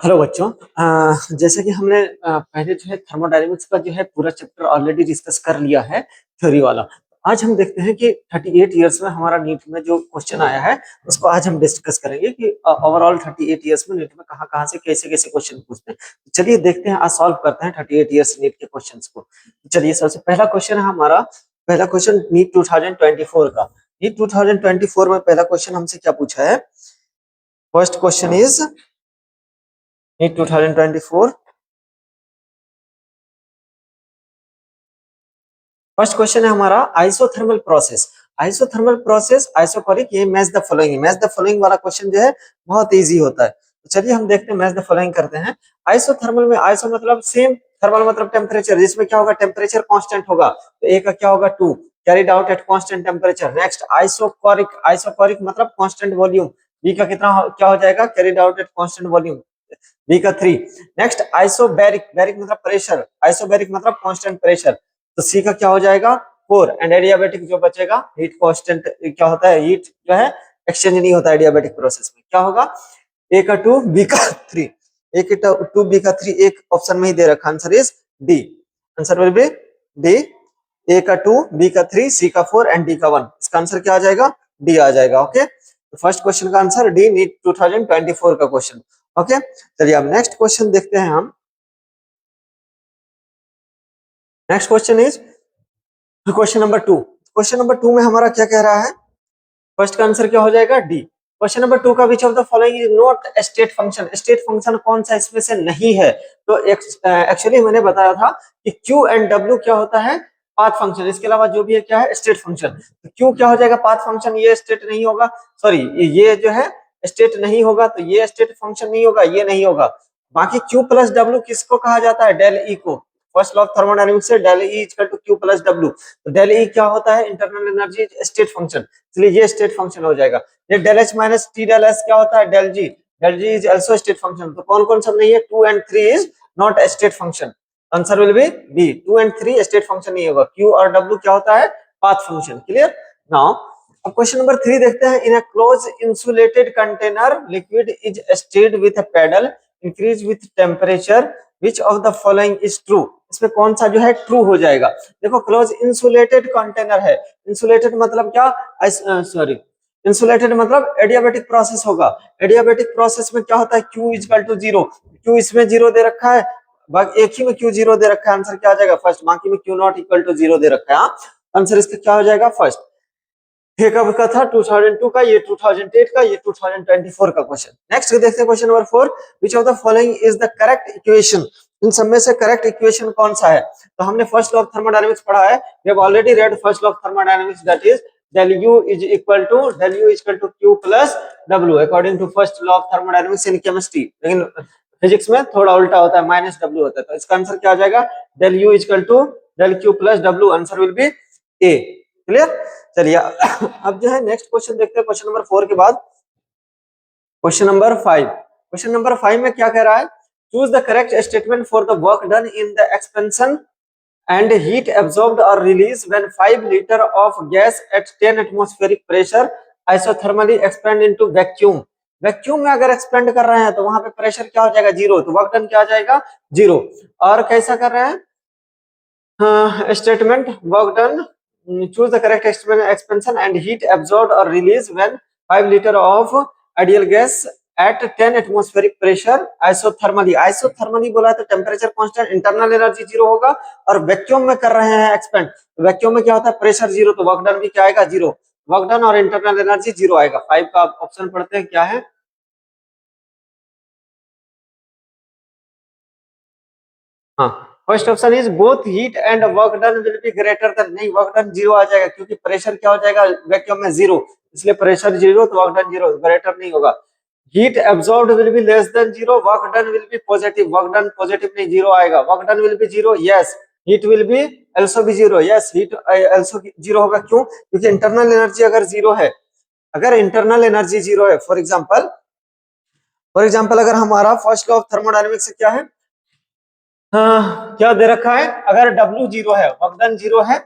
Hello बच्चों। जैसे कि हमने पहले जो है थर्मोडायनेमिक्स का जो है पूरा चैप्टर ऑलरेडी डिस्कस कर लिया है थ्योरी वाला। आज हम देखते हैं कि 38 इयर्स में हमारा नीट में जो क्वेश्चन आया है उसको आज हम डिस्कस करेंगे कि ओवरऑल 38 इयर्स में नीट में कहाँ कहाँ से कैसे कैसे क्वेश्चन पूछते हैं। तो चलिए देखते हैं, आज सॉल्व करते हैं 38 इयर्स नीट के क्वेश्चन को। चलिए सबसे पहला क्वेश्चन है हमारा, पहला क्वेश्चन नीट 2024 का। नीट 2024 में पहला क्वेश्चन हमसे क्या पूछा है? First question is NEET 2024। फर्स्ट क्वेश्चन है हमारा isothermal process. Isothermal process isochoric, ये match the following, match the following वाला क्वेश्चन जो है बहुत इजी होता है। तो चलिए हम देखते हैं, मैच द फॉलोइंग करते हैं। आइसोथर्मल में आइसो मतलब सेम, थर्मल मतलब टेम्परेचर, जिसमें क्या होगा टेम्परेचर कांस्टेंट होगा, तो ए का क्या होगा 2, carried out at constant temperature. Next isochoric, isochoric मतलब कांस्टेंट वॉल्यूम, बी का कितना क्या हो जाएगा carried out at constant volume, B का 3। नेक्स्ट आइसोबैरिक, बैरिक मतलब प्रेशर, आइसोबैरिक मतलब कांस्टेंट प्रेशर, तो सी का क्या हो जाएगा 4। एंड एडियाबेटिक जो बचेगा हीट कांस्टेंट, क्या होता है हीट जो है एक्सचेंज नहीं होता एडियाबेटिक प्रोसेस में, क्या होगा ए का 2 बी का 3, ए का 2 बी का 3, एक ऑप्शन में ही दे रखा, answer is D, answer will be D. A का 2 बी का 3 सी का 4 एंड डी का 1, इसका आंसर क्या आ जाएगा डी आ जाएगा। ओके, तो फर्स्ट क्वेश्चन का आंसर डी, नीट 2024 का क्वेश्चन। ओके, चलिए अब नेक्स्ट क्वेश्चन देखते हैं हम। Next question is question number 2। Question number 2 में हमारा क्या कह रहा है? फर्स्ट का आंसर क्या हो जाएगा डी। क्वेश्चन नंबर 2 का विच of the following is not state function, state function कौन सा इसमें से नहीं है? तो एक्चुअली मैंने बताया था कि क्यू एंड डब्ल्यू क्या होता है पाथ फंक्शन, इसके अलावा जो भी है क्या है स्टेट फंक्शन। तो क्यू क्या हो जाएगा पाथ फंक्शन, ये स्टेट नहीं होगा, सॉरी ये जो है स्टेट नहीं होगा, तो ये स्टेट फंक्शन नहीं होगा, ये नहीं होगा। बाकी क्यू प्लस डब्ल्यू किसको कहा जाता है? डेल ई को। फर्स्ट लॉ ऑफ थर्मोडायनेमिक्स से del E equal to Q plus W, तो डेल ई क्या होता है इंटरनल एनर्जी स्टेट फंक्शन, इसलिए ये स्टेट फंक्शन हो जाएगा। ये del H minus T del S क्या होता है del G, del G is also state function. तो कौन कौन सब नहीं है? 2 and 3 is not state function, answer will be B, 2 and 3 state function नहीं होगा। क्यू और डब्ल्यू क्या होता है पाथ फंक्शन। क्लियर? नाउ अब क्वेश्चन नंबर 3 देखते हैं। In a close insulated container liquid is stirred with a pedal increase with temperature, which of the following is true? इसमें कौन सा जो है ट्रू हो जाएगा? देखो क्लोज इंसुलेटेड कंटेनर है, इंसुलेटेड मतलब क्या, सॉरी इंसुलेटेड मतलब एडियाबेटिक प्रोसेस होगा। एडियाबेटिक प्रोसेस में क्या होता है Q इक्वल टू 0, Q इसमें 0 दे रखा है, बाकी एक ही में Q 0 दे रखा है, आंसर क्या आ जाएगा फर्स्ट, बाकी में Q नॉट इक्वल टू 0 दे रखा है। हाँ, आंसर इसका क्या हो जाएगा फर्स्ट। ये कब का था 2002 का, ये 2008 का, ये 2024 का क्वेश्चन। नेक्स्ट देखते हैं question number 4, which of the following is the correct equation? इन सब में से करेक्ट इक्वेशन कौन सा है? तो हमने फर्स्ट लॉ ऑफ थर्मोडायनेमिक्स पढ़ा है, we have already read first law of thermodynamics, that is del u is equal to q plus w according to first law of thermodynamics in chemistry। लेकिन physics में थोड़ा उल्टा होता है, minus w होता है, तो इसका आंसर क्या आ जाएगा del u is equal to del q plus w, answer will B a। Clear? चलिए अब जो है नेक्स्ट क्वेश्चन देखते हैं क्वेश्चन नंबर 4 के बाद क्वेश्चन नंबर 5। क्वेश्चन नंबर 5 में क्या कह रहा है? Choose the correct statement for the work done in the expansion and heat absorbed or released when 5 liter of gas at 10 atmospheric pressure isothermally expand into vacuum। Vacuum में अगर expand कर रहे हैं तो वहां पे प्रेशर क्या हो जाएगा 0, तो वर्क डन क्या आ जाएगा 0। और कैसा कर रहे हैं statement work done, choose the correct expansion and heat absorbed और release when 5 litre of ideal gas at 10 atmospheric pressure isothermally. Isothermally बोला तो टेम्परेचर कांस्टेंट, इंटरनल एनर्जी 0 होगा, और वैक्यूम में कर रहे हैं एक्सपेंड, वैक्यूम में क्या होता है प्रेशर 0, तो वर्क डन भी क्या आएगा 0, वर्क डन और इंटरनल एनर्जी 0 आएगा। 5 का ऑप्शन पढ़ते हैं क्या है। हाँ, first option is both heat and work done will be greater than, नहीं वर्क डन 0 आ जाएगा क्योंकि प्रेशर क्या हो जाएगा वैक्यूम में 0, इसलिए प्रेशर 0 तो वर्क डन 0, ग्रेटर नहीं होगा। Heat absorbed will be less than 0, work done will be positive, work done positive नहीं 0 आएगा, work done will be 0, yes heat will be also be 0, yes heat also 0 होगा, क्यों? क्योंकि internal energy अगर 0 है, अगर इंटरनल एनर्जी 0 है, for example अगर हमारा फर्स्ट लॉ ऑफ थर्मोडायनेमिक्स से क्या है, हाँ, क्या दे रखा है, अगर W 0 है, वर्क डन 0 है,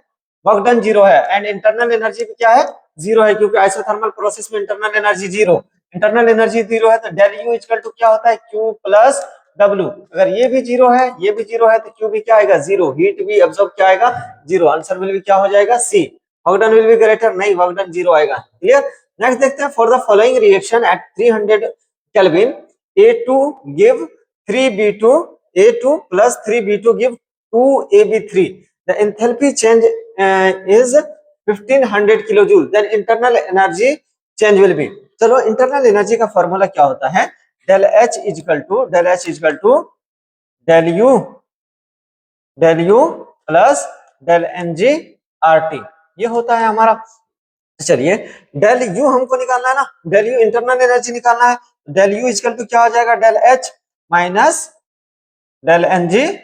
वर्क डन 0 है, एंड इंटरनल एनर्जी भी क्या है 0 है, क्योंकि आइसोथर्मल प्रोसेस में इंटरनल एनर्जी 0, इंटरनल एनर्जी 0 है तो डेल यू इक्वल टू क्या होता है Q प्लस W। अगर ये भी 0 है, ये भी 0 है तो Q भी क्या आएगा 0, हीट भी एब्जॉर्ब क्या आएगा 0, आंसर विल भी क्या हो जाएगा C। Work done will be greater, नहीं वर्क डन 0 आएगा। क्लियर। नेक्स्ट देखते हैं, for the following reaction at 300 kelvin A2 give 3B2, A2 plus 3B2 give 2AB3, the enthalpy change is 1500 kilojoule, then internal energy change will be। चलो internal energy का formula क्या होता है, del H is equal to del U plus del N G R T, ये होता है हमारा। चलिए डेल यू हमको निकालना है ना, डेल यू इंटरनल एनर्जी निकालना है, डेल यू इजकल टू क्या हो जाएगा del H minus del N G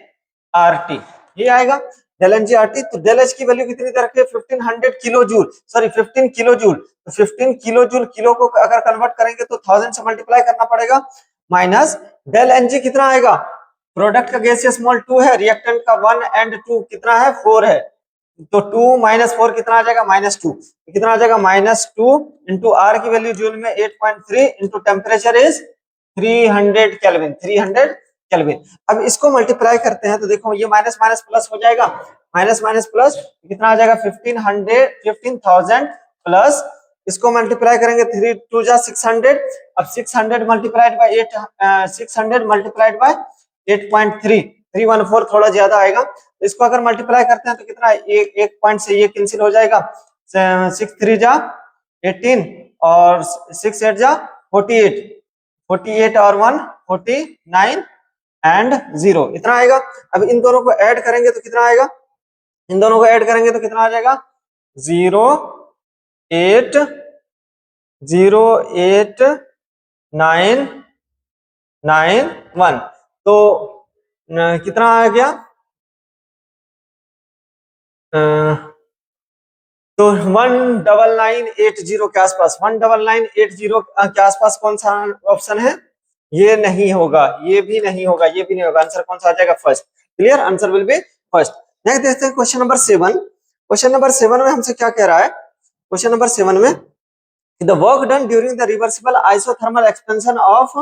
R T, ये आएगा del N G R T. तो डेल एच की वैल्यू कितनी दे रखी है 1500 kilo joule, sorry 15 kilo joule. तो 15 किलो जूल, किलो को अगर कन्वर्ट करेंगे तो 1000 से मल्टीप्लाई करना पड़ेगा, माइनस डेल एन जी कितना आएगा, प्रोडक्ट का गैसियस मोल 2 है, रिएक्टेंट का 1 एंड 2 कितना है 4 है, तो 2 माइनस 4 कितना आ जाएगा -2, कितना आ जाएगा -2 इंटू आर की वैल्यू जूल में 8.3 into temperature is 300 kelvin, 300 kelvin. अब इसको मल्टीप्लाई करते हैं तो देखो ये माइनस माइनस प्लस हो जाएगा, माइनस माइनस प्लस कितना आ जाएगा 1500 प्लस, इसको मल्टीप्लाई करेंगे 3 2 जा 600, अब 600 मल्टीप्लाइड बाय 8, 600 मल्टीप्लाइड बाय 8.3, 314 थोड़ा ज्यादा आएगा, तो इसको अगर मल्टीप्लाई करते हैं तो कितना है, एक पॉइंट से ये कैंसिल हो जाएगा, 6 3 जा 18 और 6 8 जा 48, 48 और 1 49 एंड 0 इतना आएगा। अब इन दोनों को ऐड करेंगे तो कितना आएगा, इन दोनों को ऐड करेंगे तो कितना आ जाएगा 0 8 0 8 9 9 1, तो कितना आ गया, तो 19980 के आसपास, 19980 के आसपास कौन सा ऑप्शन है, ये नहीं होगा, ये भी नहीं होगा, ये भी नहीं होगा, आंसर कौन सा आ जाएगा first. Clear, answer will be first. Next देखते हैं क्वेश्चन नंबर 7। क्वेश्चन नंबर 7 में हमसे क्या कह रहा है, क्वेश्चन नंबर 7 में the work done during the reversible isothermal expansion of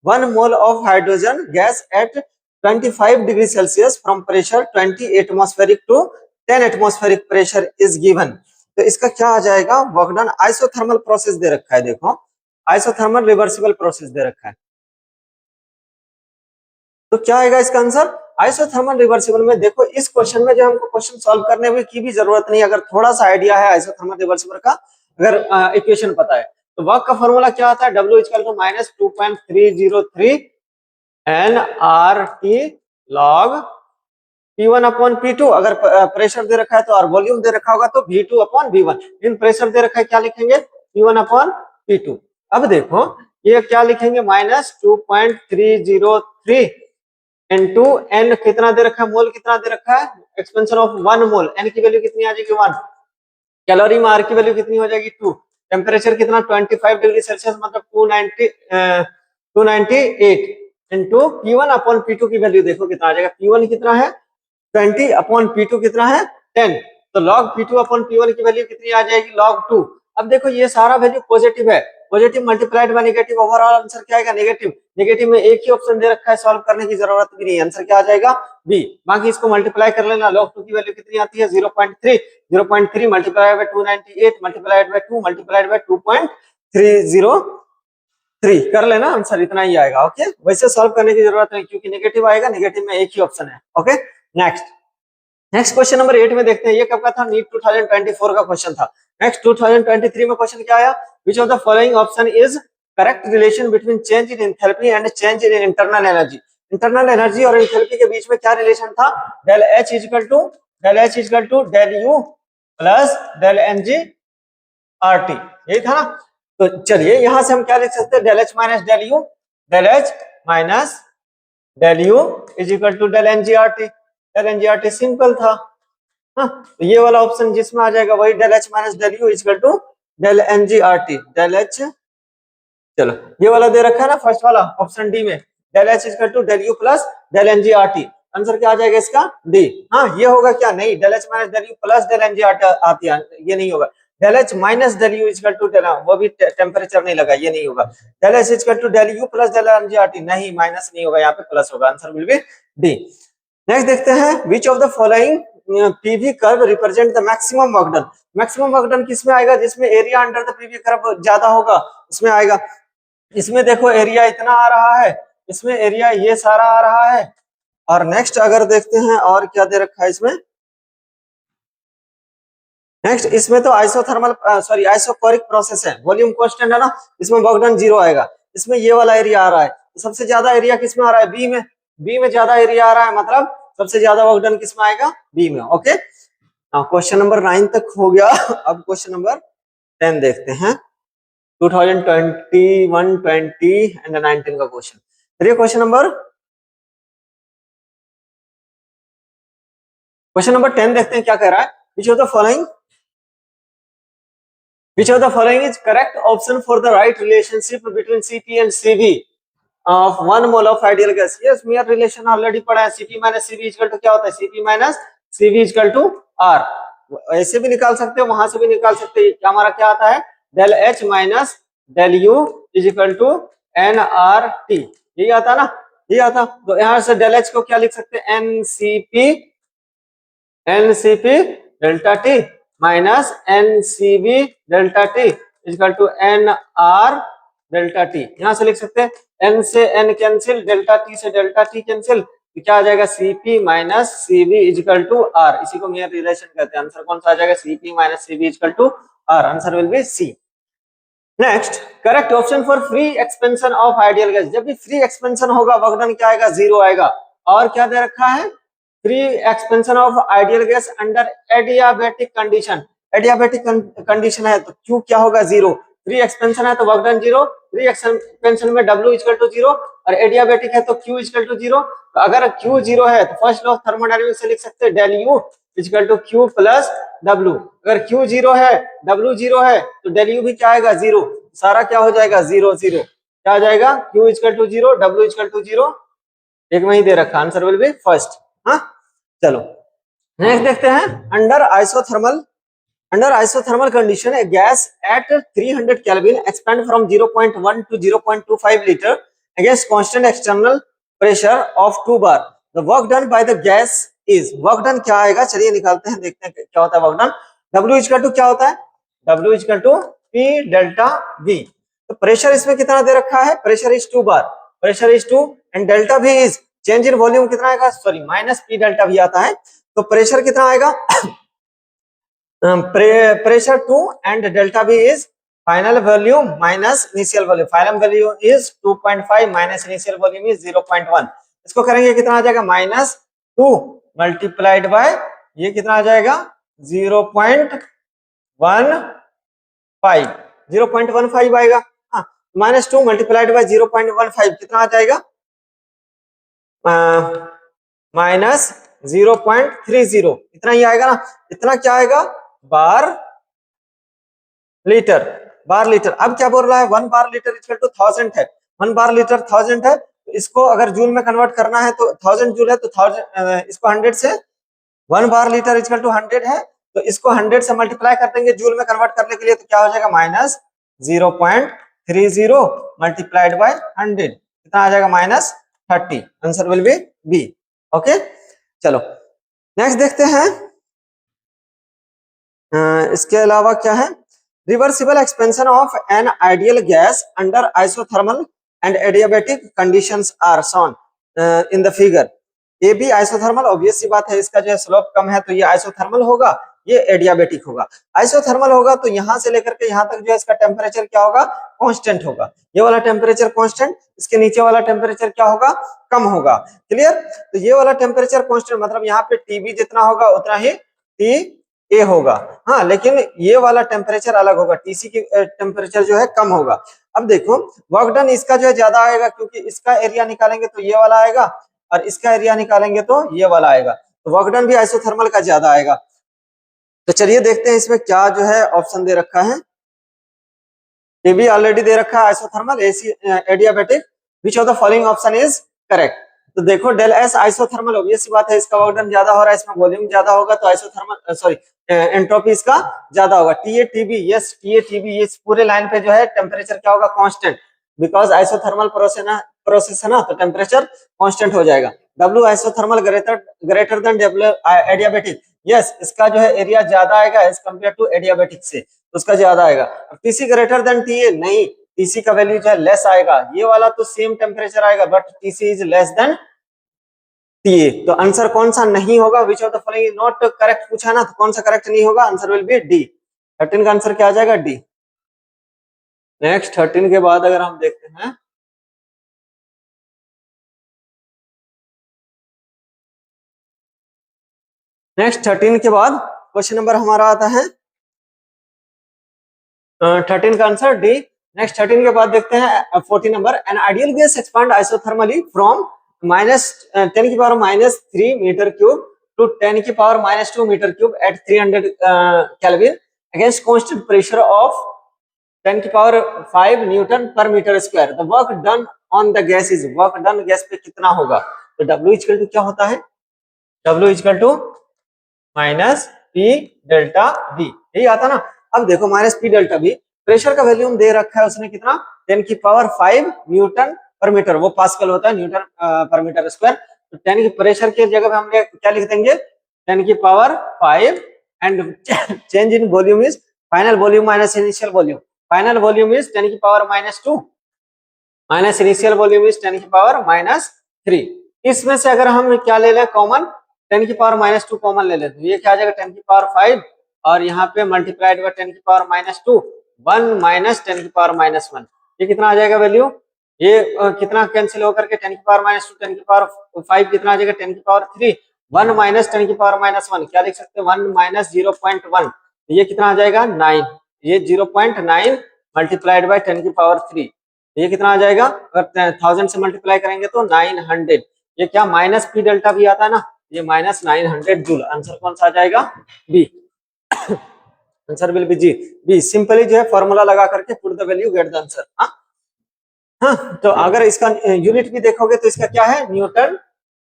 1 mole of hydrogen gas at 25 degree Celsius from pressure 20 atmospheric to 10 atmospheric pressure is given. तो इसका क्या आ जाएगा, वर्क डन आइसोथर्मल प्रोसेस दे रखा है, देखो आइसोथर्मल रिवर्सिबल प्रोसेस दे रखा है, तो क्या आएगा इसका आंसर आइसोथर्मल रिवर्सिबल में। देखो इस क्वेश्चन में जो हमको क्वेश्चन सॉल्व करने में की भी जरूरत नहीं, अगर थोड़ा सा आइडिया है आइसोथर्मल रिवर्सिबल का, अगर इक्वेशन पता है तो वर्क का फॉर्मूला क्या आता है, W equal to -2.303 nRT log P1 upon P2, अगर प्रेशर दे रखा है तो और वॉल्यूम दे रखा होगा तो V2 अपॉन V1, इन प्रेशर दे रखा है क्या लिखेंगे P1 अपॉन P2। अब देखो ये क्या लिखेंगे -2.303 इनटू n कितना दे रखा है, मोल कितना दे रखा है, एक्सपेंशन ऑफ 1 मोल, n की वैल्यू कितनी आ जाएगी 1, कैलोरी में r की वैल्यू कितनी हो जाएगी 2, टेम्परेचर कितना 25 डिग्री सेल्सियस मतलब 298 इंटू P1 अपॉन P2 की वैल्यू देखो कितना आ जाएगा, P1 कितना है 20 अपॉन P2 कितना है 10, तो log P2 अपॉन P1 की वैल्यू कितनी आ जाएगी log 2। अब देखो ये सारा वैल्यू पॉजिटिव है, positive multiplied by negative, overall answer क्या आएगा नेगेटिव, नेगेटिव में एक ही ऑप्शन दे रखा है, सॉल्व करने की जरूरत भी नहीं, आंसर क्या आ जाएगा बी। बाकी इसको मल्टीप्लाई कर लेना, log 2 की वैल्यू कितनी आती है 0.3, 0.3 multiplied by 298 multiplied by 2 multiplied by 2.303 कर लेना, आंसर इतना ही आएगा। ओके, वैसे सॉल्व करने की जरूरत नहीं क्योंकि नेगेटिव आएगा, नेगेटिव में एक ही ऑप्शन है। ओके नेक्स्ट क्वेश्चन नंबर 8 में देखते हैं, ये कब का था, नीट 2024 का क्वेश्चन था। नेक्स्ट 2023 में क्वेश्चन क्या आया, which of the following option is correct relation between change in enthalpy and change in internal energy. Internal energy और एंथैल्पी के बीच में क्या रिलेशन था, del H equal to del U plus del N G R T, यही था ना। तो चलिए यहां से हम क्या लिख सकते हैं, del H minus del U is equal to del N G R T, del N G R T simple था। हाँ, तो ये वाला ऑप्शन जिसमें आ जाएगा वही del H minus del U equal to del N G R T, del H, चलो ये वाला दे रखा है ना फर्स्ट वाला ऑप्शन डी में, del H equal to del U plus del N G R T, answer क्या आ जाएगा इसका डी। हाँ ये होगा क्या, नहीं del H minus del U plus del N G R T आती है, ये नहीं होगा, del H minus del U equal to del, वो भी टेम्परेचर नहीं लगा, ये नहीं होगा। Del H equal to del U plus del NGRT, नहीं माइनस नहीं होगा, यहाँ पे प्लस होगा, answer will be D. Next देखते हैं, which of the following PV curve represent the maximum work done. Maximum work done किसमें आएगा, जिसमें area under the PV curve ज्यादा होगा उसमें आएगा। इसमें देखो एरिया इतना आ रहा है, इसमें एरिया ये सारा आ रहा है। और नेक्स्ट अगर देखते हैं और क्या दे रखा है इसमें, नेक्स्ट इसमें तो आइसोथर्मल सॉरी आइसोकोरिक प्रोसेस है, वॉल्यूम कांस्टेंट है ना, इसमें वर्क डन 0 आएगा। इसमें ये वाला एरिया आ रहा है, तो सबसे ज्यादा एरिया किसमें आ रहा है, बी में। बी में ज्यादा एरिया आ रहा है, मतलब सबसे ज्यादा वर्क डन किसमें आएगा, बी में। ओके, क्वेश्चन नंबर 9 तक हो गया। अब क्वेश्चन नंबर 10 देखते हैं, 2021, 20 एंड 19 का क्वेश्चन। चलिए क्वेश्चन नंबर 10 देखते हैं क्या कह रहा है। विच of the following is correct option for the right relationship between Cp and Cv of 1 mole of ideal gas? Yes, mere relation already पढ़ा है, Cp minus Cv equal to क्या होता है, Cp minus Cv equal to R। ऐसे भी निकाल सकते हो, वहां से भी निकाल सकते हैं। क्या हमारा क्या आता है, del H minus del U is equal to nRT, यही आता ना, यही आता। तो यहाँ से डेल H को क्या लिख सकते हैं, NCP delta T minus NCV delta T equal to NR delta T। यहां से लिख सकते हैं, N से N कैंसिल, डेल्टा T से डेल्टा T कैंसिल, तो क्या आ जाएगा, CP minus CV equal to R। इसी को मेयर रिलेशन कहते हैं। आंसर कौन सा आ जाएगा, CP minus CV equal to R। Answer will be C। Next, correct option for free expansion of ideal gas. जब भी फ्री एक्सपेंशन होगा वर्क डन क्या आएगा, 0 आएगा। और क्या दे रखा है, free expansion of ideal gas under adiabatic condition. Adiabatic condition है तो Q क्या होगा, 0। फ्री एक्सपेंशन है तो वर्क डन 0, फ्री एक्सपेंशन में W इक्वल टू 0, और एडियाबेटिक है तो Q इक्वल टू 0। तो अगर Q 0 है तो फर्स्ट लॉ ऑफ थर्मोडायनामिक्स से लिख सकते हैं, del U equal to Q plus W। अगर Q 0 है, W 0 है, तो डेल U भी क्या आएगा, 0। सारा क्या हो जाएगा, 0 0। क्या आ जाएगा, Q equal to 0, W equal to 0, एक में ही दे रखा, आंसर विल बी फर्स्ट। हाँ, चलो नेक्स्ट देखते हैं, under isothermal condition A gas at 300 kelvin expand from 0.1 to 0.25 litre against constant external pressure of 2 bar. The work done by the gas is, work done क्या आएगा, चलिए निकालते हैं, देखते हैं क्या होता है work done. W equal to क्या होता है, W equal to P delta V। तो प्रेशर इसमें कितना दे रखा है, pressure is 2 bar, pressure is 2 and delta V is change in volume कितना आएगा, sorry minus P delta V आता है। तो प्रेशर कितना आएगा, pressure 2 and delta V is final volume minus initial volume। final volume is 2.5 minus initial volume is 0.1। इसको करेंगे कितना आ जाएगा, -2 मल्टीप्लाइड बाय ये कितना आ जाएगा, 0.15 आएगा। हाँ, -2 मल्टीप्लाइड बाय 0.15 कितना आ जाएगा, -0.30, इतना ही आएगा ना। इतना क्या आएगा, बार लीटर। अब क्या बोल रहा है, 1 बार लीटर इक्वल टू 1000 है, 1 बार लीटर 1000 है। तो इसको अगर जूल में कन्वर्ट करना है तो 1000 जूल है, तो 1000 इसको 100 से, 1 बार लीटर इक्वल टू 100 है, तो इसको 100 से मल्टीप्लाई कर देंगे जूल में कन्वर्ट करने के लिए, तो क्या हो जाएगा, -0.30 मल्टीप्लाइड बाय 100, कितना आ जाएगा, -30। Answer will be B. Okay, चलो नेक्स्ट देखते हैं। इसके अलावा क्या है, reversible expansion of an ideal gas under isothermal and adiabatic conditions are shown in the figure. ये भी आइसोथर्मल, ऑब्वियस सी बात है, इसका जो है स्लोप कम है तो ये आइसोथर्मल होगा, ये एडियाबेटिक होगा। आइसोथर्मल होगा तो यहां से लेकर के यहां तक जो है इसका टेम्परेचर क्या होगा, कांस्टेंट होगा। ये वाला टेम्परेचर कांस्टेंट, इसके नीचे वाला टेम्परेचर क्या होगा, कम होगा। क्लियर, तो ये वाला टेम्परेचर कांस्टेंट मतलब यहाँ पे टीबी जितना होगा उतना ही टी ए होगा। हाँ, लेकिन ये वाला टेम्परेचर अलग होगा, टीसी की टेम्परेचर जो है कम होगा। अब देखो वर्क डन इसका जो है ज्यादा आएगा, क्योंकि इसका एरिया निकालेंगे तो ये वाला आएगा, और इसका एरिया निकालेंगे तो ये वाला आएगा, तो वर्क डन भी आइसोथर्मल का ज्यादा आएगा। तो चलिए देखते हैं इसमें क्या जो है ऑप्शन दे रखा है। टीबी ऑलरेडी दे रखा है, isothermal, AC adiabatic. Which of the following option is correct. तो देखो डेल एस आइसोथर्मल, ऑब्वियस सी बात है, इसका वर्क डन ज्यादा हो रहा है, इसमें वॉल्यूम ज्यादा होगा तो आइसोथर्मल सॉरी एंट्रोपी इसका ज्यादा होगा। TA TB, yes TA TB, इस पूरे लाइन पे जो है टेम्परेचर क्या होगा, कांस्टेंट, बिकॉज आइसोथर्मल प्रोसेस है ना, तो टेम्परेचर कांस्टेंट हो जाएगा। W isothermal greater than W adiabatic, yes इसका जो है एरिया ज्यादा आएगा एज कम्पेयर टू एडियाबेटिक से, तो उसका ज्यादा आएगा। टीसी ग्रेटर देन टीए, नहीं टीसी का वैल्यू जो है लेस आएगा, ये वाला तो सेम टेम्परेचर आएगा but TC is less then TA, तो आंसर कौन सा नहीं होगा, विच of the following is not correct पूछा ना, तो कौन सा करेक्ट नहीं होगा, आंसर विल बी डी। 13 का आंसर क्या आ जाएगा, डी। नेक्स्ट 13 के बाद अगर हम देखते हैं, नेक्स्ट 13 के बाद क्वेश्चन नंबर हमारा आता है 13 का आंसर डी। नेक्स्ट 13 के बाद देखते हैं 14 number, an ideal gas expand isothermally from -10⁻³ metre cube to 10⁻²मीटर cube at 300 kelvin against constant pressure of 10⁵ newton per metre square. The work done on the gas is, work done gas पे कितना होगा, तो W equal to क्या होता है, W equal to minus P delta V, यही आता ना। अब देखो माइनस पी डेल्टा बी, प्रेशर का वैल्यूम दे रखा है उसने कितना, 10⁵ न्यूटन पर मीटर, वो पास्कल होता है, न्यूटन पर मीटर स्क्वायर, तो 10 की प्रेशर के जगह पे हम क्या लिख देंगे, 10⁵ and change in volume is final volume minus initial volume, final volume is 10⁻⁻² minus initial volume is 10⁻⁻3। इसमें से अगर हम क्या ले लें कॉमन, 10⁻⁻² कॉमन ले लेते हैं, ये क्या आ जाएगा 10⁵ और यहाँ पे मल्टीप्लाइड बाय 10⁻⁻2 1 माइनस 10⁻⁻1, ये कितना आ जाएगा वैल्यू, ये कितना कैंसिल होकर के 10⁻⁻2 10⁵ कितना आ जाएगा 10⁵3 1 माइनस 10⁻⁻1, क्या लिख सकते हैं 1 माइनस 0.1, ये कितना आ जाएगा 9, ये 0.9 मल्टीप्लाइड बाय 10⁵3, ये कितना आ जाएगा, अगर 1000 से मल्टीप्लाई करेंगे तो 900, ये क्या माइनस पी डेल्टा भी आता है ना, ये माइनस 900 जूल, आंसर कौन सा आ जाएगा, बी। आंसर विल बी जी, बी। सिंपली जो है फॉर्मूला लगा करके put the value get the answer. हाँ, तो अगर इसका यूनिट भी देखोगे तो इसका क्या है, न्यूटन,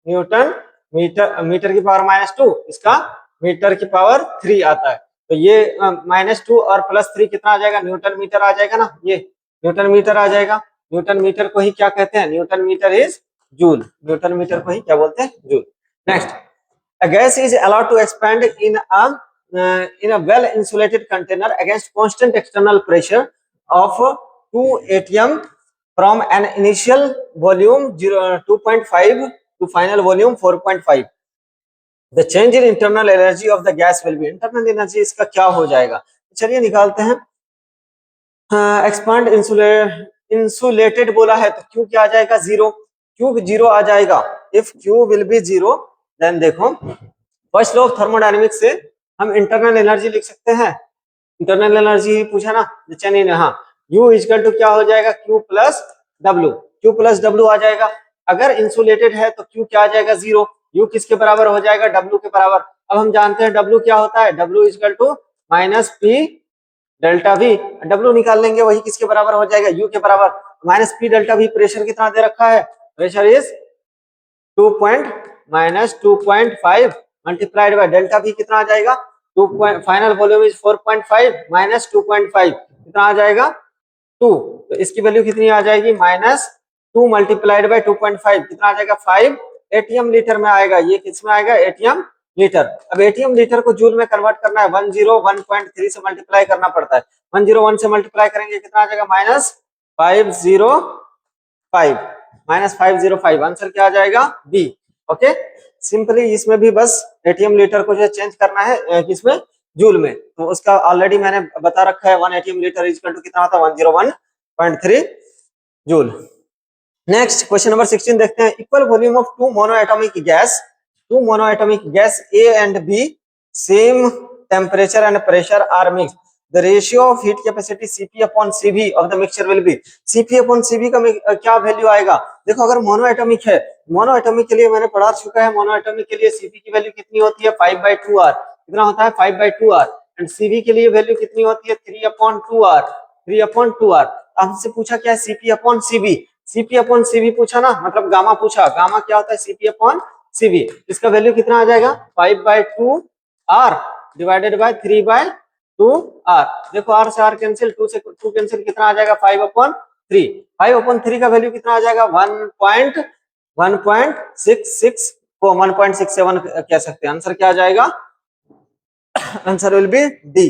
न्यूटन मीटर, मीटर की पावर -2, इसका मीटर की पावर 3 आता है, तो ये -2 और +3 कितना आ जाएगा, न्यूटन मीटर आ जाएगा ना, ये न्यूटन मीटर आ जाएगा। न्यूटन मीटर को ही क्या कहते हैं, newton metre is joule, newton metre को ही क्या बोलते हैं, joule. Next, a gas is allowed to expand in a well insulated container against constant external pressure of 2 atm from an initial volume 2.5 to final volume 4.5. The change in internal energy of the gas will be, internal energy इसका क्या हो जाएगा, चलिए निकालते हैं। Expand insulated बोला है तो क्यू क्या आ जाएगा, 0, क्यू 0 आ जाएगा, if Q will be 0 then देखो फर्स्ट लॉ ऑफ थर्मोडायनेमिक्स से हम इंटरनल एनर्जी लिख सकते हैं, इंटरनल एनर्जी पूछा ना, चलिए हाँ, U इक्वल टू क्या हो जाएगा, Q plus W, Q plus W आ जाएगा। अगर इंसुलेटेड है तो Q क्या आ जाएगा 0, U किसके बराबर हो जाएगा, W के बराबर। अब हम जानते हैं W क्या होता है, W equal to minus P delta V, W निकाल लेंगे वही किसके बराबर हो जाएगा, U के बराबर, minus P delta V, pressure कितना दे रखा है, pressure is 2.5 multiplied by delta V कितना आ जाएगा, 2. फाइनल वॉल्यूम इज 4.5 माइनस 2.5 कितना आ जाएगा 2, तो इसकी वैल्यू कितनी आ जाएगी, -2 मल्टीप्लाइड बाय 2.5 कितना आ जाएगा 5 एटीएम लीटर में आएगा, ये किस में आएगा, एटीएम लीटर। अब एटीएम लीटर को जूल में कन्वर्ट करना है, 101.3 से मल्टीप्लाई करना पड़ता है, 101 से मल्टीप्लाई करेंगे कितना आ जाएगा, -505 आंसर क्या आ जाएगा, बी। ओके, सिंपली इसमें भी बस एटीएम लीटर को जो चेंज करना है किसमें, जूल में, तो उसका ऑलरेडी मैंने बता रखा है, 1 एटीएम लीटर इक्वल टू कितना होता है, 101.3 जूल। नेक्स्ट क्वेश्चन नंबर 16 देखते हैं, equal volume of two monoatomic gas A and B, same temperature and pressure are mixed, the ratio of heat capacity Cp upon Cv of the mixture will be, Cp upon Cv का क्या value आएगा, देखो अगर monoatomic है, monoatomic के लिए मैंने पढ़ा चुका है, मोनोएटॉमिक के लिए Cp की वैल्यू कितनी होती है, 5/2r, कितना होता है 5/2r, एंड Cv के लिए वैल्यू कितनी होती है, 3/2r, हमसे पूछा क्या है, Cp upon Cv, Cp upon Cv पूछा ना, मतलब गामा पूछा, गामा क्या होता है Cp अपॉन Cv, इसका वैल्यू कितना आ जाएगा 5/2r डिवाइडेड बाय 3/2r। देखो r से r कैंसिल, 2 से 2 कैंसिल, कितना आ जाएगा 5/3। 5/3 का वैल्यू कितना आ जाएगा 1.66 को 1.67 कह सकते हैं। आंसर क्या आ जाएगा, answer will be D.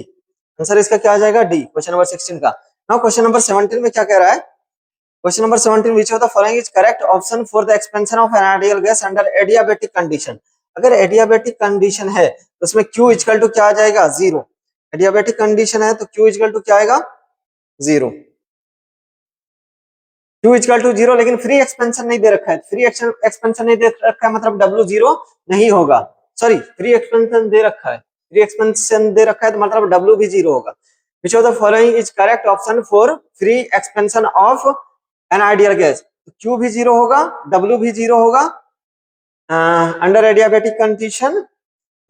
Answer इसका क्या आ जाएगा डी, क्वेश्चन नंबर 16 का। नाउ क्वेश्चन नंबर 17 में क्या कह रहा है, question number 17, which of the following is correct option for the expansion of an ideal gas under adiabatic condition. अगर एडियाबेटिक कंडीशन है तो उसमें Q इक्वल टू क्या आ जाएगा 0। एडियाबेटिक कंडीशन है तो Q इक्वल टू क्या आएगा 0। Q इक्वल टू 0, लेकिन फ्री एक्सपेंशन नहीं दे रखा है, फ्री एक्सपेंशन नहीं दे रखा है मतलब W 0 नहीं होगा। सॉरी, फ्री एक्सपेंशन दे रखा है, फ्री एक्सपेंशन दे रखा है तो मतलब W भी 0 होगा। विच of the following is correct option for free expansion of an ideal gas. Q भी 0 होगा, W भी 0 होगा अंडर एडियाबेटिक कंडीशन,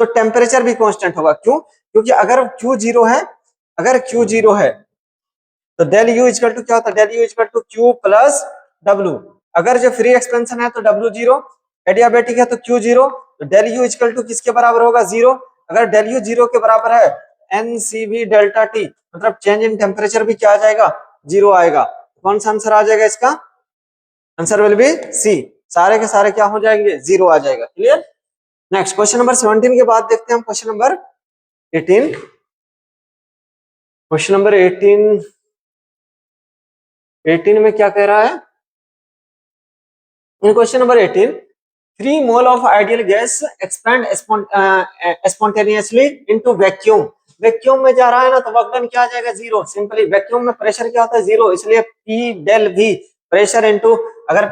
तो टेम्परेचर भी कांस्टेंट होगा। क्यों, क्योंकि अगर Q 0 है, अगर Q 0 है तो डेल यू इक्वल टू क्या होता है, del U equal to Q plus W. अगर जो फ्री एक्सपेंशन है तो डब्ल्यू 0, एडियाबेटिक है तो Q 0, तो डेल यू इक्वल टू किसके बराबर होगा 0। अगर डेल यू 0 के बराबर है NCV डेल्टा T, मतलब चेंज इन टेम्परेचर भी क्या आ जाएगा 0 आएगा। कौन सा आंसर आ जाएगा इसका, आंसर विल बी सी, सारे के सारे क्या हो जाएंगे 0 आ जाएगा। क्लियर। नेक्स्ट क्वेश्चन नंबर 17 के बाद देखते हैं हम क्वेश्चन नंबर 18। क्वेश्चन नंबर 18 में क्या कह रहा है, in question number 18, 3 mole of ideal gas expand spontaneously into vacuum. Vacuum में जा रहा है ना तो वर्क डन क्या आ जाएगा 0। सिंपली वैक्यूम में प्रेशर क्या होता है 0, इसलिए P del V pressure into, अगर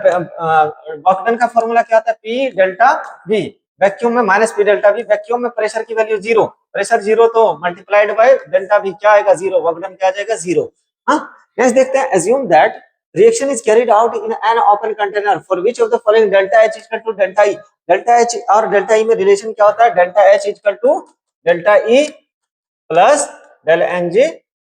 वर्क डन का फॉर्मूला क्या होता है P डेल्टा V, वैक्यूम में minus P delta V। Vacuum में प्रेशर की वैल्यू 0, प्रेशर 0 तो मल्टीप्लाइड बाय डेल्टा V क्या आएगा 0, वर्क डन क्या आ जाएगा 0। हाँ, नेक्स्ट देखते हैं, assume that reaction is carried out in an open container for which of the following delta H equal to delta E। Delta H और डेल्टा E में रिलेशन क्या होता है, delta H equal to delta E plus del NG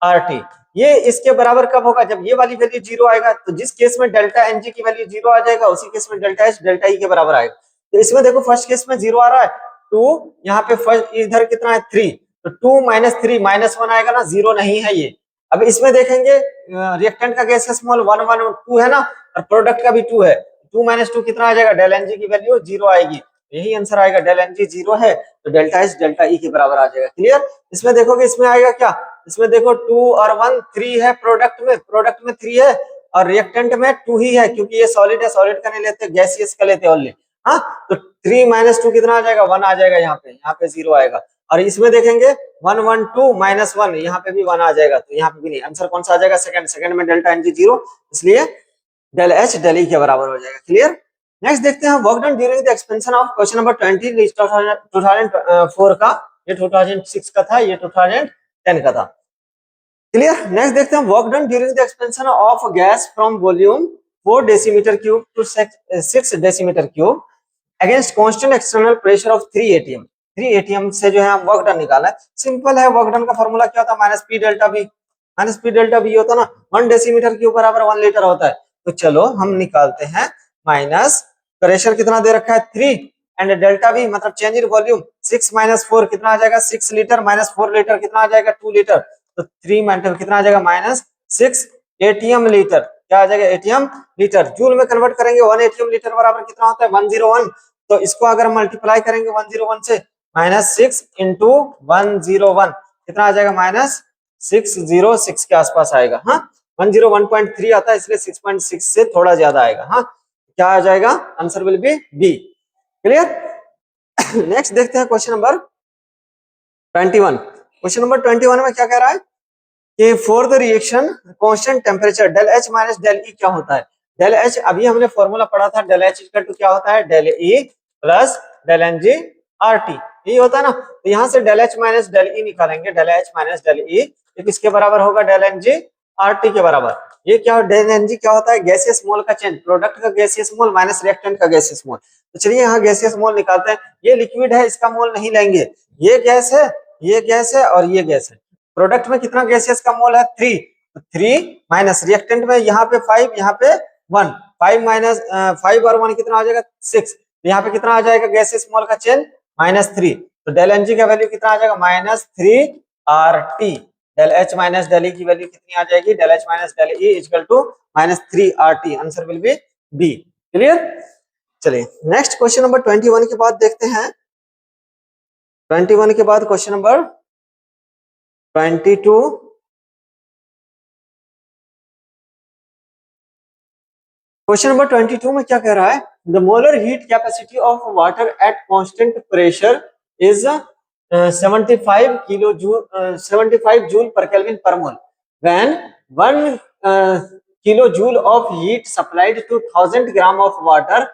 RT। ये इसके बराबर कब होगा, जब ये वाली वैल्यू 0 आएगा। तो जिस केस में डेल्टा NG की वैल्यू 0 आ जाएगा उसी केस में डेल्टा H डेल्टा E के बराबर आएगा। तो इसमें देखो फर्स्ट केस में 0 आ रहा है, 2 यहाँ पे फर्स्ट इधर कितना है 3, तो 2 माइनस 3 -1 आएगा ना, 0 नहीं है ये। अब इसमें देखेंगे रिएक्टेंट का गैसियस मोल 1 1 2 है ना, और प्रोडक्ट का भी 2 है, 2 - 2 कितना आ जाएगा, डेल NG की वैल्यू 0 आएगी। यही आंसर आएगा, डेल NG 0 है तो डेल्टा H डेल्टा E के बराबर आ जाएगा। क्लियर। इसमें देखोगे इसमें आएगा क्या, इसमें देखो 2 और 1 3 है, प्रोडक्ट में 3 है और रिएक्टेंट में 2 ही है, क्योंकि ये सॉलिड है, सॉलिड का नहीं लेते, गैसियस का लेते ओनली। हाँ, तो 3 - 2 कितना आ जाएगा 1 आ जाएगा, यहाँ पे 0 आएगा। और इसमें देखेंगे 1 1 2 -1, यहाँ पे भी 1 आ जाएगा, तो यहाँ पे भी नहीं। आंसर कौन सा आ जाएगा, सेकंड में डेल्टा NG 0, इसलिए डेल H डेल E के बराबर हो जाएगा। क्लियर। नेक्स्ट देखते हैं work done during the expansion of, question number 20 2004 का, ये 2006 का था, ये 2010 का था। क्लियर। नेक्स्ट देखते हैं work done during the expansion of gas from volume 4 decimetre cube two 6 decimetre cube against constant external pressure of 3 atm। 3 atm से जो है हम वर्क डन निकाला है। सिंपल है, वर्क डन का फॉर्मूला क्या होता है, minus P delta V, minus P delta V होता है ना, 1 डेसीमीटर क्यूब बराबर 1 लीटर होता है। तो चलो हम निकालते हैं, माइनस प्रेशर कितना दे रखा है 3 एंड डेल्टा V मतलब चेंज इन वॉल्यूम 6 - 4 कितना आ जाएगा 6 लीटर, माइनस 4 लीटर कितना आ जाएगा 2 लीटर, तो 3 - कितना आ जाएगा -6 atm लीटर, क्या आ जाएगा atm लीटर। जूल में कन्वर्ट करेंगे 1 atm लीटर बराबर कितना होता है 101, तो इसको अगर मल्टीप्लाई करेंगे 101 से, -6 × 101 कितना आ जाएगा -606 के आसपास आएगा। हाँ, 101.3 आता है, इसलिए 6.6 से थोड़ा ज्यादा आएगा। हाँ, क्या आ जाएगा, answer will be B. Clear. Next देखते हैं क्वेश्चन नंबर 21। क्वेश्चन नंबर 21 में क्या कह रहा है कि for the reaction constant temperature del H minus del E क्या होता है। डेल H अभी हमने फॉर्मूला पढ़ा था, डेल H इक्वल टू क्या होता है, del E plus del NG RT, यही होता है ना। तो यहाँ से del H minus del E निकालेंगे, del H minus del E ये किसके बराबर होगा, डेल NG RT के बराबर। ये क्या, डेल NG क्या होता है, गैसियस मोल का चेंज, प्रोडक्ट का गैसियस मोल माइनस रिएक्टेंट का गैसियस मोल। तो चलिए यहाँ गैसियस मोल निकालते हैं। ये लिक्विड है, इसका मोल नहीं लेंगे, ये गैस है, ये गैस है और ये गैस है। प्रोडक्ट में कितना गैसियस का मोल है 3, 3 माइनस रिएक्टेंट में यहाँ पे 5 यहाँ पे 1, 5 माइनस 5 और 1 कितना आ जाएगा 6। यहाँ पे कितना आ जाएगा गैसेस मोल का चेंज -3। तो डेल एन जी का वैल्यू कितना आ जाएगा -3 RT। Del H minus del E की वैल्यू कितनी आ जाएगी del H minus del E equal to -3 RT। Answer will be B. Clear. चलिए नेक्स्ट क्वेश्चन नंबर 21 के बाद देखते हैं। 21 के बाद क्वेश्चन नंबर 22। क्वेश्चन नंबर 22 में क्या कह रहा है, the molar heat capacity of water at constant pressure is 75 kilo joule 75 joule per kelvin per mole when 1 kilo joule of heat supplied to 1000 gram of water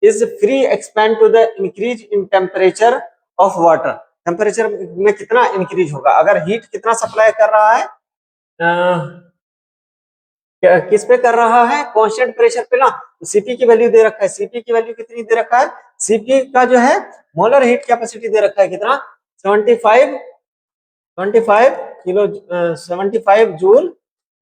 is free expand to the increase in temperature of water. Temperature में कितना increase होगा अगर heat कितना supply कर रहा है किस पे कर रहा है कांस्टेंट प्रेशर पे ना। सीपी की वैल्यू दे रखा है, सीपी की वैल्यू कितनी दे रखा है, सीपी का जो है मोलर हीट कैपेसिटी दे रखा है कितना 75 kilo 75 joule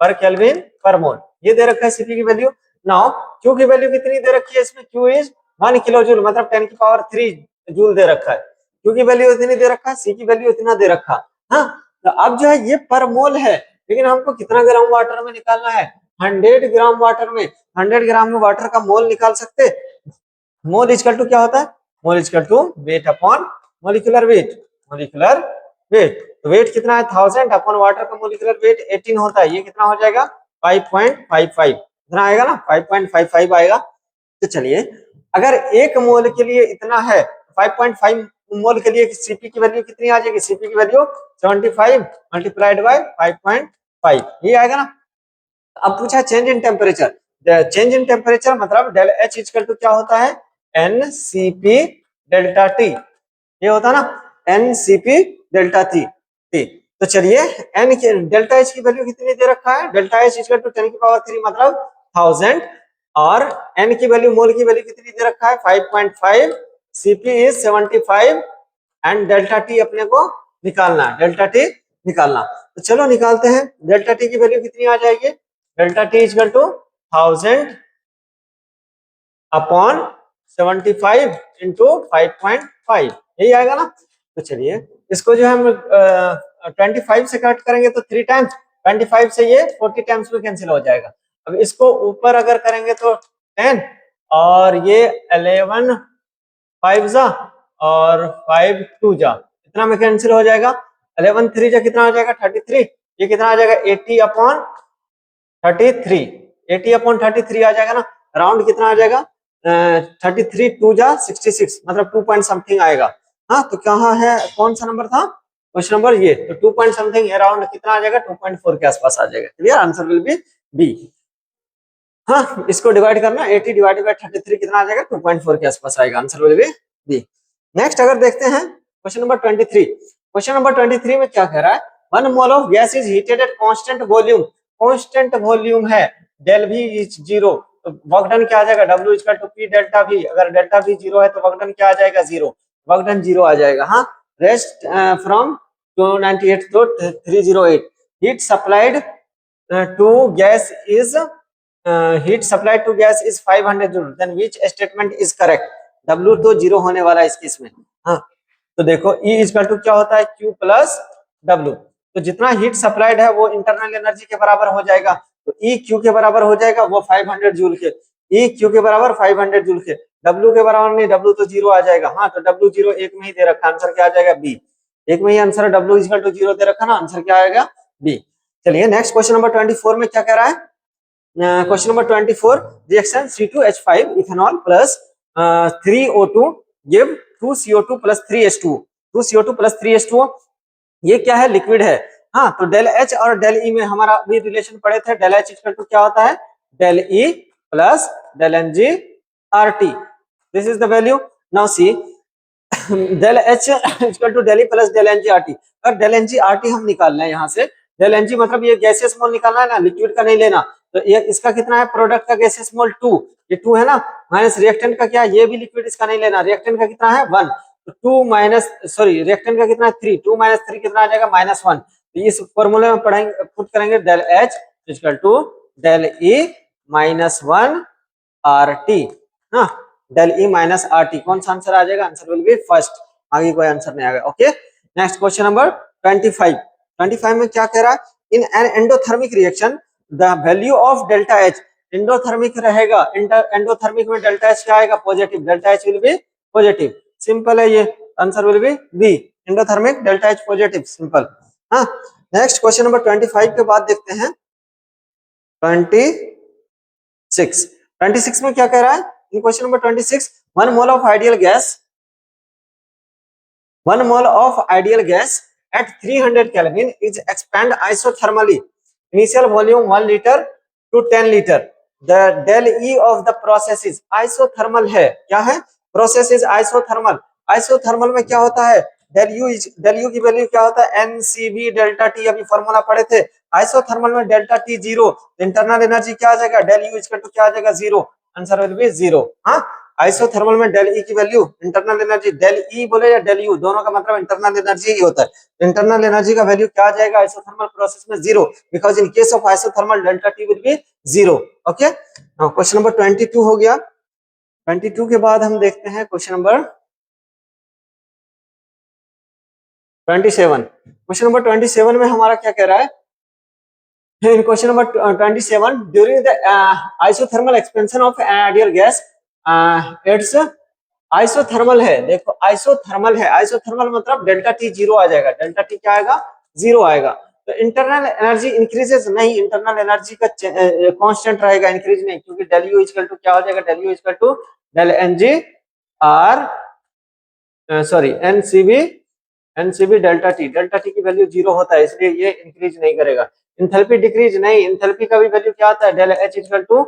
per kelvin per मोल ये दे रखा है सीपी की वैल्यू। नाउ क्यू की वैल्यू कितनी दे रखी है इसमें, क्यू इज 1 किलो जूल मतलब 10 की पावर 3 जूल दे रखा है। क्यू की वैल्यू इतनी दे रखा है, सी की वैल्यू इतना दे रखा। हाँ तो अब जो है ये पर मोल है लेकिन हमको कितना ग्राम वाटर में निकालना है 100 ग्राम वाटर में। 100 ग्राम में वाटर का मोल निकाल सकते। मोल इक्वल टू क्या होता है, mole equal to weight upon molecular weight. Molecular weight तो वेट कितना है 1000 अपॉन वाटर का मोलिकुलर वेट 18 होता है। ये कितना हो जाएगा 5.55 इतना आएगा ना 5.55 आएगा। तो चलिए अगर एक मोल के लिए इतना है 5.5 मोल के लिए सीपी की वैल्यू कितनी आ जाएगी, सीपी की वैल्यू 75 मल्टीप्लाइड बाय 5.5 ये आएगा ना। अब पूछा change in temperature, change in temperature मतलब डेल एच इक्वल टू क्या होता है N C P delta T. ये होता है ना N C P delta T. तो चलिए एन के डेल्टा एच की वैल्यू कितनी दे रखा है, डेल्टा एच इक्वल टू 10 की पावर 3 मतलब 1000 और एन की वैल्यू मोल की वैल्यू कितनी दे रखा है 5.5, CP is 75 and delta T अपने को निकालना है, डेल्टा टी निकालना। तो चलो निकालते हैं। डेल्टा टी की वैल्यू कितनी आ जाएगी, delta T equal to 1000 upon 75 into 5.5 यही आएगा ना। तो चलिए इसको जो हम 25 से कट करेंगे तो 3 टाइम्स 25 से ये 40 टाइम्स में कैंसिल हो जाएगा। अब इसको ऊपर अगर करेंगे तो 10 और ये 11 5 जा और 5 2 जा इतना में कैंसिल हो जाएगा। 11 3 जा कितना आ जाएगा 33, ये कितना आ जाएगा 80 अपॉन 33, 80 अपॉन 33 आ जाएगा ना। राउंड कितना आ जाएगा 33 2 जा 66 मतलब 2 पॉइंट समथिंग आएगा। हाँ तो कहाँ है कौन सा नंबर था क्वेश्चन नंबर ये, तो 2 पॉइंट समथिंग अराउंड कितना आ जाएगा 2.4 के आसपास आ जाएगा। Clear, answer will be B. हाँ इसको डिवाइड करना 80 डिवाइडेड बाय 33 कितना आ जाएगा 2.4 के आसपास आएगा। Answer will be B. Next अगर देखते हैं क्वेश्चन नंबर 23। क्वेश्चन नंबर 23 में क्या कह रहा है, 1 mole of gas is heated at constant volume. Constant volume है, डेल वी इज 0 तो वर्क डन क्या आ जाएगा W equal to P delta V। अगर डेल्टा V 0 है तो वर्क डन क्या आ जाएगा 0, वर्क डन 0 आ जाएगा। हाँ raised from 298 to 308 heat supplied to gas is heat supplied to gas is 500 joule then which statement is correct. W तो 0 होने वाला है इस केस में। हाँ तो देखो E इक्वल टू क्या होता है Q प्लस W। तो जितना हीट सप्लाइड है वो इंटरनल एनर्जी के बराबर हो जाएगा। तो E Q के बराबर हो जाएगा वो 500 जूल के, E Q के बराबर 500 जूल के। W के बराबर नहीं, W तो 0 आ जाएगा। हाँ तो W 0 एक में ही दे रखा, आंसर क्या आ जाएगा B। एक में ही आंसर है, W इक्वल टू 0 दे रखा ना, आंसर क्या आएगा B। चलिए नेक्स्ट क्वेश्चन नंबर 24 में क्या कह रहा है, question number 24 reaction C2H5 ethanol plus 3O2 give 2CO2 plus 3H2। 2CO2 plus 3H2 ये क्या है लिक्विड है। हाँ तो डेल एच और डेल ई में हमारा भी रिलेशन पढ़े थे, डेल एच इक्वल टू क्या होता है del E plus del N G R T. This is the value. Now see del H equal to del E plus del N G R T. अगर del N G R T हम निकालना है यहाँ से, del N G मतलब ये gaseous मोल निकालना है ना, लिक्विड का नहीं लेना। तो ये इसका कितना है प्रोडक्ट का गैसियस मोल 2, ये 2 है ना, माइनस रिएक्टेंट का क्या है ये भी लिक्विड इसका नहीं लेना, रिएक्टेंट का कितना है 1 तो 2 माइनस सॉरी रिएक्टेंट का कितना है 3, 2 माइनस 3 कितना आ जाएगा -1। तो इस फॉर्मूले में पढ़ाएंगे पुट करेंगे del H equal to del E -1 R T ना, del E minus R T. कौन सा आंसर आ जाएगा? आंसर विल बी फर्स्ट, आगे कोई आंसर नहीं आएगा। Okay, next question number 25। 25 में क्या कह रहा है? In an endothermic reaction the value of delta H, endothermic रहेगा, एंडोथर्मिक में डेल्टा एच क्या आएगा? Positive, delta H will be positive. Simple है ये, answer will be B, endothermic delta H positive, simple. हाँ, नेक्स्ट क्वेश्चन नंबर 25 के बाद देखते हैं 26। 26 में क्या कह रहा है? In question number 26, 1 mole of ideal gas, 1 mole of ideal gas at 300 Kelvin is expand isothermally. Initial volume 1 liter to 10 liter. The del E of the process is isothermal है, क्या है? Process is isothermal. Isothermal में क्या होता है? del U की value क्या होता है? NCV डेल्टा T, अभी फॉर्मूला पढ़े थे। आइसोथर्मल में delta T zero, internal energy क्या आ जाएगा? del U इक्वल टू क्या आ जाएगा? Zero, answer will be zero. हाँ, आइसोथर्मल में डेल ई की वैल्यू, इंटरनल एनर्जी, डेल ई बोले या डेल यू, दोनों का मतलब इंटरनल एनर्जी ही होता है। इंटरनल एनर्जी का वैल्यू क्या आ जाएगा आइसोथर्मल प्रोसेस में? Zero, because in case of isothermal delta T will be zero. Okay, question number 22 हो गया। 22 के बाद हम देखते हैं क्वेश्चन नंबर 27। क्वेश्चन नंबर 27 में हमारा क्या कह रहा है? In question number 27, during the isothermal expansion of ideal gas, it's isothermal है। देखो आइसोथर्मल है, आइसोथर्मल मतलब डेल्टा टी जीरो आ जाएगा, डेल्टा टी क्या आएगा? जीरो आएगा। तो इंटरनल एनर्जी इंक्रीजेस नहीं, इंटरनल एनर्जी का कांस्टेंट रहेगा, इंक्रीज नहीं, क्योंकि डेल यू इक्वल टू क्या हो जाएगा? Del U equal to del N G R, sorry NCV delta T की वैल्यू जीरो होता है, इसलिए ये इंक्रीज नहीं करेगा। इंथैल्पी डिक्रीज नहीं, इंथैल्पी का भी वैल्यू क्या होता है? Del H equal to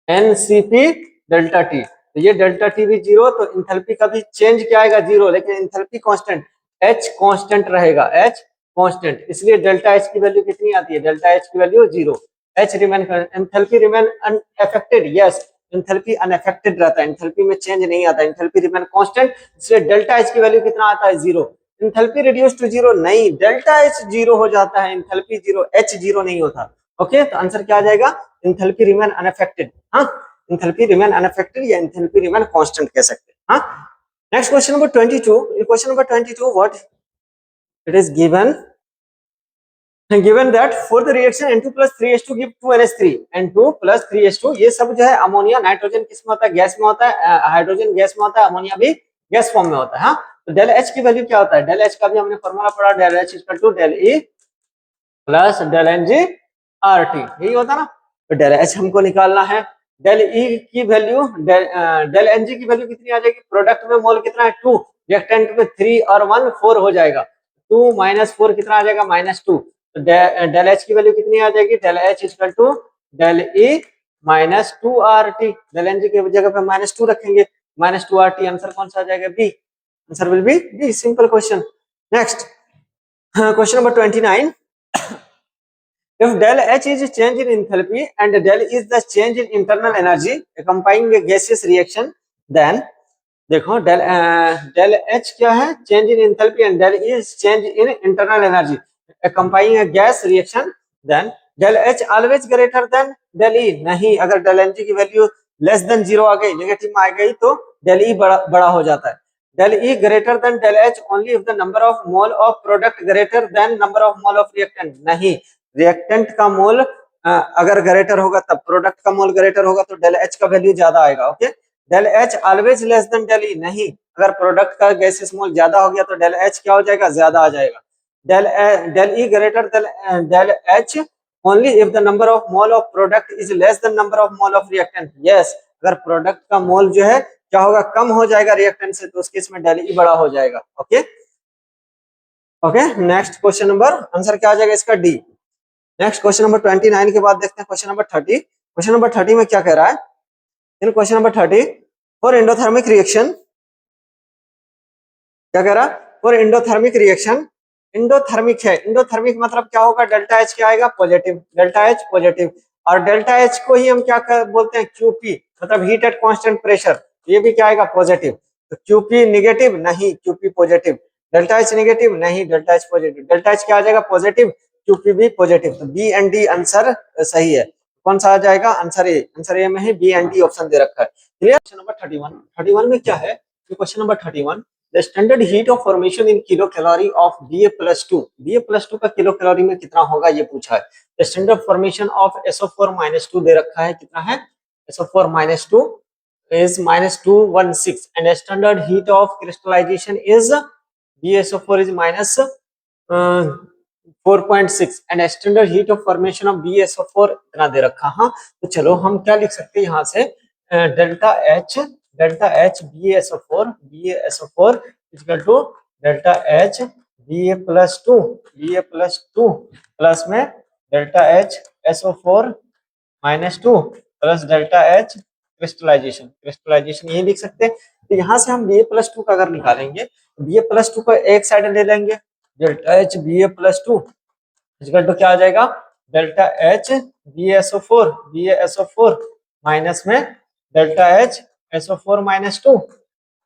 NCP delta T. तो ये डेल्टा टी भी जीरो, तो इंथैल्पी का भी चेंज क्या आएगा? जीरो, लेकिन इंथैल्पी कांस्टेंट, एच कांस्टेंट रहेगा, एच कांस्टेंट, इसलिए डेल्टा एच की वैल्यू कितनी आती है? डेल्टा एच की value zero, H remain, enthalpy remain unaffected, yes, enthalpy unaffected रहता है, इंथैल्पी में चेंज नहीं आता, इंथैल्पी रिमेन कांस्टेंट, इसलिए डेल्टा एच की वैल्यू कितना आता है? Zero. Enthalpy reduce to zero नहीं, डेल्टा एच जीरो हो जाता है, इंथैल्पी जीरो, एच जीरो नहीं होता। ओके, तो आंसर क्या आ जाएगा? Enthalpy remain unaffected. हाँ, इंथैल्पी रिमेन अनअफेक्टेड या इंथैल्पी रिमेन कांस्टेंट कह सकते हैं। हाँ, next question number 22। Question number 22, what it is given that for the reaction N2 plus 3H2 give 2NH3, N2 plus 3H2, ये सब जो है अमोनिया, नाइट्रोजन किस में होता है? गैस में होता है, हाइड्रोजन गैस में होता है, अमोनिया भी गैस फॉर्म में होता है। हाँ, तो डेल एच की वैल्यू क्या होता है? डेल एच का भी हमने फॉर्मूला पढ़ा, del H equal to del E plus del N G R T, यही होता ना। तो डेल एच हमको निकालना है, डेल ई की वैल्यू, डेल एन जी की वैल्यू कितनी आ जाएगी? प्रोडक्ट में मोल कितना है? 2, रिएक्टेंट में 3 और 1 4 हो जाएगा, 2 माइनस 4 कितना आ जाएगा? -2। तो डेल एच की वैल्यू कितनी आ जाएगी? Del H equal to del E minus 2 R T, del N G की जगह पे -2 रखेंगे, -2 आर टी, आंसर कौन सा आ जाएगा? B, answer will be B, simple question. Next question number 29, if del H is change in enthalpy and del is the change in internal energy accompanying a gaseous reaction, then देखो del H क्या है? change in enthalpy and del E is change in internal energy accompanying a gas reaction, then del H always greater than del E नहीं, अगर del Ng की value less than zero आ गई, negative में आ गई, तो del E बड़ा हो जाता है। del E greater than del H only if the number of mole of product greater than number of mole of reactant, नहीं, रिएक्टेंट का मोल अगर ग्रेटर होगा तब, प्रोडक्ट का मोल ग्रेटर होगा तो डेल एच का वैल्यू ज्यादा आएगा। Okay, del H always less than del E नहीं, अगर प्रोडक्ट का गैसेस मोल ज्यादा हो गया तो डेल एच क्या हो जाएगा? ज्यादा आ जाएगा। Del E greater del H only if the number of mole of product is less than number of mole of reactant, yes, अगर प्रोडक्ट का मोल जो है क्या होगा? कम हो जाएगा रिएक्टेंट से, तो उस केस में डेल ई बड़ा हो जाएगा। Okay okay, next question number, answer क्या आ जाएगा इसका? डी। नेक्स्ट क्वेश्चन नंबर 29 के बाद देखते हैं क्वेश्चन नंबर 30। क्वेश्चन नंबर 30 में क्या कह रहा है? In question number 30, for endothermic reaction, क्या कह रहा है? फॉर एंडोथर्मिक रिएक्शन, एंडोथर्मिक है, एंडोथर्मिक मतलब क्या होगा? डेल्टा एच क्या आएगा? पॉजिटिव, डेल्टा एच पॉजिटिव, और डेल्टा एच को ही हम क्या बोलते हैं? क्यूपी, मतलब हीट एट कांस्टेंट प्रेशर, ये भी क्या आएगा? पॉजिटिव। तो क्यूपी निगेटिव नहीं, qp positive, delta H negative नहीं, delta H positive, delta H क्या आ जाएगा? पॉजिटिव, क्यूपी भी पॉजिटिव, तो बी एंड डी आंसर सही है। कौन सा आ जाएगा? आंसर ए में है बी एंड डी ऑप्शन दे रखा है। क्लियर? क्वेश्चन नंबर 31 में क्या है? Question number 31, the standard heat of formation in kilo calorie of Ba+2, Ba+2 का किलो कैलोरी में कितना होगा ये पूछा है। The standard formation of SO4-2 दे रखा है, कितना है? SO4-2 is -216 and standard heat of crystallization is BaSO4 is minus 4.6 and standard heat of formation of BaSO4 इतना दे रखा। हाँ, तो चलो हम क्या लिख सकते हैं यहाँ से, delta H BaSO4 equal to delta H Ba+2 plus में delta H SO4-2 plus delta H crystallisation यही लिख सकते हैं। तो यहाँ से हम Ba+2 का अगर निकालेंगे, Ba+2 को एक साइड ले लेंगे, delta H Ba+2 equal to क्या आ जाएगा? डेल्टा एच BaSO4 माइनस में डेल्टा एच SO4-2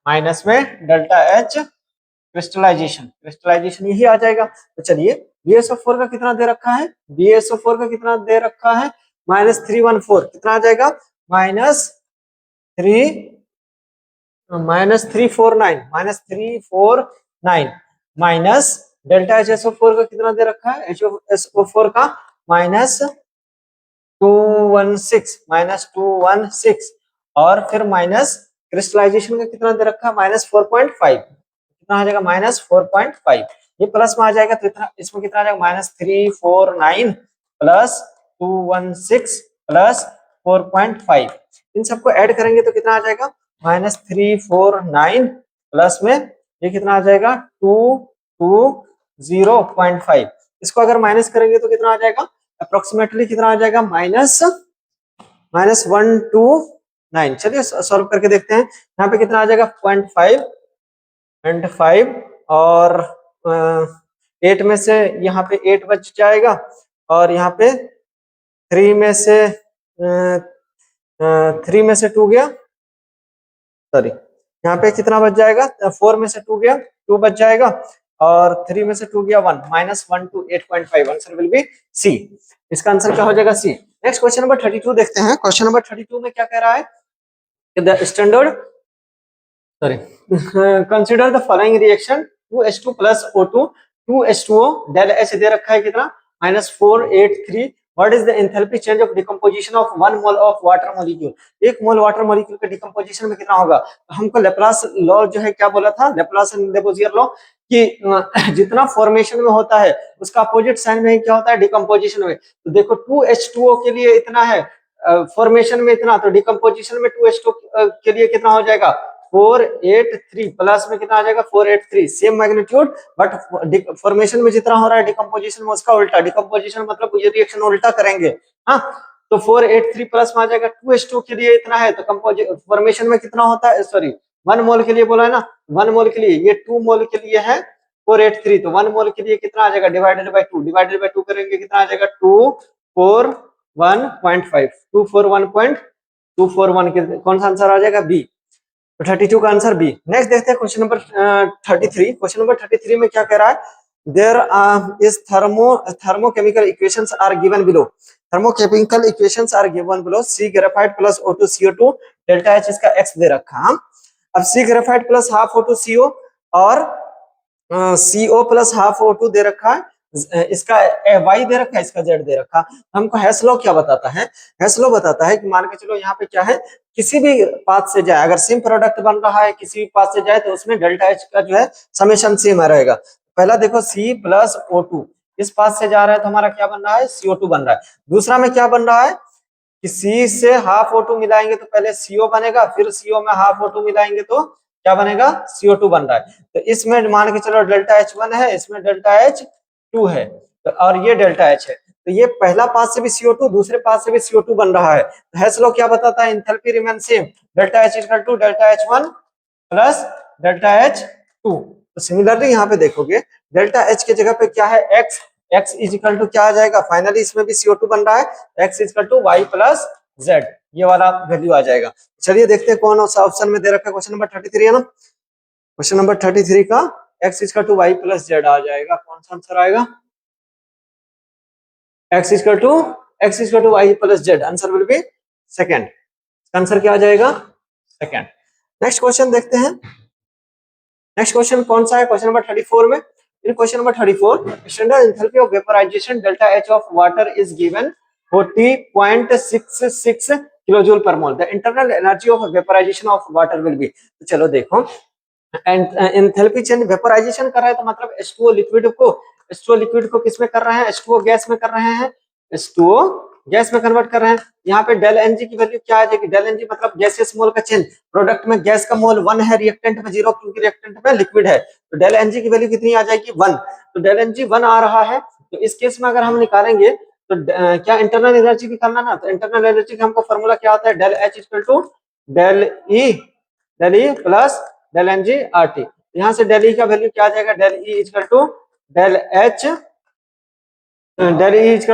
माइनस में डेल्टा एच क्रिस्टलाइजेशन यही आ जाएगा। तो चलिए BaSO4 का कितना दे रखा है? BaSO4 का कितना दे रखा है? -314, कितना आ जाएगा? -349 माइनस डेल्टा एच SO4 का कितना दे रखा है? SO4 का -216 और फिर माइनस क्रिस्टलाइजेशन का कितना दे रखा है? -4.5, कितना आ जाएगा? -4.5। ये प्लस में आ जाएगा तो इतना, इसमें कितना आ जाएगा? -349 प्लस 216 प्लस 4.5, इन सबको ऐड करेंगे तो कितना आ जाएगा? -349 प्लस में ये कितना आ जाएगा? 220.5। इसको अगर माइनस करेंगे तो कितना आ जाएगा? अप्रोक्सीमेटली कितना आ जाएगा? -129। चलिए सॉल्व करके देखते हैं। यहाँ पे कितना आ जाएगा? 0.5 और 8 में से यहाँ पे 8 बच जाएगा और यहाँ पे 3 में से 2 गया, सॉरी यहाँ पे कितना बच जाएगा? 4 में से 2 गया, 2 बच जाएगा और 3 में से 2 गया 1, -1 to 8.5, answer will be C. इसका आंसर क्या हो जाएगा? सी। नेक्स्ट क्वेश्चन नंबर 32 देखते हैं। क्वेश्चन नंबर 32 में क्या कह रहा है? The standard consider the following reaction 2H2 plus O2 2H2O del H दे रखा है कितना? -483। What is the enthalpy change of decomposition of 1 mole of water molecule? 1 mole water molecule के डिकम्पोजिशन में कितना होगा? हमको लेप्लास लॉ जो है क्या बोला था? लेप्लास एंड लेबोजियर लॉ कि जितना फॉर्मेशन में होता है उसका अपोजिट साइन में क्या होता है? डिकम्पोजिशन में। तो देखो 2H2O के लिए इतना है, फॉर्मेशन में इतना, तो डिकम्पोजिशन में 2H2 के लिए कितना हो जाएगा? 483 प्लस में कितना आ जाएगा? 483, सेम मैग्नीट्यूड बट फॉर्मेशन में जितना हो रहा है डिकम्पोजिशन में उसका उल्टा। डिकम्पोजिशन मतलब ये रिएक्शन उल्टा करेंगे। हाँ, तो 483 प्लस में आ जाएगा। 2H2 के लिए इतना है तो फॉर्मेशन में कितना होता है? सॉरी 1 मोल के लिए बोला है ना, 1 मोल के लिए, ये 2 मोल के लिए है 483, तो 1 मोल के लिए कितना आ जाएगा? डिवाइडेड बाय 2 करेंगे कितना आ जाएगा? 241.5, 241 कौन सा आंसर आ जाएगा? बी। तो 32 का आंसर बी। नेक्स्ट देखते हैं क्वेश्चन नंबर 33। क्वेश्चन नंबर 33 में क्या कह रहा है? There is thermochemical equations are given below. Thermochemical equations are given below. C graphite plus O2 CO2 delta H इसका x दे रखा। अब C graphite plus half O2 CO और CO plus half O2 दे रखा है, इसका y दे रखा है, इसका z दे रखा। हमको हैश लॉ क्या बताता है? हैश लॉ बताता है कि मान के चलो यहाँ पे क्या है, किसी भी पाथ से जाए, अगर सेम प्रोडक्ट बन रहा है किसी भी पाथ से जाए तो उसमें डेल्टा एच का जो है समेशन सेम रहेगा। पहला देखो C प्लस O2 इस पाथ से जा रहा है तो हमारा क्या बन रहा है? CO2 बन रहा है। दूसरा में क्या बन रहा है कि C से हाफ O2 मिलाएंगे तो पहले CO बनेगा, फिर CO में हाफ O2 मिलाएंगे तो क्या बनेगा? CO2 बन रहा है। तो इसमें मान के चलो डेल्टा H1 है, इसमें डेल्टा H2 है, तो और ये डेल्टा H है, तो ये पहला पास से भी CO2 दूसरे पास से भी CO2 बन रहा है। तो हैश लॉ क्या बताता है? Enthalpy remain same, delta H equal to delta H1 plus delta H2। तो सिमिलरली यहाँ पे देखोगे डेल्टा H की जगह पे क्या है? x इज इक्वल टू क्या आ जाएगा? फाइनली इसमें भी CO2 बन रहा है, x is equal to y plus z, ये वाला वैल्यू आ जाएगा। चलिए देखते हैं कौन सा ऑप्शन में दे रखा है। क्वेश्चन नंबर 33 है ना, क्वेश्चन नंबर 33 का x is equal to y plus z आ जाएगा। कौन सा आंसर आएगा? x equal to x equal to Y plus Z, answer will be second, answer क्या आ जाएगा सेकंड। नेक्स्ट क्वेश्चन देखते हैं, नेक्स्ट क्वेश्चन कौन सा है, क्वेश्चन नंबर 34 में। In question number 34 standard enthalpy of vaporisation delta H of water is given 40.66 kilojoule per mole, the internal energy of vaporisation of water will be. तो चलो देखो, enthalpy change vaporisation कर रहा है तो मतलब H2O लिक्विड को किस में कर रहे हैं, H2O गैस में कर रहे हैं, H2O गैस में कन्वर्ट कर रहे हैं। यहाँ पे डेल एनजी की वैल्यू क्या आ जाएगी, डेल एनजी मतलब गैसियस मोल का चेंज, प्रोडक्ट में गैस का मोल 1 है, रिएक्टेंट में 0 क्योंकि रिएक्टेंट में लिक्विड है, तो डेल एनजी की वैल्यू कितनी आ जाएगी 1। तो डेल एनजी 1 आ रहा है, तो इस केस में अगर हम निकालेंगे तो क्या इंटरनल एनर्जी निकालना ना, तो इंटरनल एनर्जी का हमको फॉर्मूला क्या होता है, del H equal to del E plus del N G R T. यहाँ से डेल ई का वैल्यू क्या आ जाएगा, del E equal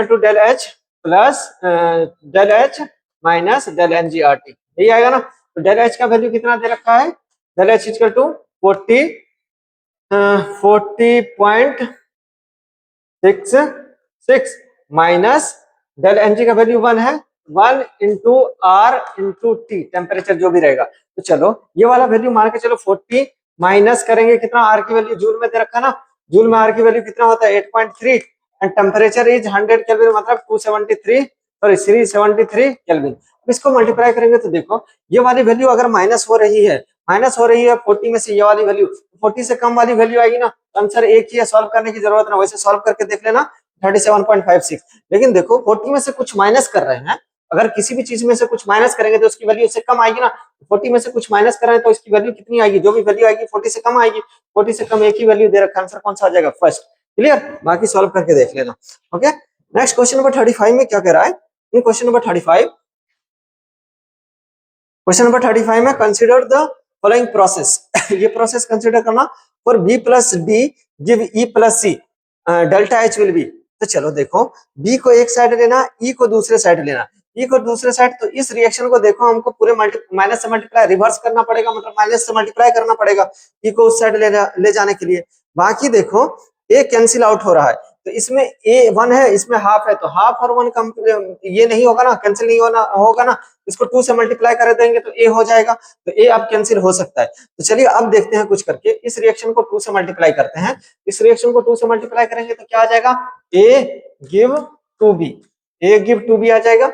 to del H plus del H minus del N G R T, यही आएगा ना। तो डेल एच का वैल्यू कितना दे रखा है, del H equal to 40.66 minus del N G का वैल्यू 1 है, 1 into R into T, temperature जो भी रहेगा। तो चलो ये वाला वैल्यू मान के चलो 40 माइनस करेंगे कितना, आर की वैल्यू जूल में दे रखा ना, जूल में आर की वैल्यू कितना होता है 8.3 एंड टेम्परेचर इज 100 केल्विन मतलब 373 केल्विन। इसको मल्टीप्लाई करेंगे तो देखो ये वाली वैल्यू अगर माइनस हो रही है 40 में से ये वाली वैल्यू 40 से कम वाली वैल्यू आएगी ना, आंसर एक ही है, सॉल्व करने की जरूरत ना, वैसे सॉल्व करके देख लेना 37.56। लेकिन देखो 40 में से कुछ माइनस कर रहे हैं, अगर किसी भी चीज में से कुछ माइनस करेंगे तो उसकी वैल्यू उससे कम आएगी ना, 40 में से कुछ माइनस कर रहे हैं तो इसकी वैल्यू कितनी आएगी, जो भी वैल्यू आएगी 40 से कम आएगी, 40 से कम एक ही वैल्यू दे रखा, आंसर कौन सा आ जाएगा फर्स्ट। क्लियर, बाकी सॉल्व करके देख लेना। ओके, नेक्स्ट क्वेश्चन नंबर 35 में क्या कह रहा है, इन क्वेश्चन नंबर 35 में कंसीडर द फॉलोइंग प्रोसेस ये प्रोसेस कंसीडर करना, for B plus D give E plus C delta H will be. तो चलो देखो बी को एक साइड लेना, ई को दूसरे साइड लेना, ई को दूसरे साइड, तो इस रिएक्शन को देखो हमको पूरे माइनस से मल्टीप्लाई रिवर्स करना पड़ेगा, मतलब माइनस से मल्टीप्लाई करना पड़ेगा ई को उस साइड ले जाने के लिए। बाकी देखो ए कैंसिल आउट हो रहा है, तो इसमें ए 1 है, इसमें हाफ है, तो हाफ और 1 कम ये नहीं होगा ना, कैंसिल नहीं होगा ना, इसको 2 से मल्टीप्लाई कर देंगे तो ए हो जाएगा, तो ए अब कैंसिल हो सकता है। तो चलिए अब देखते हैं कुछ करके, इस रिएक्शन को 2 से मल्टीप्लाई करते हैं, इस रिएक्शन को 2 से मल्टीप्लाई करेंगे तो क्या आ जाएगा, ए गिव 2b आ जाएगा।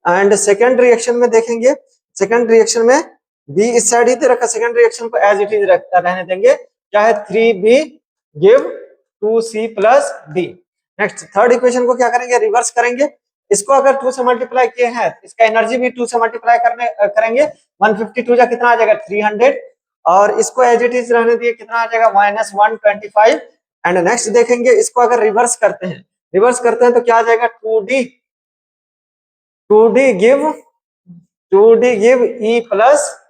एंड सेकंड रिएक्शन में देखेंगे, सेकंड रिएक्शन में बी इस साइड ही दे रखा, सेकंड रिएक्शन को एज इट इज रहने देंगे, क्या है 3b give 2c plus D. Next third equation को क्या करेंगे, रिवर्स करेंगे, इसको अगर 2 से मल्टीप्लाई किए हैं इसका एनर्जी भी 2 से मल्टीप्लाई करेंगे, 152 जा कितना आ जाएगा 300, और इसको एज इट इज रहने दिए, कितना आ जाएगा -125। एंड नेक्स्ट देखेंगे इसको अगर रिवर्स करते हैं तो क्या आ जाएगा 2d गिव e प्लस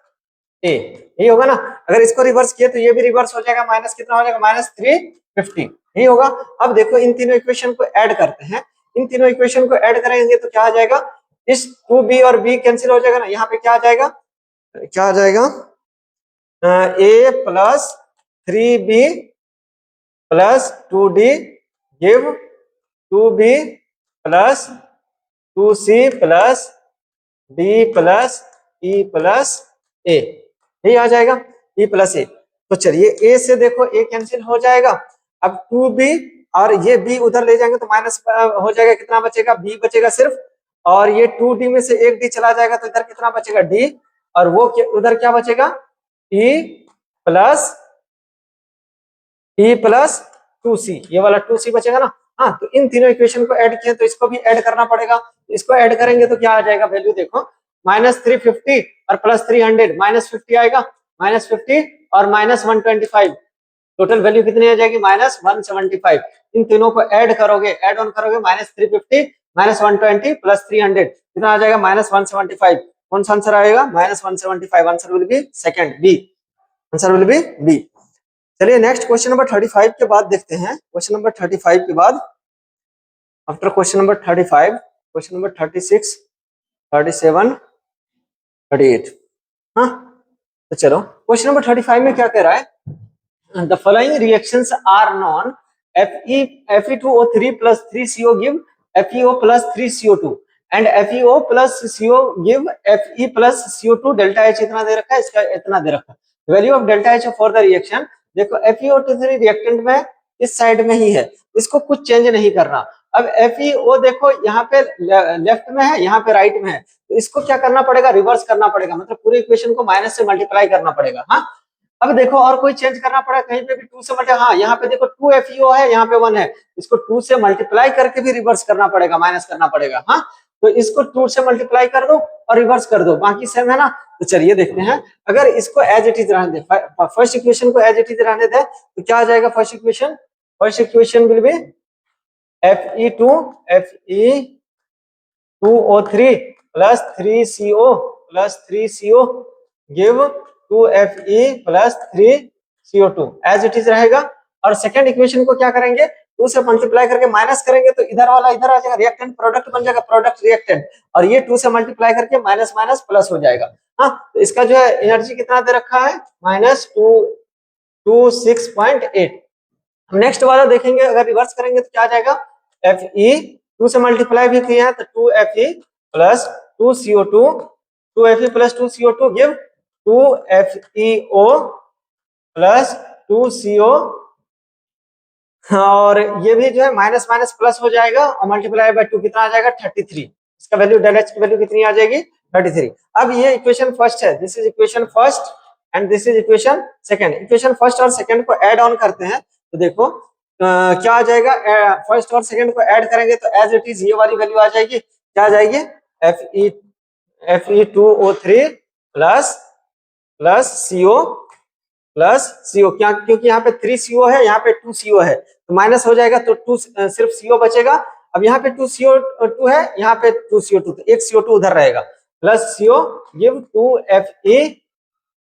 ए, यही होगा ना। अगर इसको रिवर्स किए तो ये भी रिवर्स हो जाएगा, माइनस कितना हो जाएगा -350, यही होगा। अब देखो इन तीनों इक्वेशन को ऐड करते हैं, इन तीनों इक्वेशन को ऐड करेंगे तो क्या आ जाएगा, इस 2b और b कैंसिल हो जाएगा ना, यहाँ पे क्या आ जाएगा a plus 3b plus 2d give 2b plus 2c plus d plus e plus a, यही आ जाएगा e प्लस ए। तो चलिए a से देखो a कैंसिल हो जाएगा, अब 2b और ये b उधर ले जाएंगे तो माइनस हो जाएगा, कितना बचेगा b बचेगा सिर्फ, और ये 2d में से एक d चला जाएगा तो इधर कितना बचेगा d, और वो उधर क्या बचेगा e प्लस 2c, ये वाला 2c बचेगा ना। हाँ, तो इन तीनों इक्वेशन को ऐड किए तो इसको भी ऐड करना पड़ेगा, इसको ऐड करेंगे तो क्या आ जाएगा वैल्यू देखो -350 और प्लस 300, -50 आएगा, -50 और -125, टोटल वैल्यू कितनी आ जाएगी -175। इन तीनों को ऐड करोगे, ऐड ऑन करोगे, -350 -120 प्लस 300 कितना आ जाएगा -175। कौन सा आंसर आएगा -175, answer will be second B, answer will be B. चलिए नेक्स्ट क्वेश्चन नंबर 35 के बाद देखते हैं, क्वेश्चन नंबर 35 के बाद after question number 35 question number 36 37 38। हाँ, तो चलो क्वेश्चन नंबर 35 में क्या कह रहा है, the following reactions are known, Fe2O3 plus 3CO give FeO plus 3CO2 and FeO plus CO give Fe plus CO2 delta H इतना दे रखा है, इसका इतना दे रखा है। Value of delta H for the reaction, देखो FeO2 रिएक्टेंट में इस साइड में ही है, इसको कुछ चेंज नहीं करना। अब FeO देखो यहाँ पे लेफ्ट में है, यहाँ पे राइट में है, तो इसको क्या करना पड़ेगा, रिवर्स करना पड़ेगा, मतलब पूरे इक्वेशन को माइनस से मल्टीप्लाई करना पड़ेगा। हाँ, अब देखो और कोई चेंज करना पड़ा कहीं पे भी 2 से मल्टीप्लाई, हाँ यहाँ पे देखो 2 FeO है, यहाँ पे 1 है, इसको 2 से मल्टीप्लाई करके भी रिवर्स करना पड़ेगा, माइनस करना पड़ेगा। हाँ, तो इसको 2 से मल्टीप्लाई कर दो और रिवर्स कर दो, बाकी सेम है ना। तो चलिए देखते हैं, अगर इसको एज इट इज रहने दे, फर्स्ट इक्वेशन को एज इट इज रहने दे तो क्या आ जाएगा first equation, first equation will be Fe2O3 plus 3CO give 2Fe plus 3CO2 as it is रहेगा। और सेकेंड इक्वेशन को क्या करेंगे, 2 से मल्टीप्लाई करके माइनस करेंगे तो इधर वाला इधर आ जाएगा, रिएक्टेंट प्रोडक्ट बन जाएगा, प्रोडक्ट रिएक्टेंट, और ये 2 से मल्टीप्लाई करके माइनस माइनस प्लस हो जाएगा। हाँ, तो इसका जो है एनर्जी कितना दे रखा है, -226.8। नेक्स्ट वाला देखेंगे, अगर रिवर्स करेंगे तो क्या आ जाएगा, Fe 2 से मल्टीप्लाई भी किया है तो 2Fe plus 2CO2, 2Fe plus 2CO2 give 2FeO plus 2CO, और ये भी जो है माइनस माइनस प्लस हो जाएगा और मल्टीप्लाई बाय 2 कितना आ जाएगा 33। इसका वैल्यू डेल एच की वैल्यू कितनी आ जाएगी 33। अब ये इक्वेशन फर्स्ट है, this is equation first and this is equation second. Equation first और सेकंड को ऐड ऑन करते हैं तो देखो क्या आ जाएगा, फर्स्ट और सेकंड को ऐड करेंगे तो एज इट इज ये वाली वैल्यू आ जाएगी, क्या आ जाएगी Fe2O3 प्लस CO क्या, क्योंकि यहाँ पे 3CO है, यहाँ पे 2CO है, तो माइनस हो जाएगा तो 2 सिर्फ CO बचेगा। अब यहाँ पे 2CO2 है, यहाँ पे 2CO2, तो एक CO2 उधर रहेगा, plus CO give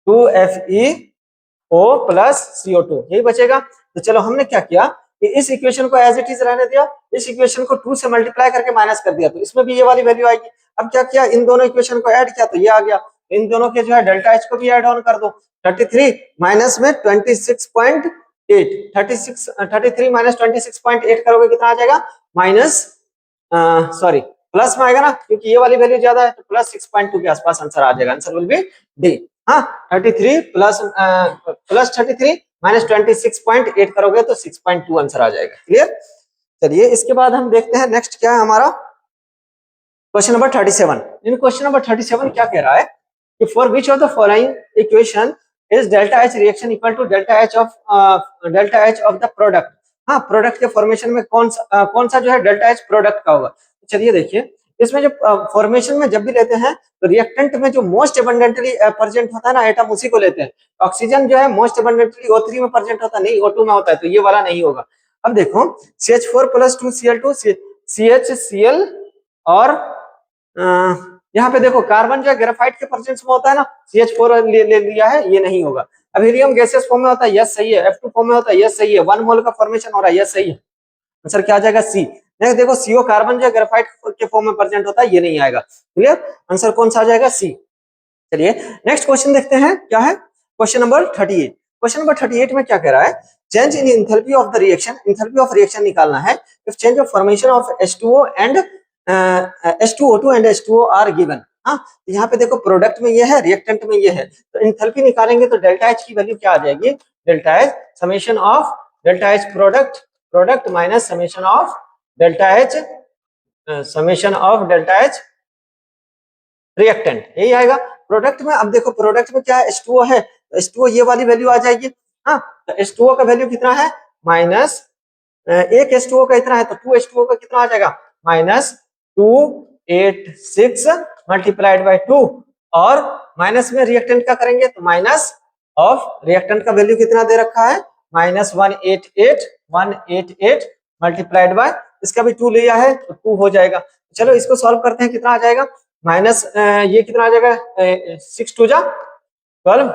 2FeO plus CO2, यही बचेगा। तो चलो हमने क्या किया कि इस इक्वेशन को एज इट इज रहने दिया, इस इक्वेशन को 2 से मल्टीप्लाई करके माइनस कर दिया, तो इसमें भी ये वाली वैल्यू आएगी। अब क्या किया, इन दोनों इक्वेशन को ऐड किया तो ये आ गया, इन दोनों के जो है डेल्टा एच को भी ऐड ऑन कर दो, 33 माइनस में 26.8, 33 माइनस 26.8 करोगे कितना आ जाएगा, माइनस सॉरी प्लस में आएगा ना, क्योंकि ये वाली वैल्यू ज्यादा है, तो प्लस 6.2 के आसपास आंसर आ जाएगा, आंसर विल बी डी। हाँ, 33 प्लस 33 माइनस 26.8 करोगे तो 6.2 आंसर आ जाएगा। क्लियर। चलिए इसके बाद हम देखते हैं नेक्स्ट क्या है हमारा, question number 37। In question number 37 क्या कह रहा है कि for which of the following equation is delta H reaction equal to delta H of the product. हाँ, प्रोडक्ट के फॉर्मेशन में कौन सा जो है डेल्टा एच प्रोडक्ट का होगा। चलिए देखिए, इसमें जो फॉर्मेशन में जब भी लेते हैं तो रिएक्टेंट में जो मोस्ट एबंडेंटली प्रेजेंट होता है ना एटम, उसी को लेते हैं। ऑक्सीजन जो है मोस्ट एबंडेंटली O3 में प्रेजेंट होता है, नहीं O2 में होता है, तो ये वाला नहीं होगा। अब देखो CH4 प्लस 2Cl2 CHCl, और यहाँ पे देखो कार्बन जो है ग्रेफाइट के प्रेजेंस में होता है ना, CH4 ले लिया है, ये नहीं होगा। अब हीलियम गैसेस फॉर्म में होता है, यस सही है। F2 फॉर्म में होता है, यस सही है। 1 मोल का फॉर्मेशन हो रहा है, यस सही है। आंसर क्या आ जाएगा, सी। नेक्स्ट देखो CO कार्बन जो है ग्रेफाइट के फॉर्म में प्रेजेंट होता है, ये नहीं आएगा। क्लियर, आंसर कौन सा आ जाएगा, सी। चलिए नेक्स्ट क्वेश्चन देखते हैं क्या है, क्वेश्चन नंबर 38। क्वेश्चन नंबर 38 में क्या कह रहा है, change in enthalpy of the reaction, enthalpy of reaction निकालना है if change of formation of H2O and H2O2 and H2O are given. हाँ, यहाँ पे देखो प्रोडक्ट में ये है, रिएक्टेंट में ये है, तो एंथैल्पी निकालेंगे तो डेल्टा एच की वैल्यू क्या आ जाएगी, delta H summation of delta H product minus summation of delta H reactant, यही आएगा प्रोडक्ट में। अब देखो प्रोडक्ट में क्या है, H2O है, तो H2O ये वाली वैल्यू आ जाएगी। हाँ, तो H2O का वैल्यू कितना है, माइनस एक H2O का इतना है, तो 2H2O का कितना आ जाएगा, माइनस 286 मल्टीप्लाइड बाय 2, और माइनस में रिएक्टेंट का करेंगे तो माइनस ऑफ रिएक्टेंट का वैल्यू कितना दे रखा है, माइनस 188 मल्टीप्लाइड बाय, इसका भी 2 लिया है तो 2 हो जाएगा। चलो इसको सॉल्व करते हैं, कितना आ जाएगा, माइनस ये कितना आ जाएगा, 6 2 जा 12,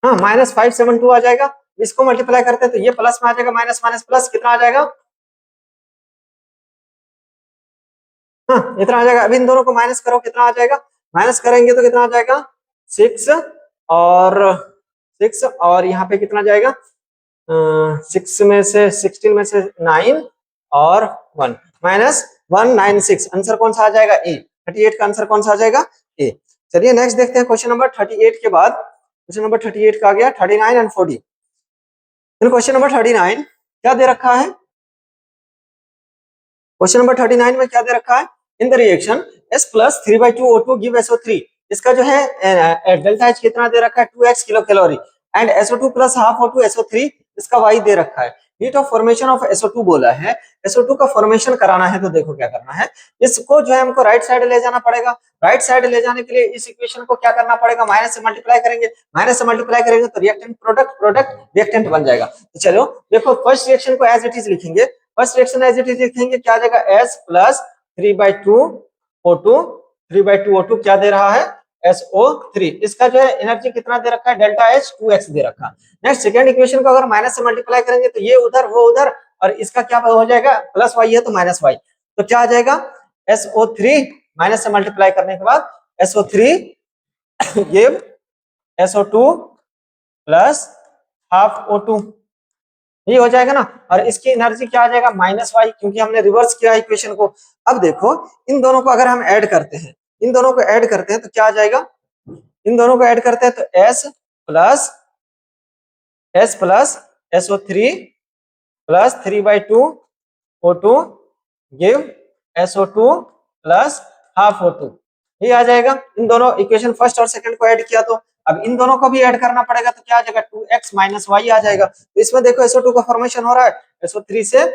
हाँ माइनस 572 आ जाएगा। इसको मल्टीप्लाई करते हैं तो ये प्लस में आ जाएगा, माइनस माइनस प्लस कितना आ जाएगा, हाँ इतना आ जाएगा। अभी इन दोनों को माइनस करो, कितना आ जाएगा, माइनस करेंगे तो कितना आ जाएगा 6 और 6, और यहाँ पे कितना जाएगा 6 में से 16 में से 9 और 1 माइनस 196, आंसर कौन सा आ जाएगा? ए। 38 का आंसर कौन सा आ जाएगा? ए। चलिए नेक्स्ट देखते हैं क्वेश्चन नंबर 38 के बाद क्वेश्चन नंबर 38 का आ गया 39 एंड 40। फिर क्वेश्चन नंबर 39 क्या दे रखा है? क्वेश्चन नंबर 39 में क्या दे रखा है? In the reaction S plus 3/2 O2 give SO3, इसका जो है डेल्टा H कितना दे रखा है? 2x kilo calorie and SO2 plus half O2 SO3, इसका y दे रखा है। Heat of formation of SO2 बोला है, SO2 का फॉर्मेशन कराना है तो देखो क्या करना है, इसको जो है हमको राइट साइड ले जाना पड़ेगा। राइट साइड ले जाने के लिए इस इक्वेशन को क्या करना पड़ेगा? माइनस से मल्टीप्लाई करेंगे, माइनस से मल्टीप्लाई करेंगे तो रिएक्टेंट प्रोडक्ट, प्रोडक्ट रिएक्टेंट बन जाएगा। तो चलो देखो फर्स्ट रिएक्शन को एज इट इज लिखेंगे, first reaction as it is लिखेंगे, क्या आ जाएगा? S प्लस 3/2 O2, 3/2 O2 क्या दे रहा है? SO3, इसका जो है एनर्जी कितना दे रखा है? डेल्टा H 2x दे रखा है। नेक्स्ट सेकंड इक्वेशन को अगर माइनस से मल्टीप्लाई करेंगे तो ये उधर वो उधर, और इसका क्या हो जाएगा? प्लस y है तो माइनस y, तो क्या आ जाएगा? SO3 माइनस से मल्टीप्लाई करने के बाद SO3 give SO2 plus half O2, ये हो जाएगा ना। और इसकी एनर्जी क्या आ जाएगा? माइनस वाई, क्योंकि हमने रिवर्स किया इक्वेशन को। अब देखो इन दोनों को अगर हम ऐड करते हैं, इन दोनों को ऐड करते हैं तो क्या आ जाएगा? इन दोनों को ऐड करते हैं तो S plus SO3 plus 3/2 O2 give SO2 plus half O2, ये आ जाएगा। इन दोनों इक्वेशन फर्स्ट और सेकंड को ऐड किया तो अब इन दोनों को भी ऐड करना पड़ेगा तो क्या आ जाएगा? 2x माइनस वाई आ जाएगा। तो इसमें देखो SO2 का फॉर्मेशन हो रहा है, SO3 से,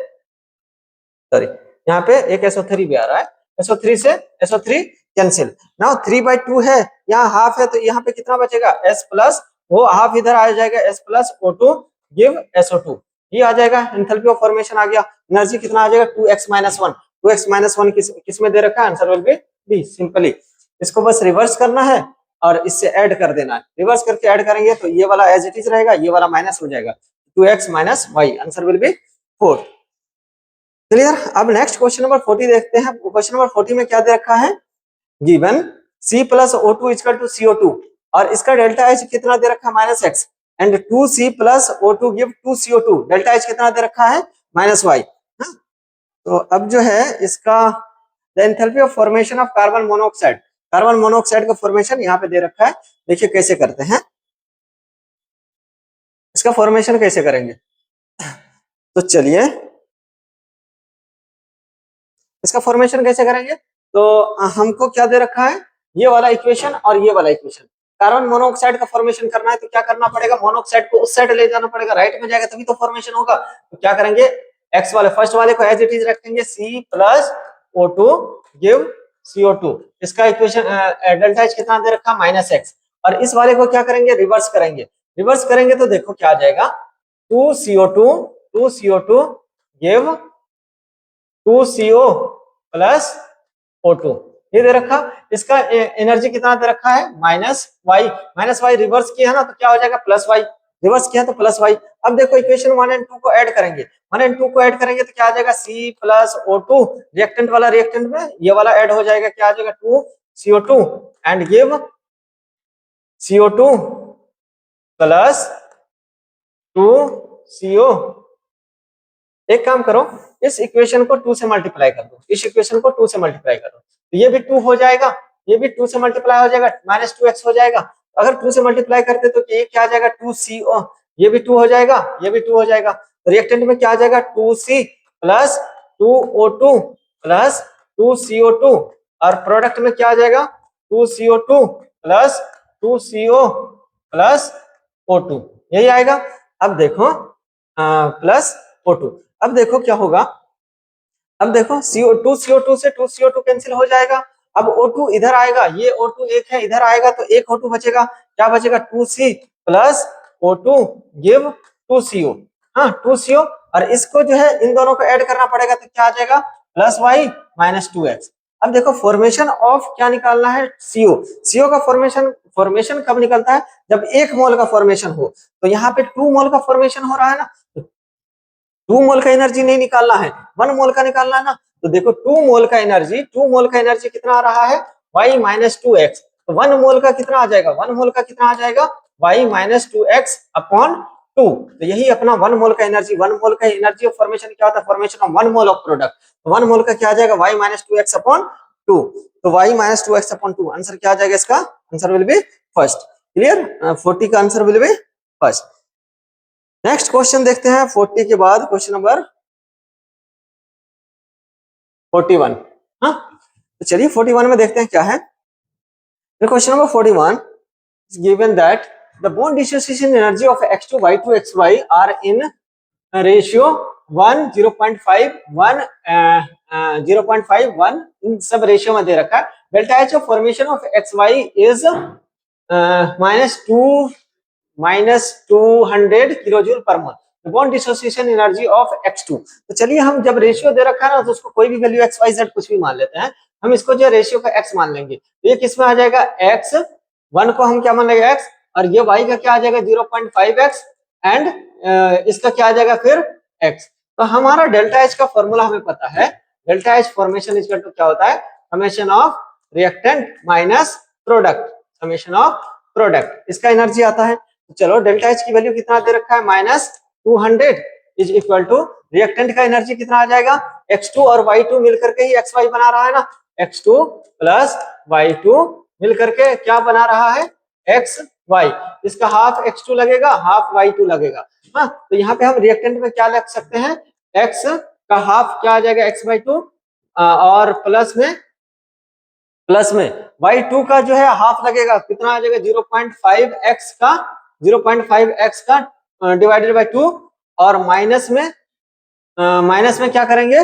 सॉरी यहाँ पे एक SO3 भी आ रहा है, SO3 से SO3 कैंसिल। नाउ 3/2 है, यहाँ हाफ है तो यहाँ पे कितना बचेगा? S प्लस, वो हाफ इधर आ जाएगा, S plus O2 give SO2, ये आ जाएगा। एंथैल्पी ऑफ फॉर्मेशन आ गया। एनर्जी कितना आ जाएगा? 2x माइनस 1, 2x माइनस 1 किस में दे रखा है? Answer will be B. Simply इसको बस रिवर्स करना है और इससे ऐड कर देना है। रिवर्स करके ऐड करेंगे तो ये वाला एज इट इज रहेगा, ये वाला माइनस हो जाएगा, 2x minus Y, answer will be 4। Clear. अब नेक्स्ट क्वेश्चन नंबर 40 देखते हैं। क्वेश्चन नंबर 40 में क्या दे रखा है? Given C plus O2 equal to CO2, और इसका डेल्टा H कितना दे रखा है? Minus x, and 2C plus O2 give 2CO2, delta H कितना दे रखा है? Minus y। तो अब जो है इसका the enthalpy of formation of carbon monoxide, carbon monoxide का फॉर्मेशन यहाँ पे दे रखा है। देखिए कैसे करते हैं, इसका फॉर्मेशन कैसे करेंगे। तो चलिए इसका फॉर्मेशन कैसे करेंगे, तो हमको क्या दे रखा है? ये वाला इक्वेशन और ये वाला इक्वेशन। कार्बन मोनोऑक्साइड का फॉर्मेशन करना है तो क्या करना पड़ेगा? मोनोऑक्साइड को उस साइड ले जाना पड़ेगा, राइट में जाएगा तभी तो फॉर्मेशन होगा। तो क्या करेंगे? एक्स वाले फर्स्ट वाले को एज इट इज रखेंगे, C plus O2 give CO2, इसका इक्वेशन डेल्टा H कितना दे रखा? Minus x. और इस वाले को क्या करेंगे? रिवर्स करेंगे। रिवर्स करेंगे तो देखो क्या आ जाएगा? 2CO2 give 2CO plus O2, ये दे रखा। इसका एनर्जी कितना दे रखा है? Minus Y, minus Y reverse किया है ना तो क्या हो जाएगा? प्लस वाई, रिवर्स किया तो प्लस वाई। अब देखो इक्वेशन 1 एंड 2 को ऐड करेंगे, 1 एंड 2 को ऐड करेंगे तो क्या आ जाएगा? C प्लस O2, रिएक्टेंट वाला रिएक्टेंट में ये वाला ऐड हो जाएगा, क्या आ जाएगा? 2CO2 and give CO2 plus 2CO। एक काम करो, इस इक्वेशन को 2 से मल्टीप्लाई कर दो, इस इक्वेशन को 2 से मल्टीप्लाई करो तो ये भी 2 हो जाएगा, ये भी 2 से मल्टीप्लाई हो जाएगा, माइनस 2x हो जाएगा। अगर 2 से मल्टीप्लाई करते तो ये क्या आ जाएगा? 2CO, ये भी 2 हो जाएगा, ये भी 2 हो जाएगा। तो रिएक्टेंट में क्या आ जाएगा? 2C plus 2O2 plus 2CO2, और प्रोडक्ट में क्या आ जाएगा? 2CO2 plus 2CO plus O2, यही आएगा। अब देखो प्लस O2, अब देखो क्या होगा, अब देखो CO2 से 2CO2 कैंसिल हो जाएगा। अब O2 इधर आएगा, ये O2 एक है, इधर आएगा तो एक O2 बचेगा, क्या बचेगा? 2C plus O2 give 2CO, हाँ 2CO, और इसको जो है इन दोनों को ऐड करना पड़ेगा तो क्या आ जाएगा? Plus Y minus 2x। अब देखो फॉर्मेशन ऑफ क्या निकालना है? CO का फॉर्मेशन कब निकलता है? जब 1 मोल का फॉर्मेशन हो। तो यहाँ पे 2 मोल का फॉर्मेशन हो रहा है ना, 2 मोल का एनर्जी नहीं निकालना है, 1 मोल का निकालना है ना। तो देखो 2 मोल का एनर्जी कितना आ रहा है? y minus 2x। तो 1 मोल का कितना आ जाएगा? 1 मोल का कितना आ जाएगा? y minus 2x upon 2। तो यही अपना 1 मोल का एनर्जी, 1 मोल का एनर्जी ऑफ फॉर्मेशन क्या होता है, formation of 1 mole of product. तो 1 मोल का क्या आ जाएगा, y माइनस 2x अपॉन 2। तो y minus 2x upon 2 answer क्या आ जाएगा इसका, answer will be first. Clear, 40 का answer will be first. Next question देखते हैं 40 के बाद क्वेश्चन नंबर 41। हाँ, तो चलिए 41 में देखते हैं क्या है। Question number 41 is given that the bond dissociation energy of x2 y2 xy are in ratio 1 0.5 1 0.5 1 इन सब रेशियो में दे रखा है। Delta H of formation of x y is -200 kilojoule per mole. Bond dissociation energy of x2। तो चलिए हम जब रेशियो दे रखा है ना तो उसको कोई भी वैल्यू एक्स वाई जेड कुछ भी मान लेते हैं। हम इसको जो रेशियो का x मान लेंगे, तो ये किस में आ जाएगा, x 1 को हम क्या मान लेंगे x, और ये y का क्या आ जाएगा 0.5x एंड इसका क्या आ जाएगा फिर x। तो हमारा डेल्टा एच का फॉर्मूला हमें पता है, delta H formation equal to क्या होता है, summation of reactant minus product, summation of product, इसका एनर्जी आता है। तो चलो डेल्टा एच की वैल्यू कितना दे रखा है, -200 इज इक्वल टू रिएक्टेंट का एनर्जी कितना आ जाएगा, x2 और y2 मिलकर के ही xy बना रहा है ना, x2 प्लस y2 मिलकर के क्या बना रहा है, xy। इसका हाफ x2 लगेगा, हाफ y2 लगेगा। हाँ, तो यहाँ पे हम रिएक्टेंट में क्या लिख सकते हैं, x का हाफ क्या आ जाएगा x/2 और प्लस में y2 का जो है हाफ लगेगा, कितना आ जाएगा 0.5x का डिवाइडेड बाय 2 और माइनस में क्या करेंगे,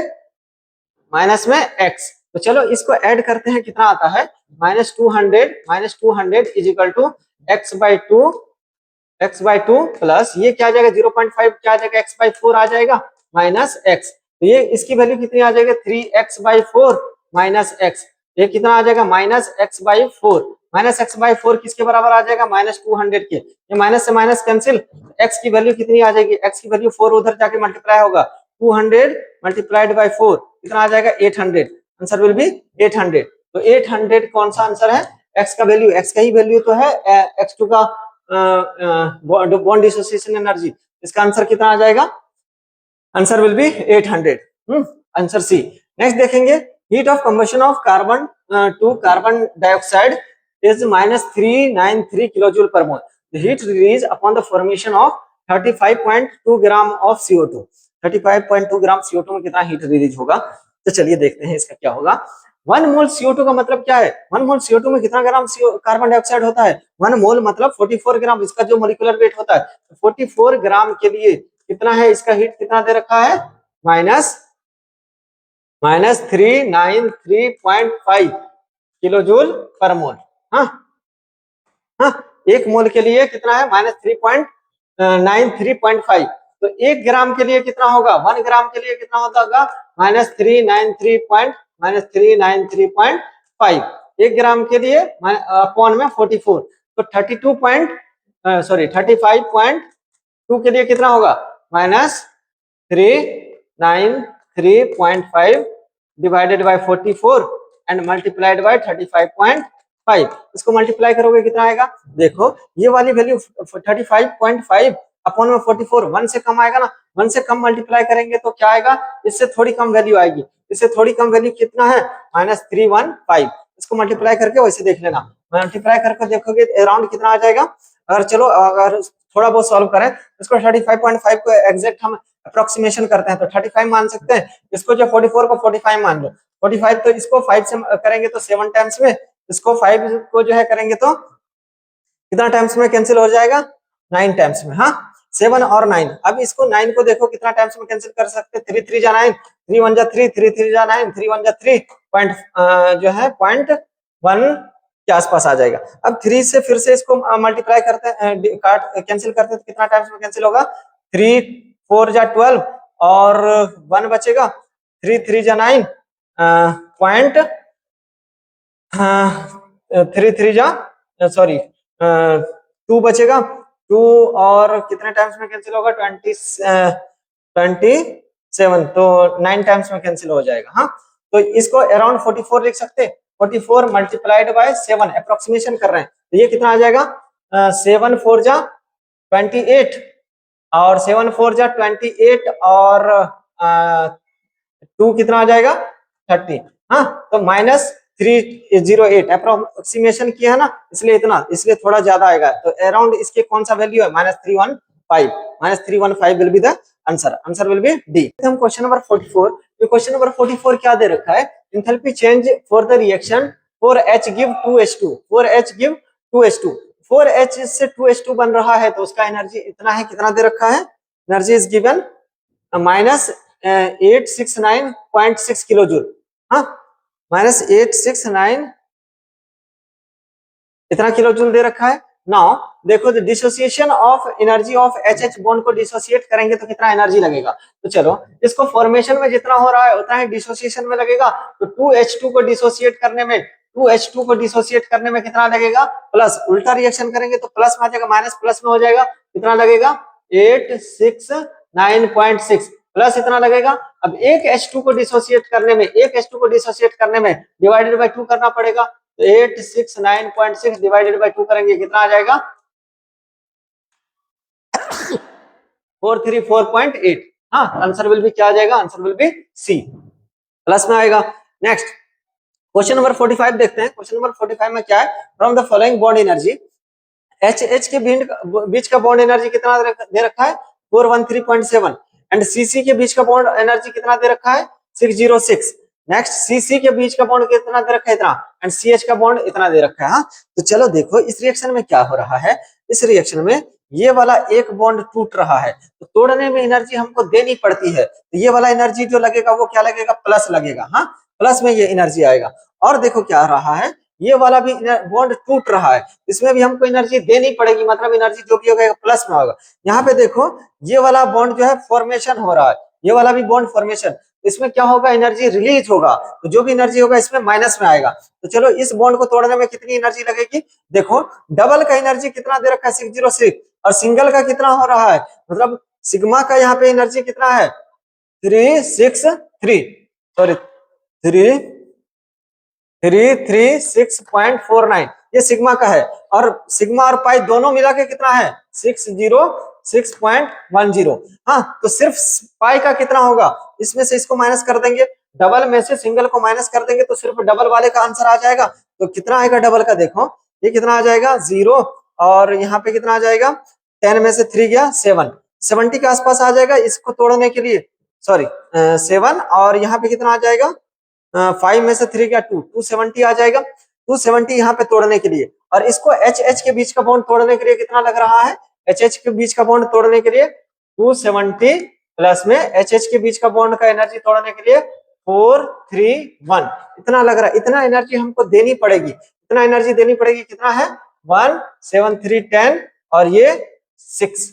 माइनस में x। तो चलो इसको ऐड करते हैं, कितना आता है -200 is equal to x/2 plus ये क्या आ जाएगा 0.5 क्या आ जाएगा x/4 आ जाएगा माइनस x। तो ये इसकी वैल्यू कितनी आ जाएगा 3x/4 माइनस x। ये कितना आ जाएगा -x/4। -x/4 किसके बराबर आ जाएगा, -200 के। ये माइनस से माइनस कैंसिल, x की वैल्यू कितनी आ जाएगी, x की वैल्यू 4 उधर जाके मल्टीप्लाई होगा, 200 मल्टीप्लाइड बाय 4 कितना आ जाएगा 800। Answer will be 800। तो 800 कौन सा आंसर है, x का वैल्यू, x का ही वैल्यू तो है x2 का बॉन्ड डिसोसिएशन एनर्जी। इसका आंसर कितना आ जाएगा, answer will be 800। Answer C. Next देखेंगे, heat of combustion of carbon to carbon dioxide is -393 kilojoule per mole. The heat released upon the formation of 35.2 gram of CO2। 35.2 gram CO2 में कितना heat release होगा, तो चलिए देखते हैं इसका क्या होगा। 1 मोल CO2 का मतलब क्या है, 1 मोल CO2 में कितना ग्राम कार्बन डाइऑक्साइड होता है, 1 मोल मतलब 44 ग्राम, इसका जो मोलिकुलर वेट होता है 44 ग्राम के लिए कितना है, इसका हीट कितना दे रखा है, -393.5 किलोजूल पर मोल। हाँ हाँ, 1 मोल के लिए कितना है -393.5। तो 1 ग्राम के लिए कितना होगा, 1 ग्राम के लिए कितना होगा -393.5। 1 ग्राम के लिए अपॉन में 44, तो 35.2 के लिए कितना होगा -393.5 divided by 44 and multiplied by 35.5। इसको मल्टीप्लाई करोगे कितना आएगा, देखो ये वाली वैल्यू 35.5 अपॉन में 44 1 से कम आएगा ना, 1 से कम मल्टीप्लाई करेंगे तो क्या आएगा, इससे थोड़ी कम वैल्यू आएगी, इससे थोड़ी कम वैल्यू कितना है -315। इसको मल्टीप्लाई करके वैसे देख लेना, मल्टीप्लाई करके देखोगे अराउंड कितना आ जाएगा। अगर चलो अगर थोड़ा बहुत सॉल्व करें इसको 35.5 को एग्जैक्ट हम अप्रोक्सीमेशन करते हैं तो 35 मान सकते हैं, इसको जो 44 को 45 मान लो, 45 तो इसको 5 से करेंगे तो 7 टाइम्स में, इसको 5 को जो है करेंगे तो कितना टाइम्स में कैंसिल हो जाएगा 9 टाइम्स में। हाँ, 7 और 9। अब इसको 9 को देखो कितना टाइम्स में कैंसिल कर सकते हैं, 3 3 जा 9, 3 1 जा 3, 3 3 जा 9, 3 1 जा 3 पॉइंट जो है 0.1 के आसपास आ जाएगा। अब 3 से फिर से इसको मल्टीप्लाई करते हैं, कैंसिल करते हैं तो कितना टाइम्स में कैंसिल होगा, 3 4 जा 12 और 1 बचेगा, 3 3 जा 9 पॉइंट 3 3 जा सॉरी 2 बचेगा, 2 और कितने टाइम्स में कैंसिल होगा 27, तो 9 टाइम्स में कैंसिल हो जाएगा। हाँ, तो इसको अराउंड 44 लिख सकते हैं, 44 मल्टीप्लाइड बाय 7 अप्रोक्सीमेशन कर रहे हैं, तो ये कितना आ जाएगा 7 4 जा 28 और 7 4 जा 28 और 2 कितना आ जाएगा 30। हाँ, तो -308 अप्रोक्सीमेशन किया है ना, इसलिए इतना, इसलिए थोड़ा ज्यादा आएगा। तो अराउंड इसके कौन सा वैल्यू है, -315 will be the answer will be D. हम क्वेश्चन नंबर 44, तो क्वेश्चन नंबर 44 क्या दे रखा है, enthalpy change for the reaction 4H give 2H2, 4H give 2H2, 4H से 2H2 बन रहा है, तो उसका एनर्जी इतना है, कितना दे रखा है, energy is given -869.6 kilo joule. हाँ, -869 इतना किलो जूल दे रखा है। नाउ देखो, dissociation of energy of HH bond को डिसोसिएट करेंगे तो कितना एनर्जी लगेगा। तो चलो, इसको फॉर्मेशन में जितना हो रहा है उतना ही डिसोसिएशन में लगेगा। तो 2H2 को डिसोसिएट करने में, 2H2 को डिसोसिएट करने में कितना लगेगा, प्लस, उल्टा रिएक्शन करेंगे तो प्लस में आ जाएगा, माइनस प्लस में हो जाएगा, कितना लगेगा 869.6 प्लस इतना लगेगा। अब एक H2 को डिसोसिएट करने में, एक H2 को डिसोसिएट करने में डिवाइडेड बाय 2 करना पड़ेगा। तो 869.6 डिवाइडेड बाय 2 करेंगे, कितना आ जाएगा 434.8। हाँ, आंसर विल बी क्या आ जाएगा, answer will be C, plus में आएगा। नेक्स्ट क्वेश्चन नंबर 45 देखते हैं। क्वेश्चन नंबर 45 में क्या है, from the following bond energy, HH के बीच का बॉन्ड एनर्जी कितना दे रखा है, 413.7, एंड CC के बीच का बॉन्ड एनर्जी कितना दे रखा है, 606। नेक्स्ट CC के बीच का बॉन्ड कितना दे रखा है, इतना, एंड CH का बॉन्ड इतना दे रखा है। हाँ, तो चलो देखो इस रिएक्शन में क्या हो रहा है। इस रिएक्शन में ये वाला एक बॉन्ड टूट रहा है, तो तोड़ने में एनर्जी हमको देनी पड़ती है, तो ये वाला एनर्जी जो लगेगा वो क्या लगेगा, प्लस लगेगा। हाँ, प्लस में ये एनर्जी आएगा। और देखो क्या आ रहा है, ये वाला भी बॉन्ड टूट रहा है, इसमें भी हमको एनर्जी देनी पड़ेगी, मतलब एनर्जी जो भी होगा प्लस में होगा। यहाँ पे देखो ये वाला बॉन्ड जो है फॉर्मेशन हो रहा है, ये वाला भी बॉन्ड फॉर्मेशन, इसमें क्या होगा, एनर्जी रिलीज होगा, तो जो भी एनर्जी होगा इसमें माइनस में आएगा। तो चलो इस बॉन्ड को तोड़ने में कितनी एनर्जी लगेगी, देखो डबल का एनर्जी कितना दे रखा है 606, और सिंगल का कितना हो रहा है, मतलब सिग्मा का यहाँ पे एनर्जी कितना है 363, सॉरी 336.49, ये सिग्मा का है, और सिग्मा और पाई दोनों मिला के कितना है 606.10। हाँ, तो सिर्फ पाई का कितना होगा, इसमें से इसको माइनस कर देंगे, डबल में से सिंगल को माइनस कर देंगे तो सिर्फ डबल वाले का आंसर आ जाएगा। तो कितना आएगा डबल का, देखो ये कितना आ जाएगा 0, और यहाँ पे कितना आ जाएगा 10 में से 3 गया 7, 70 के आसपास आ जाएगा इसको तोड़ने के लिए, सॉरी 7, और यहाँ पे कितना आ जाएगा 5 में से 3 क्या 270 आ जाएगा, 270 यहाँ पे तोड़ने के लिए। और इसको HH के बीच का बॉन्ड तोड़ने के लिए कितना लग रहा है, HH के बीच का बॉन्ड तोड़ने के लिए 270 प्लस में HH के बीच का बॉन्ड का एनर्जी तोड़ने के लिए 431 इतना लग रहा है। इतना एनर्जी हमको देनी पड़ेगी, इतना एनर्जी देनी पड़ेगी, कितना है 1 7 3 10 और ये 6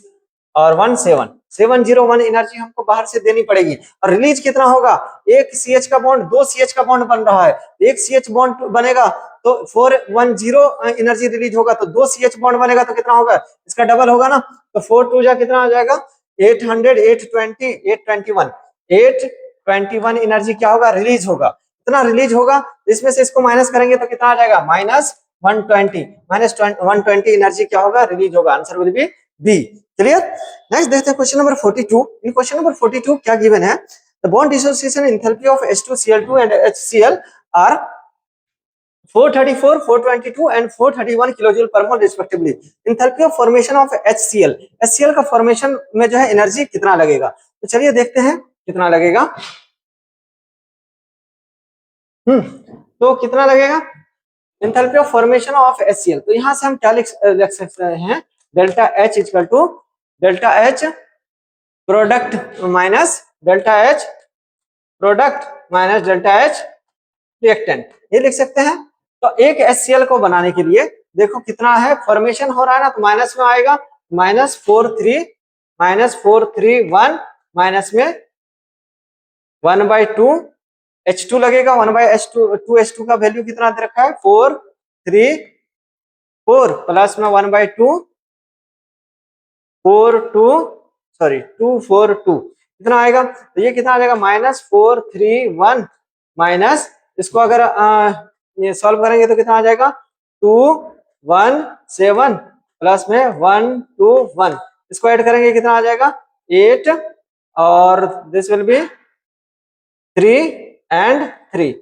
और 1 7 701 एनर्जी हमको बाहर से देनी पड़ेगी। और रिलीज कितना होगा, एक CH का बॉन्ड 2 CH का बॉन्ड बन रहा है, एक CH बॉन्ड बनेगा तो 410 एनर्जी रिलीज होगा, तो 2 CH बॉन्ड बनेगा तो कितना होगा, इसका डबल होगा ना, तो 4 2 जा कितना आ जाएगा 800 820 821 821 एनर्जी क्या होगा रिलीज होगा। इतना रिलीज होगा, इसमें से इसको माइनस करेंगे तो कितना आ जाएगा -120 एनर्जी क्या होगा रिलीज होगा, answer will be B. Clear. Next देखते हैं question number 42। In question number 42 क्या गिवन है, the bond dissociation enthalpy of H2Cl2 and HCl are 434 422 and 431 kilojoule per mole respectively. Enthalpy of formation of HCl, HCl का formation में जो है energy कितना लगेगा, तो चलिए देखते हैं कितना लगेगा। तो कितना लगेगा enthalpy of formation of HCl, तो यहां से हम क्या लिख सकते हैं, delta H equal to delta H product minus delta H product minus delta H reactant, ये लिख सकते हैं। तो एक HCl को बनाने के लिए देखो कितना है फॉर्मेशन हो रहा है ना, तो माइनस में आएगा -431 माइनस में 1/2 H2 लगेगा, 1/2 का वैल्यू कितना दे रखा है 434 प्लस में 1/2 242 कितना आएगा, तो ये कितना आ जाएगा -431 माइनस, इसको अगर ये सॉल्व करेंगे तो कितना आ जाएगा 217 प्लस में 121 इसको ऐड करेंगे कितना आ जाएगा 8 और this will be 3 and 3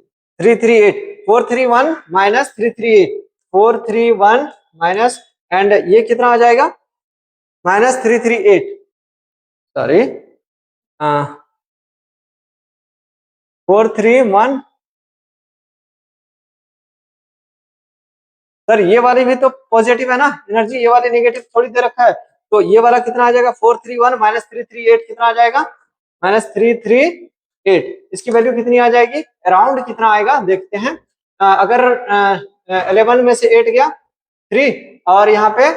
338 431 minus 338 431 minus and ये कितना आ जाएगा माइनस 338 सॉरी 431 सर ये वाली भी तो पॉजिटिव है ना एनर्जी, ये वाली नेगेटिव थोड़ी दे रखा है, तो ये वाला कितना आ जाएगा 431 माइनस 338 कितना आ जाएगा माइनस 338, इसकी वैल्यू कितनी आ जाएगी अराउंड कितना आएगा देखते हैं। अगर 11 में से 8 गया 3 और यहाँ पे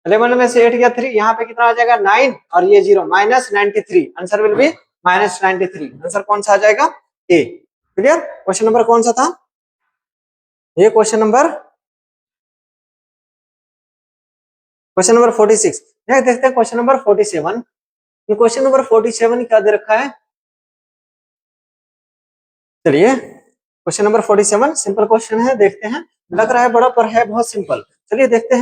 11 में से 8 गया 3, यहाँ पे कितना आ जाएगा 9 और ये 0 minus 93, answer will be minus 93, answer कौन सा आ जाएगा ए। क्लियर। क्वेश्चन नंबर कौन सा था ये क्वेश्चन नंबर 46। नेक्स्ट देखते हैं क्वेश्चन नंबर 47। क्वेश्चन नंबर 47 क्या दे रखा है, चलिए क्वेश्चन नंबर 47 सिंपल क्वेश्चन है, देखते हैं, लग रहा है बड़ा पर है बहुत सिंपल। चलिए देखते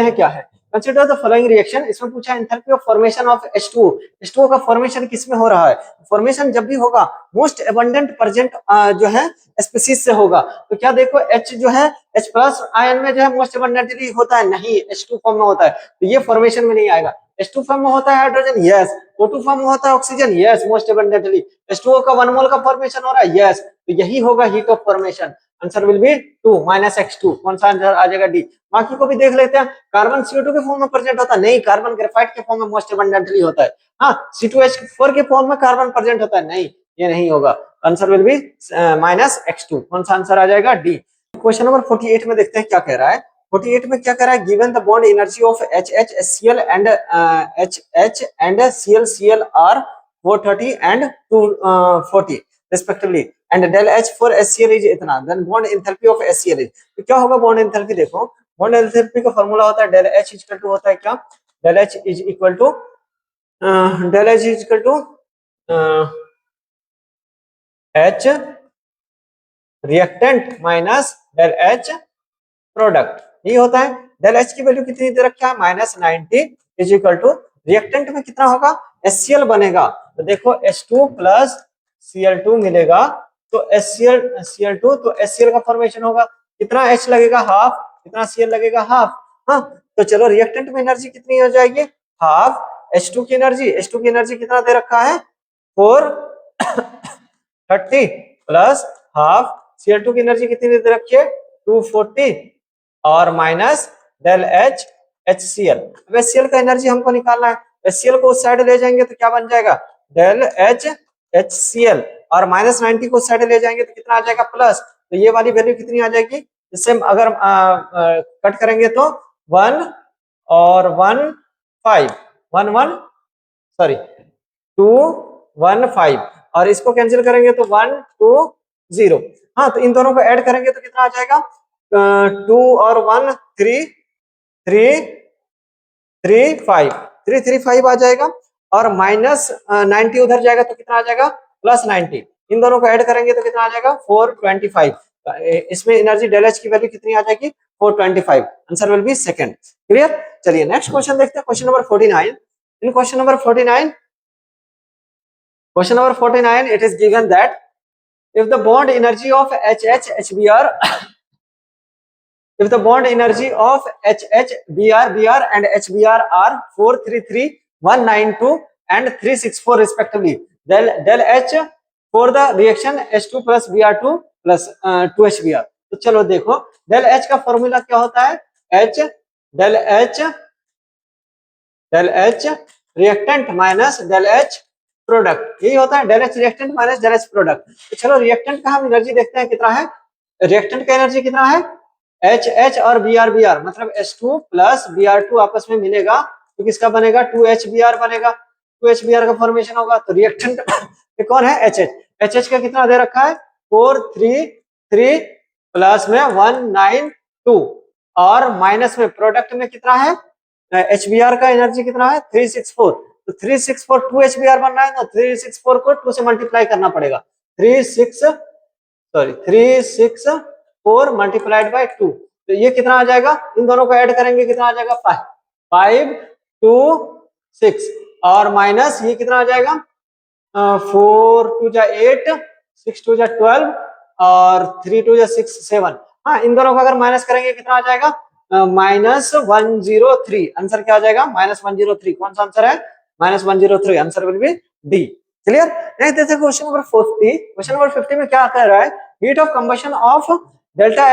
हैं क्या है। कंसीडर द फॉलोइंग रिएक्शन, इसमें पूछा enthalpy of formation of H2O। H2O का फॉर्मेशन किसमें हो रहा है, फॉर्मेशन जब भी होगा मोस्ट एबंडेंट प्रेजेंट जो है स्पीसीज से होगा, तो क्या देखो H जो है H प्लस आयन में जो है मोस्ट एबंडेंटली होता है, नहीं H2 फॉर्म में होता है, तो ये फॉर्मेशन में नहीं आएगा। H2 फॉर्म में होता है हाइड्रोजन, यस। O2 फॉर्म में होता है oxygen, yes most abundantly. H2O का 1 मोल का फॉर्मेशन हो रहा है, यस, तो यही होगा heat of formation, answer will B 2 minus X2, कौन सा आंसर आ जाएगा डी। बाकी को भी देख लेते हैं, कार्बन CO2 के फॉर्म में प्रेजेंट होता है, नहीं कार्बन ग्रेफाइट के फॉर्म में मोस्ट एबंडेंटली होता है, हाँ C2H4 के फॉर्म में कार्बन प्रेजेंट होता है, नहीं ये नहीं होगा, answer will be minus X2, कौन सा आंसर आ जाएगा डी। क्वेश्चन नंबर 48 में देखते हैं क्या कह रहा है। 48 में क्या कह रहा है, given the bond energy of HHCl and HH and ClCl are 430 and 240 respectively and del H for HCl is इतना, then bond enthalpy of HCl is, तो क्या होगा बॉन्ड एंथैल्पी, देखो बॉन्ड एंथैल्पी का फार्मूला होता है del H इक्वल टू होता है क्या, del H is equal to H reactant minus del H product, ये होता है। del H की वैल्यू कितनी दे रखा है minus 90 is equal to reactant में कितना होगा HCl बनेगा, तो देखो H2 प्लस Cl2 मिलेगा, तो Cl2 तो HCl का फॉर्मेशन होगा, कितना H लगेगा हाफ, कितना Cl लगेगा हाफ, हाँ तो चलो रिएक्टेंट में एनर्जी कितनी हो जाएगी हाफ H2 की एनर्जी, H2 की एनर्जी कितना दे रखा है 430 प्लस हाफ Cl2 की एनर्जी कितनी दे रखी है 240 और माइनस del H HCl। अब HCl का एनर्जी हमको निकालना है, HCl को उस साइड ले जाएंगे तो क्या बन जाएगा del H HCl और माइनस 90 को उस साइड ले जाएंगे तो कितना आ जाएगा प्लस, तो ये वाली वैल्यू कितनी आ जाएगी, इससे अगर कट करेंगे तो 1 और 1 5 1 1 सॉरी 2 1 5 और इसको कैंसिल करेंगे तो 1 2 0, हाँ तो इन दोनों को ऐड करेंगे तो कितना आ जाएगा 2 और 1 3 3 3 5 3 3 5 आ जाएगा और माइनस 90 उधर जाएगा तो कितना आ जाएगा प्लस 90, इन दोनों को ऐड करेंगे तो कितना आ जाएगा 425, इसमें एनर्जी del H की वैल्यू कितनी आ जाएगी 425, answer will be second. Clear. चलिए नेक्स्ट क्वेश्चन देखते हैं, question number 49। In question number 49 it is given that if the bond energy of HHBr if the bond energy of HHBr and HBr are 433 192 and 364 respectively, del H for the reaction H2 plus Br2 plus 2HBr, तो चलो देखो del H का formula क्या होता है del H reactant minus del H product, यही होता है del H reactant minus del H product. तो चलो रिएक्टेंट का हम एनर्जी देखते हैं कितना है, रिएक्टेंट का एनर्जी कितना है HH और Br मतलब H2 प्लस Br2 आपस में मिलेगा तो किसका बनेगा 2HBr बनेगा, 2HBr का फॉर्मेशन होगा, तो रिएक्टेंट कौन है HH का कितना दे रखा है 433 प्लस में 192 और माइनस में प्रोडक्ट में कितना है HBr का एनर्जी कितना है 364, तो 364 2HBr बन रहा है ना, 364 को 2 से मल्टीप्लाई करना पड़ेगा, 364 मल्टीप्लाइड बाय 2 तो ये कितना आ जाएगा, इन दोनों को ऐड करेंगे कितना आ जाएगा 5, 5 2 6 और माइनस ये कितना आ जाएगा 4 2 जा 8 6 2 जा 12 और 3 2 जा 6 7। हाँ, इन दोनों को अगर माइनस करेंगे कितना आ जाएगा -103। आंसर क्या आ जाएगा -103। कौन सा आंसर है -103। Answer will be D. Clear. Next देखते हैं क्वेश्चन नंबर 50। क्वेश्चन नंबर 50 में क्या आता है, heat of combustion of delta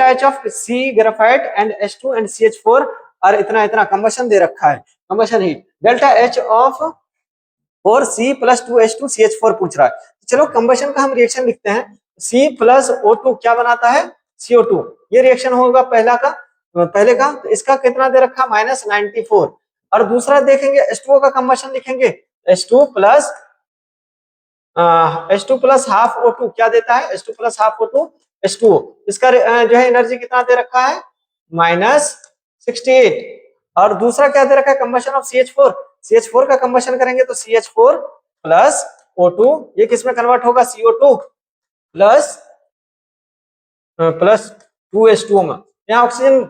H of C graphite and H2 and CH4 और इतना इतना कंबशन दे रखा है, combustion heat delta H of 4C + 2H2 CH4 पूछ रहा है। चलो कंबशन का हम रिएक्शन लिखते हैं। C + O2 क्या बनाता है CO2। ये रिएक्शन होगा पहले का, तो इसका कितना दे रखा -94। और दूसरा देखेंगे H2O का कंबशन लिखेंगे, H2 + हाफ O2 क्या देता है, H2 + हाफ O2 H2O। इसका जो है एनर्जी कितना दे रखा है -68। और दूसरा क्या दे रखा है कंबशन ऑफ CH4। CH4 का कंबशन करेंगे तो CH4 + O2 ये किसमें कन्वर्ट होगा CO2 + 2H2O में। यहाँ ऑक्सीजन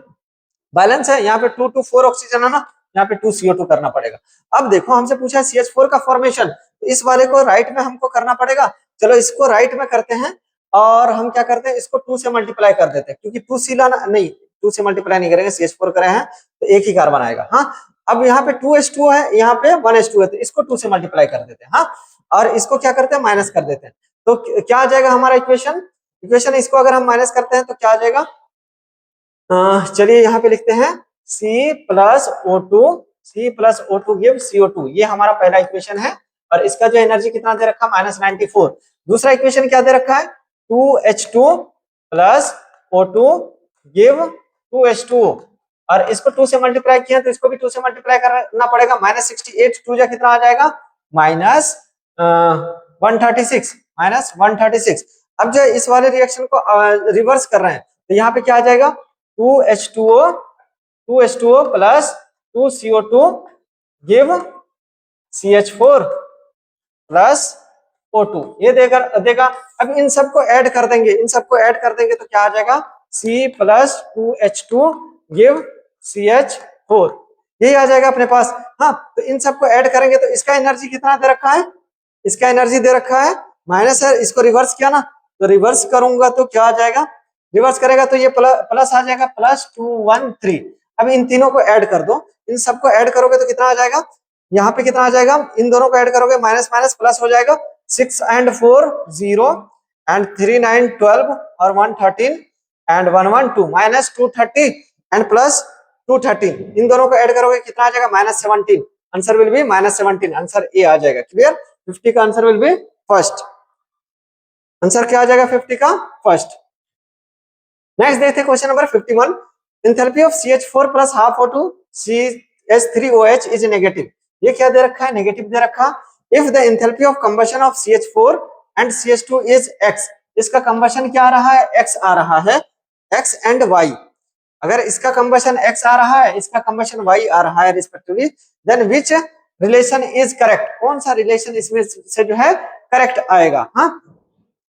बैलेंस है, यहाँ पे 2 to 4 ऑक्सीजन है ना, यहाँ पे 2 CO2 करना पड़ेगा। अब देखो हमसे पूछा है CH4 का फॉर्मेशन, तो इस वाले को राइट में हमको करना पड़ेगा। चलो इसको राइट में करते हैं और हम क्या करते हैं इसको 2 से मल्टीप्लाई कर देते हैं, क्योंकि 2 सी लाना नहीं, 2 से मल्टीप्लाई नहीं करेंगे, CH4 करे हैं तो एक ही कार्बन आएगा। हाँ, अब यहाँ पे 2H2 है, यहाँ पे 1H2 है, तो इसको 2 से मल्टीप्लाई कर देते हैं। हाँ, और इसको क्या करते हैं माइनस कर देते हैं। तो क्या आ जाएगा हमारा इक्वेशन इसको अगर हम माइनस करते हैं तो क्या आ जाएगा, चलिए यहाँ पे लिखते हैं C + O2 गिव CO2। ये हमारा पहला इक्वेशन है और इसका जो एनर्जी कितना दे रखा -94। दूसरा इक्वेशन क्या दे रखा है 2H2 + O2 गिव 2H2O और इसको 2 से मल्टीप्लाई किया तो इसको भी 2 से मल्टीप्लाई करना पड़ेगा। -68 2 जा कितना आ जाएगा -136। अब जो इस वाले रिएक्शन को रिवर्स कर रहे हैं तो यहाँ पे क्या आ जाएगा 2H2O + 2CO2 give CH4 + O2 ये देगा। अब इन सबको ऐड कर देंगे, तो क्या आ जाएगा C + 2H2 गिव CH4, यही आ जाएगा अपने पास। हाँ, तो इन सबको ऐड करेंगे तो इसका एनर्जी कितना दे रखा है, इसका एनर्जी दे रखा है माइनस है। इसको रिवर्स किया ना, तो रिवर्स करूंगा तो क्या आ जाएगा, रिवर्स करेगा तो ये प्लस आ जाएगा +213। अब इन तीनों को ऐड कर दो, इन सबको ऐड करोगे तो कितना आ जाएगा, यहाँ पे कितना आ जाएगा, इन दोनों को ऐड करोगे माइनस माइनस प्लस हो जाएगा 6 and 4 0 and 3 9 12 और 1 13 and 1 1 2 -230 and +213। इन दोनों को ऐड करोगे कितना आ जाएगा -17। Answer will be -17। Answer A आ जाएगा। क्लियर। 50 का answer will be first. Answer क्या आ जाएगा 50 का फर्स्ट। नेक्स्ट देखते हैं question number 51। Enthalpy of CH4 + half O2 CH3OH is negative. ये क्या दे रखा है, नेगेटिव दे रखा। If the enthalpy of combustion of CH4 and CH2 is x, इसका कंबशन क्या आ रहा है, x आ रहा है, x एंड y। अगर इसका कंबशन x आ रहा है, इसका कंबशन y आ रहा है respectively, then which relation is correct, कौन सा रिलेशन इसमें से जो है करेक्ट आएगा। हाँ,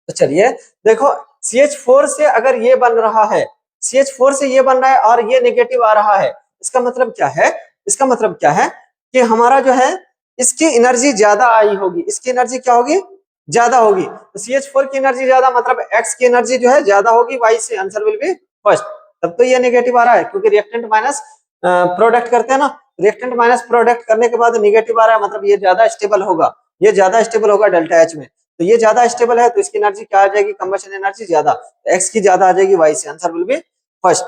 तो चलिए देखो CH4 से अगर ये बन रहा है, CH4 से ये बन रहा है और ये नेगेटिव आ रहा है, इसका मतलब क्या है, इसका मतलब क्या है कि हमारा जो है इसकी एनर्जी ज्यादा आई होगी, इसकी एनर्जी क्या होगी, ज्यादा होगी। तो CH4 की एनर्जी ज्यादा मतलब X की एनर्जी जो है ज्यादा होगी Y से। Answer will be first. तब तो ये नेगेटिव आ रहा है, क्योंकि रिएक्टेंट माइनस प्रोडक्ट करते हैं ना, रिएक्टेंट माइनस प्रोडक्ट करने के बाद नेगेटिव आ रहा है, मतलब ये ज्यादा स्टेबल होगा, ये ज्यादा स्टेबल होगा डेल्टा H में। तो ये ज्यादा स्टेबल है तो इसकी एनर्जी क्या आ जाएगी, कंबशन एनर्जी ज्यादा, X की ज्यादा आ जाएगी Y से। Answer will be first.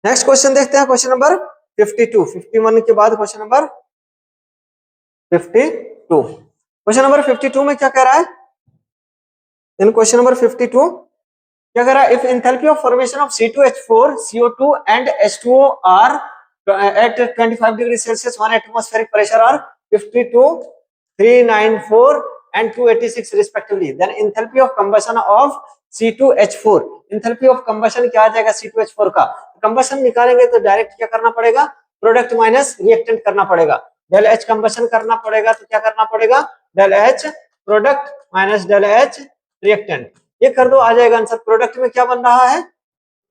Next question देखते हैं, क्वेश्चन नंबर 52। 51 के बाद क्वेश्चन नंबर 52। क्वेश्चन नंबर 52 में क्या कह रहा है, इन क्वेश्चन नंबर 52 क्या कह रहा है, if enthalpy of formation of C2H4 CO2 and H2O are at 25 degree Celsius 1 atmospheric pressure are 52 394 and 286 respectively, then enthalpy of combustion of C2H4, enthalpy of combustion क्या आ जाएगा C2H4 का। Combustion निकालेंगे तो डायरेक्ट क्या करना पड़ेगा, प्रोडक्ट माइनस रिएक्टेंट करना पड़ेगा। डेल H कंबशन करना पड़ेगा तो क्या करना पड़ेगा, del H product minus del H reactant. ये कर दो, आ जाएगा आंसर। प्रोडक्ट में क्या बन रहा है,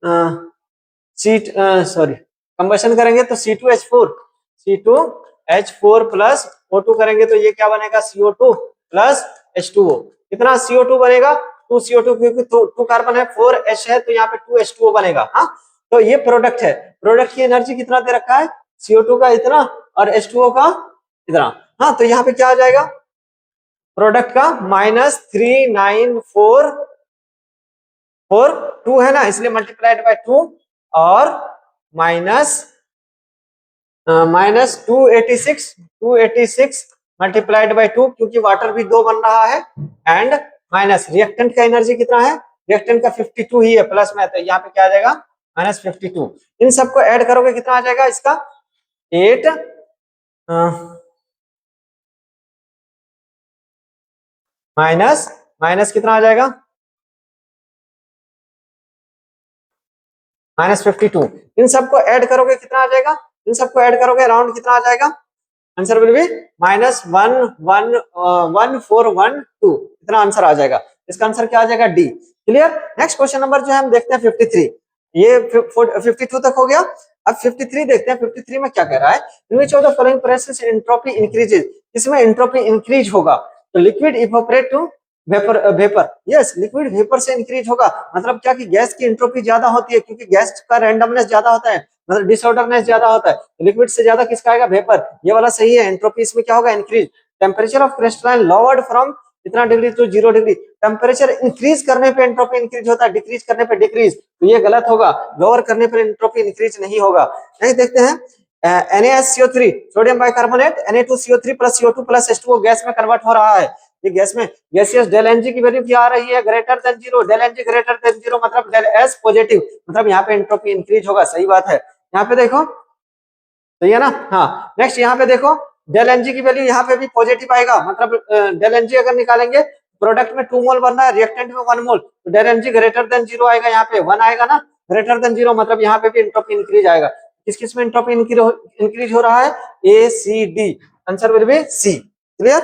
सी सॉरी कंबशन करेंगे तो C2H4 प्लस O2 करेंगे तो ये क्या बनेगा CO2 प्लस H2O। कितना CO2 बनेगा 2CO2 क्योंकि 2 कार्बन है 4H है तो यहाँ पे 2H2O बनेगा। हाँ तो ये प्रोडक्ट है, प्रोडक्ट की एनर्जी कितना दे रखा है CO2 का इतना और H2O का इतना। हाँ तो यहाँ पे क्या आ जाएगा प्रोडक्ट का -3944 है ना इसलिए मल्टीप्लाइड बाय 2 और -286 मल्टीप्लाइड बाय 2 क्योंकि वाटर भी 2 बन रहा है एंड माइनस रिएक्टेंट का एनर्जी कितना है रिएक्टेंट का 52 ही है प्लस में तो यहाँ पे क्या आ जाएगा -52। इन सबको ऐड करोगे कितना आ जाएगा इसका 8 माइनस कितना आ जाएगा -52। इन सबको ऐड करोगे कितना आ जाएगा इन सबको ऐड करोगे अराउंड कितना आ जाएगा आंसर विल बी -11412 इतना आंसर आ जाएगा। इसका आंसर क्या आ जाएगा D. Clear. Next question number जो है हम देखते हैं 53। ये 52 तक हो गया। अब 53 देखते हैं 53 में क्या कह रहा है in which of the following process entropy increases इसमें एंट्रोपी इंक्रीज होगा तो liquid evaporate to vapour yes liquid vapour से इंक्रीज होगा मतलब क्या कि गैस की एंट्रोपी ज्यादा होती है क्योंकि गैस का रैंडमनेस ज्यादा होता है मतलब डिसऑर्डरनेस ज्यादा होता है लिक्विड से ज्यादा किसका आएगा वेपर ये वाला सही है। एंट्रोपी इसमें क्या होगा increase. Temperature of crystalline lowered from इतना degree to 0 degree temperature increase करने पे एंट्रोपी इंक्रीज होता है डिक्रीज करने पे डिक्रीज तो ये गलत होगा लोअर करने पर एंट्रोपी इंक्रीज नहीं होगा। नेक्स्ट देखते हैं NaSCO3 sodium bicarbonate Na2CO3 plus CO2 plus H2O gas में कन्वर्ट हो रहा है। ये गैस में गैसियस डेल एनजी की वैल्यू क्या आ रही है greater than 0 del NG greater than 0 मतलब डेल एस पॉजिटिव मतलब यहाँ पे एंट्रोपी इंक्रीज होगा सही बात है। यहाँ पे देखो सही है ना। हाँ नेक्स्ट यहाँ पे देखो डेल एनजी की वैल्यू यहाँ पे भी पॉजिटिव आएगा मतलब डेल एनजी अगर निकालेंगे प्रोडक्ट में 2 मोल बनना है रिएक्टेंट में 1 मोल तो डेल एनजी ग्रेटर देन 0 आएगा यहाँ पे 1 आएगा ना ग्रेटर देन 0 मतलब यहाँ पे भी एंट्रोपी इंक्रीज आएगा। किस किस में एंट्रोपी इंक्रीज हो रहा है ACD answer will be C. Clear.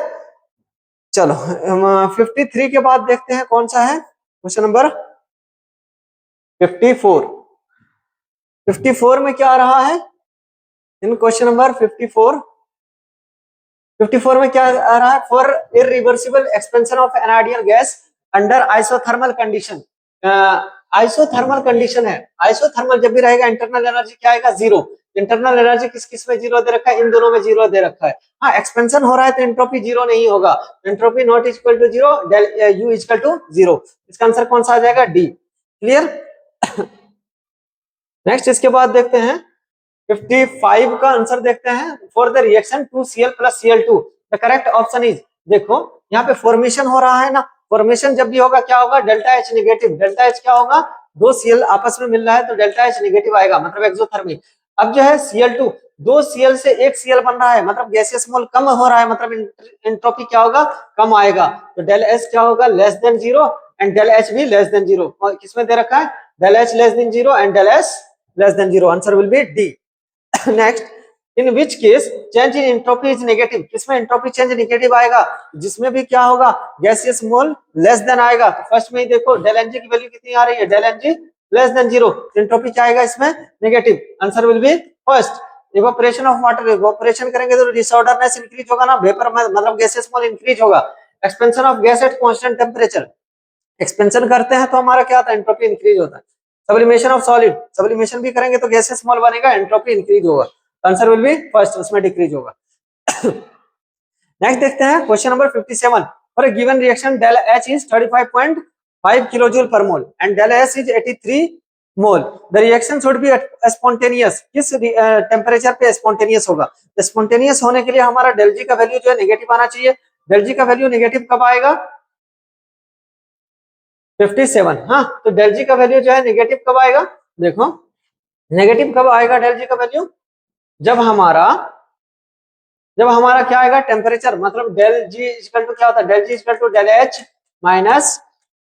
चलो 53 के बाद देखते हैं कौन सा है क्वेश्चन नंबर 54। 54 में क्या आ रहा है इन क्वेश्चन नंबर 54 में क्या आ रहा है for irreversible expansion of an ideal gas under isothermal condition. Isothermal condition है आइसोथर्मल जब भी रहेगा इंटरनल एनर्जी क्या आएगा 0 इंटरनल एनर्जी किस किस में 0 दे रखा है इन दोनों में 0 दे रखा है। हाँ एक्सपेंशन हो रहा है तो एंट्रोपी 0 नहीं होगा entropy not equal to 0 del U equal to 0 इसका आंसर कौन सा आ जाएगा डी। क्लियर। नेक्स्ट इसके बाद देखते हैं 55 का आंसर देखते हैं for the reaction 2Cl plus Cl2 the correct option is देखो यहाँ पे फॉर्मेशन हो रहा है ना फॉर्मेशन जब भी होगा क्या होगा delta H negative delta H क्या होगा 2 Cl आपस में मिल रहा है तो डेल्टा H नेगेटिव आएगा मतलब एक्सोथर्मी। अब जो है Cl2 2 Cl से 1 Cl बन रहा है मतलब गैसियस मोल कम हो रहा है मतलब एंट्रोपी क्या होगा कम आएगा तो डेल S क्या होगा less than 0 and del H भी लेस देन 0 किसमें दे रखा है del H less than 0 and del S less than 0 answer will be D. Next in which case change in entropy is negative किसमें entropy change negative आएगा जिसमें भी क्या होगा गैसियस मोल लेस देन आएगा तो फर्स्ट में ही देखो डेल एनजी की वैल्यू कितनी आ रही है del N G less than 0 entropy क्या आएगा इसमें negative answer will be first. Evaporation of water evaporation करेंगे तो डिसऑर्डरनेस इंक्रीज होगा ना वेपर मतलब गैसियस मोल इंक्रीज होगा। Expansion of gas at constant temperature expansion करते हैं तो हमारा क्या होता है एंट्रोपी इंक्रीज होता है। सब्लिमेशन ऑफ सॉलिड सब्लिमेशन भी करेंगे तो गैसेस स्मॉल बनेगा एंट्रोपी इंक्रीज होगा आंसर विल बी फर्स्ट उसमें डिक्रीज होगा। नेक्स्ट देखते हैं question number 57 for a given reaction del H is 35.5 kilojoule per mole and del S is 83 mole the reaction should be spontaneous किस temperature पे spontaneous होगा। Spontaneous होने के लिए हमारा डेल जी का वैल्यू जो है नेगेटिव आना चाहिए डेल जी का वैल्यू नेगेटिव कब आएगा 57। हाँ तो डेल जी का वैल्यू जो है नेगेटिव कब आएगा देखो नेगेटिव कब आएगा डेल जी का वैल्यू जब हमारा क्या आएगा टेम्परेचर मतलब डेल जी इक्वल टू क्या होता है del G equal to del H minus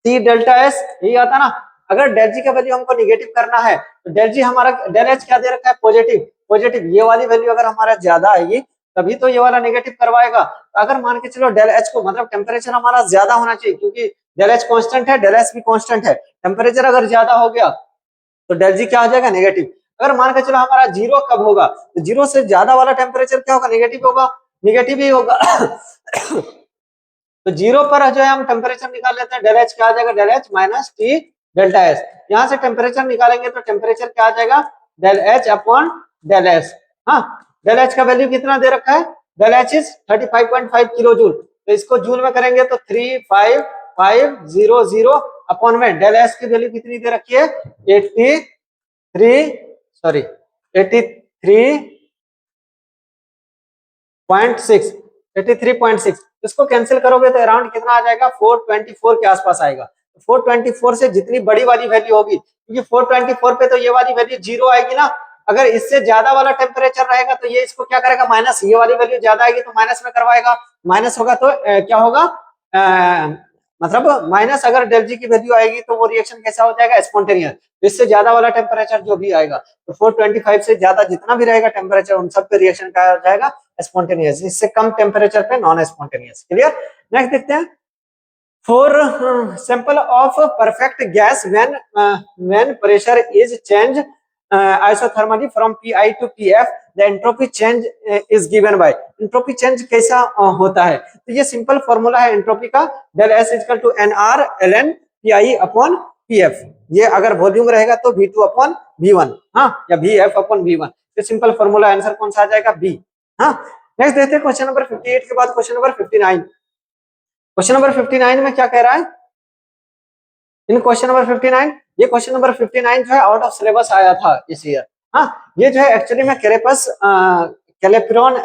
C delta S यही आता ना। अगर डेल जी का वैल्यू हमको निगेटिव करना है तो डेल जी हमारा डेल एच क्या दे रखा है पॉजिटिव पॉजिटिव ये वाली वैल्यू अगर हमारा ज्यादा आएगी तभी तो ये वाला नेगेटिव करवाएगा। तो अगर मान के चलो डेल एच को मतलब टेम्परेचर हमारा ज्यादा होना चाहिए क्योंकि डेल एच कांस्टेंट है डेल एस भी कांस्टेंट है टेम्परेचर अगर ज्यादा हो गया तो डेल जी क्या हो जाएगा, नेगेटिव। अगर मान के चलो हमारा जीरो कब होगा, तो जीरो से ज्यादा वाला टेम्परेचर क्या होगा, नेगेटिव होगा, नेगेटिव ही होगा। तो जीरो पर जो है हम टेम्परेचर निकाल लेते हैं, डेल एच क्या आ जाएगा, del H minus T delta S. यहाँ से टेम्परेचर निकालेंगे तो टेम्परेचर क्या आ जाएगा, del H upon del S. हाँ, डेल एच का वैल्यू कितना दे रखा है, del H is 35.5 kilo joule, तो इसको जूल में करेंगे तो 35500 अपॉन में डेल एस की वैल्यू कितनी दे रखी है, 83.6। इसको कैंसिल करोगे तो अराउंड कितना आ जाएगा, 424 के आसपास आएगा। 424 से जितनी बड़ी वाली वैल्यू होगी, क्योंकि 424 पे तो ये वाली वैल्यू जीरो आएगी ना, अगर इससे ज्यादा वाला टेम्परेचर रहेगा तो ये इसको क्या करेगा, माइनस, ये वाली वैल्यू ज्यादा आएगी तो माइनस में करवाएगा, माइनस होगा तो क्या होगा, मतलब माइनस अगर डेल जी की वैल्यू आएगी तो वो रिएक्शन कैसा हो जाएगा, स्पॉन्टेनियस। इससे ज्यादा वाला टेम्परेचर जो भी आएगा, तो 425 से ज्यादा जितना भी रहेगा टेम्परेचर, उन सब पे रिएक्शन क्या हो जाएगा, स्पॉन्टेनियस। इससे कम टेम्परेचर पे नॉन स्पॉन्टेनियस। क्लियर। नेक्स्ट देखते हैं, for sample of perfect gas when pressure is change isothermally from Pi to PF, the entropy change is given by। Entropy change कैसा होता है, तो ये सिंपल फॉर्मूला है एंट्रोपी का, del S equal to nr ln pi upon pf। ये अगर volume रहेगा तो v2 अपॉन v1, हाँ, या vf अपॉन v1। ये सिंपल फॉर्मूला, आंसर कौन सा आ जाएगा, बी। हाँ, नेक्स्ट देखते हैं क्वेश्चन नंबर 58 के बाद क्वेश्चन नंबर 59। क्वेश्चन नंबर 59 में क्या कह रहा है, इन क्वेश्चन नंबर 59, ये क्वेश्चन नंबर 59 जो है आउट ऑफ सिलेबस आया था इस ईयर। हाँ, ये जो है एक्चुअली में कैलेपस कैलेप्रोन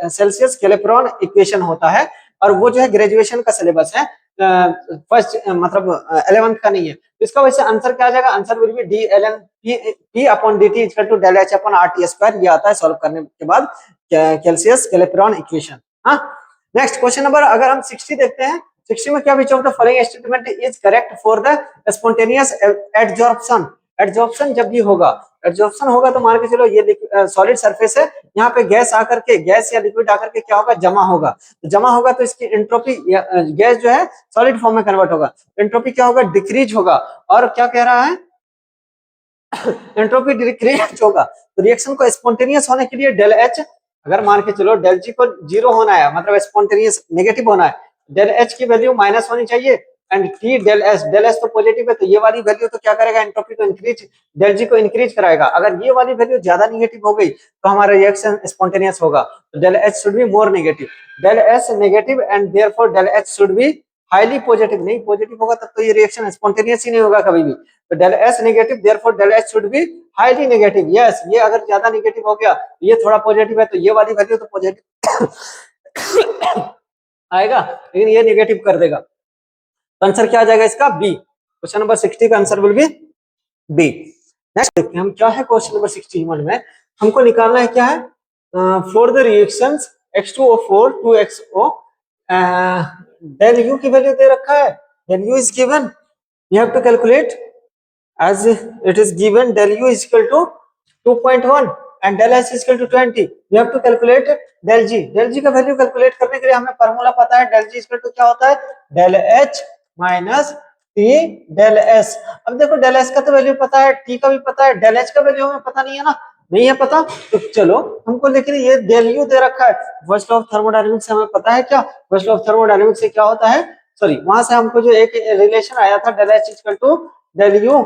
सेल्सियस कैलेप्रोन इक्वेशन होता है, और वो जो है ग्रेजुएशन का सिलेबस है, फर्स्ट मतलब 11th का नहीं है। तो इसका वैसे आंसर क्या आ जाएगा, answer will be D L N P upon D T equal to del H upon R T square. ये आता है सॉल्व करने के बाद कैल्सियस कैलेप्रोन इक्वेशन। हाँ, नेक्स्ट क्वेश्चन नंबर अगर हम 60 देखते हैं, 60 में क्या which of the following statement is correct for the spontaneous adsorption. Adsorption जब भी होगा, एडजॉर्प्शन होगा तो मान के चलो ये सॉलिड सरफेस है, यहाँ पे गैस आकर के, गैस या लिक्विड आकर के क्या होगा, जमा होगा। तो जमा होगा तो इसकी एंट्रोपी, गैस जो है सॉलिड फॉर्म में कन्वर्ट होगा, एंट्रोपी क्या होगा, डिक्रीज होगा। और क्या कह रहा है, एंट्रोपी डिक्रीज होगा। तो रिएक्शन को स्पॉन्टेनियस होने के लिए डेल एच, अगर मान के चलो डेल जी को जीरो होना है, मतलब स्पॉन्टेनियस नेगेटिव होना है, डेल एच की वैल्यू माइनस होनी चाहिए, एंड टी डेल एस तो पॉजिटिव है, तो ये वाली वैल्यू तो क्या करेगा, एंट्रोपी को इंक्रीज, डेल जी को इंक्रीज कराएगा। अगर ये वाली वैल्यू ज्यादा नेगेटिव हो गई तो हमारा रिएक्शन स्पॉन्टेनियस होगा। तो del H should be more negative, del S negative and therefore del H should be highly positive. नहीं पॉजिटिव होगा तब तो ये रिएक्शन स्पॉन्टेनियस ही नहीं होगा कभी भी। तो del S negative, therefore del H should be highly negative. Yes, ये अगर ज्यादा नेगेटिव हो गया, ये थोड़ा पॉजिटिव है, तो ये वाली वैल्यू तो पॉजिटिव आएगा, लेकिन ये नेगेटिव कर देगा। तो आंसर क्या आ जाएगा इसका, बी। क्वेश्चन नंबर 60 का answer will be B. Next देखते हैं हम क्या है क्वेश्चन नंबर 61 में, हमको निकालना है क्या है, for the reactions H2O4 2XO, del U की वैल्यू दे रखा है, del U is given, you have to calculate as it is given, del u is equal to 2.1 and del s is equal to 20। you have to calculate del g। del g का value calculate करने के लिए हमें formula पता है, del g equal to क्या होता है, del h minus t del s। अब देखो del s का तो वैल्यू पता है, t का भी पता है, del h का वैल्यू हमें पता नहीं है ना, नहीं है पता, तो चलो हमको, लेकिन ये del u दे रखा है, फर्स्ट लॉ ऑफ थर्मोडायनेमिक्स से हमें पता है क्या, फर्स्ट लॉ ऑफ थर्मोडायनेमिक्स से क्या होता है, सॉरी वहां से हमको जो एक रिलेशन आया था, del h equal to del u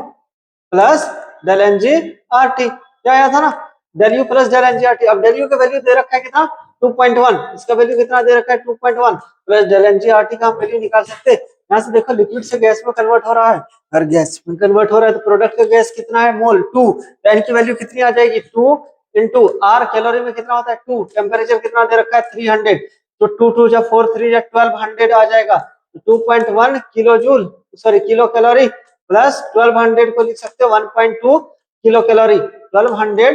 plus del N ji R T, क्या आया था ना, del u plus del N जी आर टी। अब del u का वैल्यू दे रखा है कितना, 2.1, इसका वैल्यू कितना दे रखा है, 2.1 प्लस del एन जी आर टी का हम वैल्यू निकाल सकते हैं। यहाँ से देखो लिक्विड से गैस में कन्वर्ट हो रहा है, अगर गैस में कन्वर्ट हो रहा है तो प्रोडक्ट का गैस कितना है, मोल 2, तो एन की वैल्यू कितनी आ जाएगी, 2 इंटू आर, कैलोरी में कितना होता है 2, टेम्परेचर कितना दे रखा है 300, तो 2 2 जा 4 3 जा 1200 आ जाएगा। 2.1 kilo joule, sorry kilo calorie, plus 1200 को लिख सकते हो 1.2 किलो कैलोरी। 1200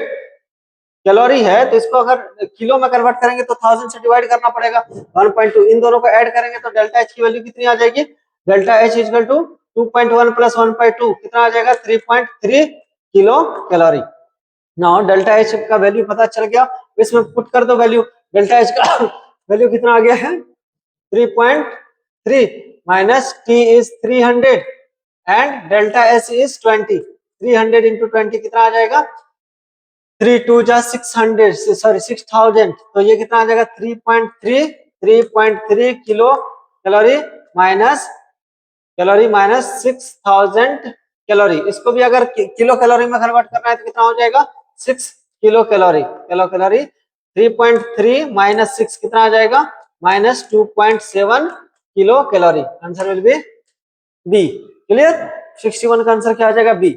कैलोरी है तो इसको अगर किलो में कन्वर्ट करेंगे तो 1000 से डिवाइड करना पड़ेगा, 1.2, इन दोनों को ऐड करेंगे तो डेल्टा एच की वैल्यू कितनी आ जाएगी, delta H equal to 2.1 plus 1.2 कितना आ जाएगा, 3.3 kilo calorie. Now delta H का वैल्यू पता चल गया, इसमें पुट कर दो वैल्यू, डेल्टा एच का वैल्यू कितना आ गया है, 3.3 minus T is 300 and delta S is 20। 300 into 20 कितना आ जाएगा, 3 टू जा 600, सॉरी 6000, तो ये कितना आ जाएगा 3.3 किलो कैलोरी माइनस 6000 कैलोरी। इसको भी अगर किलो कैलोरी में कन्वर्ट करना है तो कितना हो जाएगा 6 किलो कैलोरी। 3.3 माइनस 6 कितना आ जाएगा minus 2.7 kilo calorie. Answer will be B. Clear, 61 का आंसर क्या आ जाएगा बी।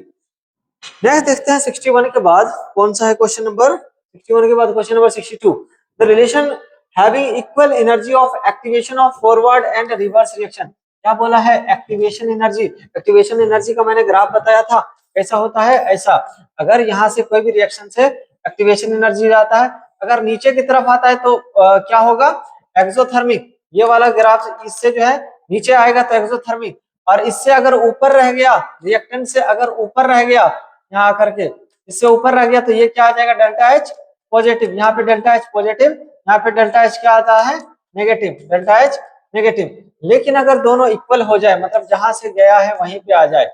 नेक्स्ट देखते हैं 61 के बाद कौन सा है क्वेश्चन नंबर 61 के बाद question number 62। The relation having equal energy of activation of forward and reverse reaction. क्या बोला है, एक्टिवेशन एनर्जी। एक्टिवेशन एनर्जी का मैंने ग्राफ बताया था, कैसा होता है ऐसा। अगर यहाँ से कोई भी रिएक्शन से एक्टिवेशन एनर्जी जाता है, अगर नीचे की तरफ आता है तो क्या होगा एक्सोथर्मिक। ये वाला ग्राफ इससे जो है नीचे आएगा तो एक्सोथर्मिक, और इससे अगर ऊपर रह गया, रिएक्टेंट से अगर ऊपर रह गया यहाँ आकर के, इससे ऊपर रह गया तो ये क्या आ जाएगा डेल्टा एच पॉजिटिव। यहाँ पे डेल्टा एच पॉजिटिव, यहाँ पे डेल्टा एच क्या आता है नेगेटिव, डेल्टा एच नेगेटिव। लेकिन अगर दोनों इक्वल हो जाए, मतलब जहां से गया है वहीं पे आ जाए,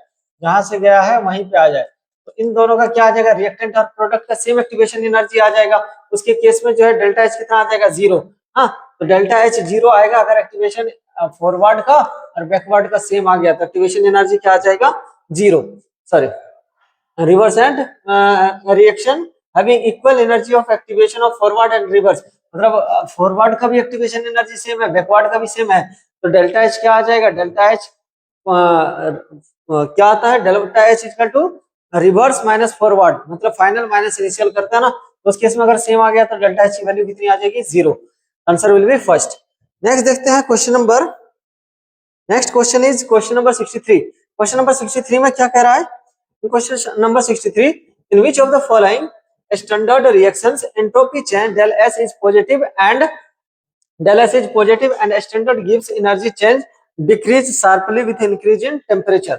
जहां से गया है वहीं पे आ जाए, तो इन दोनों का क्या आ जाएगा रिएक्टेंट और प्रोडक्ट का सेम एक्टिवेशन एनर्जी आ जाएगा। उसके केस में जो है डेल्टा एच कितना आ जाएगा 0। हाँ, तो डेल्टा एच 0 आएगा अगर एक्टिवेशन फॉरवर्ड का और बैकवर्ड का सेम आ गया, तो एक्टिवेशन एनर्जी क्या आ जाएगा 0। Sorry, reverse and reaction having equal energy of activation of forward and reverse, मतलब फॉरवर्ड का भी एक्टिवेशन एनर्जी सेम है, बैकवर्ड का भी सेम है, तो डेल्टा एच क्या आ जाएगा, डेल्टा एच क्या आता है, delta H equal to reverse minus forward, मतलब फाइनल माइनस इनिशियल करता है ना, तो उस केस में अगर सेम आ गया तो डेल्टा एच की वैल्यू कितनी आ जाएगी 0। Answer will be first. Next देखते हैं question number, next question is question number 63। Question number 63 में क्या कह रहा है, question number 63, in which of the following standard reactions entropy change del S is positive and del S is positive and standard gives energy change decrease sharply with increase in temperature।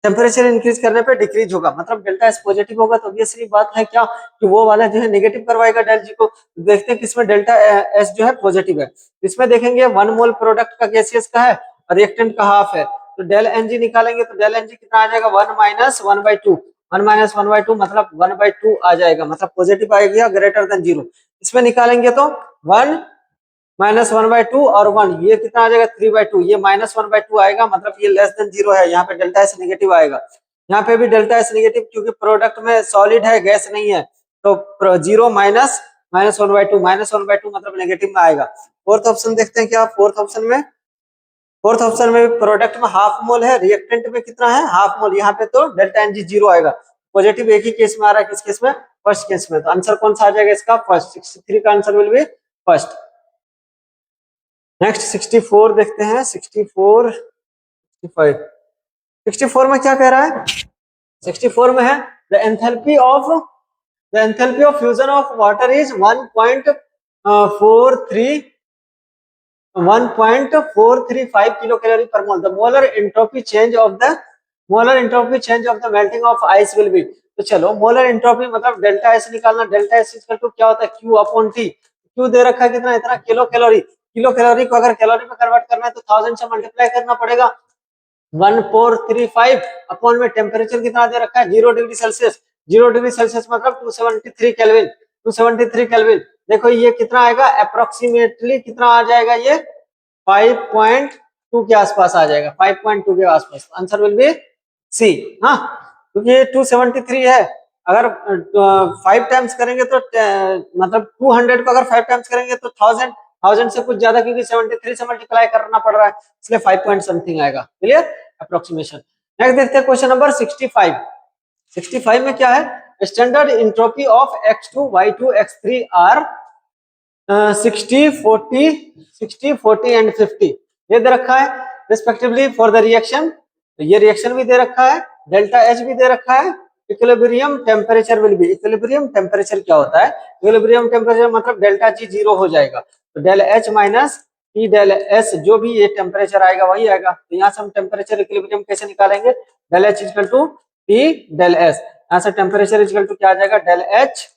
Temperature increase करने पे decrease होगा, मतलब delta S positive होगा, तो obviously बात है क्या कि वो वाला जो है नेगेटिव करवाएगा डेल जी को। देखते हैं किसमें डेल्टा एस जो है पॉजिटिव है, इसमें देखेंगे 1 मोल प्रोडक्ट का गैसियस का है और रिएक्टेंट का हाफ है, तो डेल एनजी निकालेंगे तो डेल एनजी कितना आ जाएगा 1 माइनस 1/2, 1 माइनस 1/2 मतलब 1/2 आ जाएगा, मतलब पॉजिटिव आएगा ग्रेटर देन 0। इसमें निकालेंगे तो 1 माइनस 1/2 और 1, ये कितना आ जाएगा 3/2, ये माइनस 1/2 आएगा, मतलब ये लेस देन 0 है, यहाँ पे डेल्टा एस नेगेटिव आएगा। यहाँ पे भी डेल्टा एस नेगेटिव, क्योंकि प्रोडक्ट में सॉलिड है गैस नहीं है, तो 0 माइनस 1/2, माइनस 1/2 मतलब नेगेटिव में आएगा। फोर्थ ऑप्शन देखते हैं क्या, फोर्थ ऑप्शन में प्रोडक्ट में हाफ मोल है, रिएक्टेंट में कितना है हाफ मोल, यहाँ पे तो डेल्टा एनजी 0 आएगा। पॉजिटिव एक ही केस में आ रहा है, किस केस में, फर्स्ट केस में, तो आंसर कौन सा आ जाएगा इसका फर्स्ट। 63 का answer will be first. Next 64 देखते हैं, 64 65 64 में क्या कह रहा है, 64 में है the enthalpy of fusion of water is 1.435 kilo calorie per mole. The molar entropy change of the melting of ice will be. तो चलो मोलर एंट्रोपी मतलब डेल्टा एस निकालना, डेल्टा एस इक्वल टू क्या होता है Q अपॉन T। Q दे रखा है कितना, इतना किलो कैलोरी, किलो कैलोरी को अगर कैलोरी में कन्वर्ट करना है तो 1000 से मल्टीप्लाई करना पड़ेगा। 1435 अपॉन में टेम्परेचर कितना दे रखा है 0 डिग्री सेल्सियस, 0 डिग्री सेल्सियस मतलब 273 केल्विन, 273 केल्विन। देखो ये कितना आएगा अप्रोक्सीमेटली कितना आ जाएगा, ये 5.2 के आसपास आ जाएगा, 5.2 के आसपास। Answer will be C. हाँ, क्योंकि ये 273 है, अगर 5 टाइम्स करेंगे तो मतलब 200 को अगर 5 टाइम्स करेंगे तो 1000 से कुछ ज्यादा, क्योंकि 73 से मल्टीप्लाई करना पड़ रहा है, इसलिए 5 पॉइंट समथिंग आएगा। Clear, approximation. नेक्स्ट देखते हैं क्वेश्चन नंबर 65। 65 में क्या है, standard entropy of x2 y2 x3 are 60 40 and 50 ये दे रखा है रिस्पेक्टिवली फॉर द रिएक्शन। तो ये रिएक्शन भी दे रखा है, डेल्टा एच भी दे रखा है, equilibrium temperature will be. Equilibrium temperature क्या होता है, इक्विलिब्रियम टेम्परेचर मतलब डेल्टा जी 0 हो जाएगा, तो del H minus T del S, जो भी ये टेम्परेचर आएगा वही आएगा। तो यहाँ से हम टेम्परेचर इक्विलिब्रियम कैसे निकालेंगे, del H equal to T del S, यहाँ से टेम्परेचर इक्वल टू क्या आ जाएगा डेल एच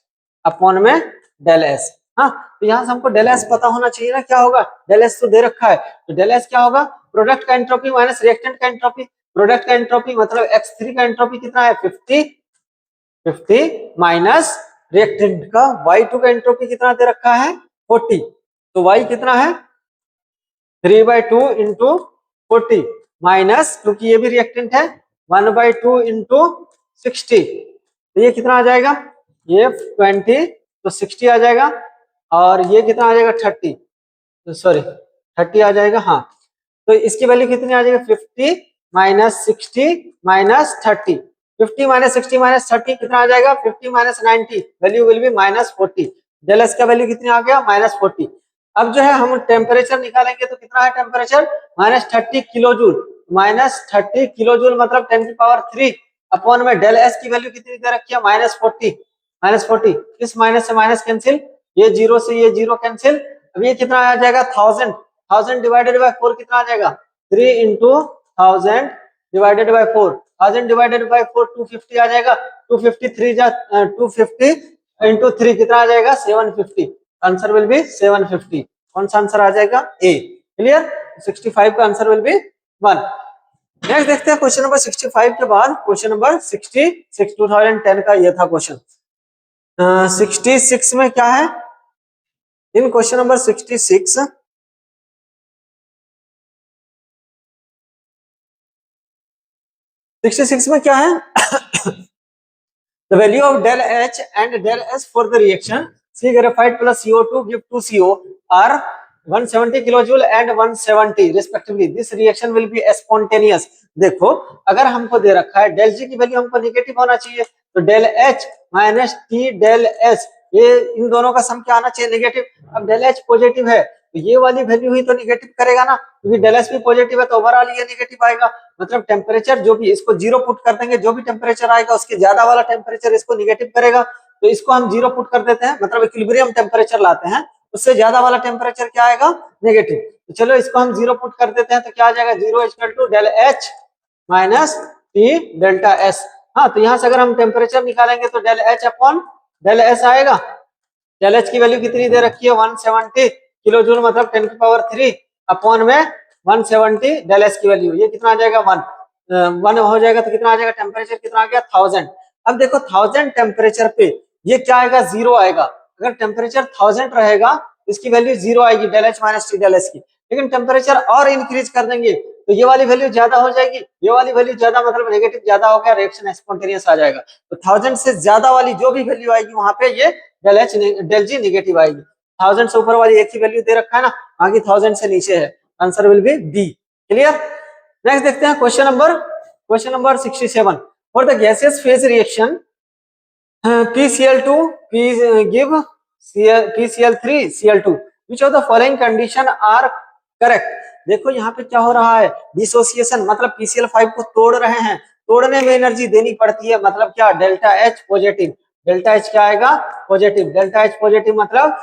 अपॉन में डेल एस। हाँ, तो यहाँ से हमको डेल एस पता होना चाहिए ना, क्या होगा डेल एस तो दे रखा है, तो डेल एस क्या होगा प्रोडक्ट का एंट्रोपी माइनस रिएक्टेंट का एंट्रोपी। प्रोडक्ट का एंट्रोपी मतलब x3 का एंट्रोपी कितना है 50 50 माइनस रिएक्टेंट का Y2 का एंट्रोपी कितना दे रखा है 40, तो Y कितना है 3/2 इंटू 40 माइनस, क्योंकि ये भी रिएक्टेंट है 1/2 इंटू 60, तो ये कितना आ जाएगा, ये 20 तो 60 आ जाएगा, और ये कितना आ जाएगा 30, सॉरी 30 आ जाएगा, हाँ। तो इसकी वैल्यू कितनी आ जाएगी 50 माइनस 60 माइनस 30, 50 माइनस 60 माइनस 30 कितना आ जाएगा 50 minus 90, value will be minus 40, del S का वैल्यू कितनी आ गया माइनस 40। अब जो है हम टेम्परेचर निकालेंगे तो कितना है temperature minus 30 kilo joule, minus 30 kilo joule मतलब 10 की पावर 3 अपॉन में डेल एस की वैल्यू कितनी दे रखी है माइनस 40, माइनस 40, इस माइनस से माइनस कैंसिल, ये जीरो से ये जीरो कैंसिल, अब ये कितना आ जाएगा 1000, 1000 डिवाइडेड बाय 4 कितना आ जाएगा 3 into 1000 divided by 4, 1000 divided by 4 250 आ जाएगा, 253 जा 250 इंटू 3 कितना आ जाएगा 750, आंसर विल बी 750, कौन सा आंसर आ जाएगा ए, क्लियर, 65 का आंसर विल बी 1। नेक्स्ट देखते हैं क्वेश्चन नंबर 65 के बाद क्वेश्चन नंबर 66, 2010 का ये था क्वेश्चन। 66 में क्या है, इन क्वेश्चन नंबर 66 में क्या है the value of del H and del S for the reaction C graphite plus CO2 give 2CO are 170 kilojoule and 170 respectively. This reaction will be spontaneous. देखो अगर हमको दे रखा है डेल जी की वैल्यू हमको निगेटिव होना चाहिए, तो del H minus T del S, ये इन दोनों का सम क्या आना चाहिए निगेटिव। अब डेल एच पॉजिटिव है तो ये वाली वैल्यू ही तो निगेटिव करेगा ना, क्योंकि डेल एस भी पॉजिटिव है तो ओवरऑल ये निगेटिव आएगा। मतलब टेम्परेचर जो भी, इसको जीरो पुट कर देंगे, जो भी टेम्परेचर आएगा उसके ज्यादा वाला टेम्परेचर इसको निगेटिव करेगा, तो इसको हम जीरो पुट कर देते हैं, मतलब इक्विलिब्रियम टेम्परेचर लाते हैं, उससे ज्यादा वाला टेम्परेचर क्या आएगा नेगेटिव। तो चलो इसको हम जीरो पुट कर देते हैं, तो क्या आ जाएगा zero equal to del H minus T delta S. हाँ, तो यहाँ से अगर हम टेम्परेचर निकालेंगे तो del H upon del S आएगा। डेल एच की वैल्यू कितनी दे रखी है 170 किलो जूल मतलब 10 की पावर 3 अपॉन में 170 डेल एस की वैल्यू, ये कितना आ जाएगा 1 हो जाएगा, तो कितना आ जाएगा टेम्परेचर कितना आ गया 1000। अब देखो 1000 टेम्परेचर पे ये क्या आएगा जीरो आएगा, अगर टेम्परेचर 1000 रहेगा इसकी वैल्यू जीरो आएगी del H minus T del S की, लेकिन टेम्परेचर और इंक्रीज कर देंगे तो ये वाली वैल्यू ज्यादा हो जाएगी, ये वाली वैल्यू ज्यादा मतलब नेगेटिव ज्यादा हो गया, रिएक्शन स्पॉन्टेनियस आ जाएगा। तो 1000 से ज्यादा वाली जो भी वैल्यू आएगी वहां पे ये del H del G negative आएगी। 1000 से ऊपर वाली एक ही वैल्यू दे रखा है ना, बाकी 1000 से नीचे है, answer will be D, clear. Next देखते हैं question number 67 for the gaseous phase reaction PCl2 give PCl3 Cl2 which of the following condition are correct। देखो यहाँ पे क्या हो रहा है डिसोसिएशन, मतलब PCl5 को तोड़ रहे हैं, तोड़ने में एनर्जी देनी पड़ती है, मतलब क्या delta H positive, delta H क्या आएगा पॉजिटिव, डेल्टा एच पॉजिटिव मतलब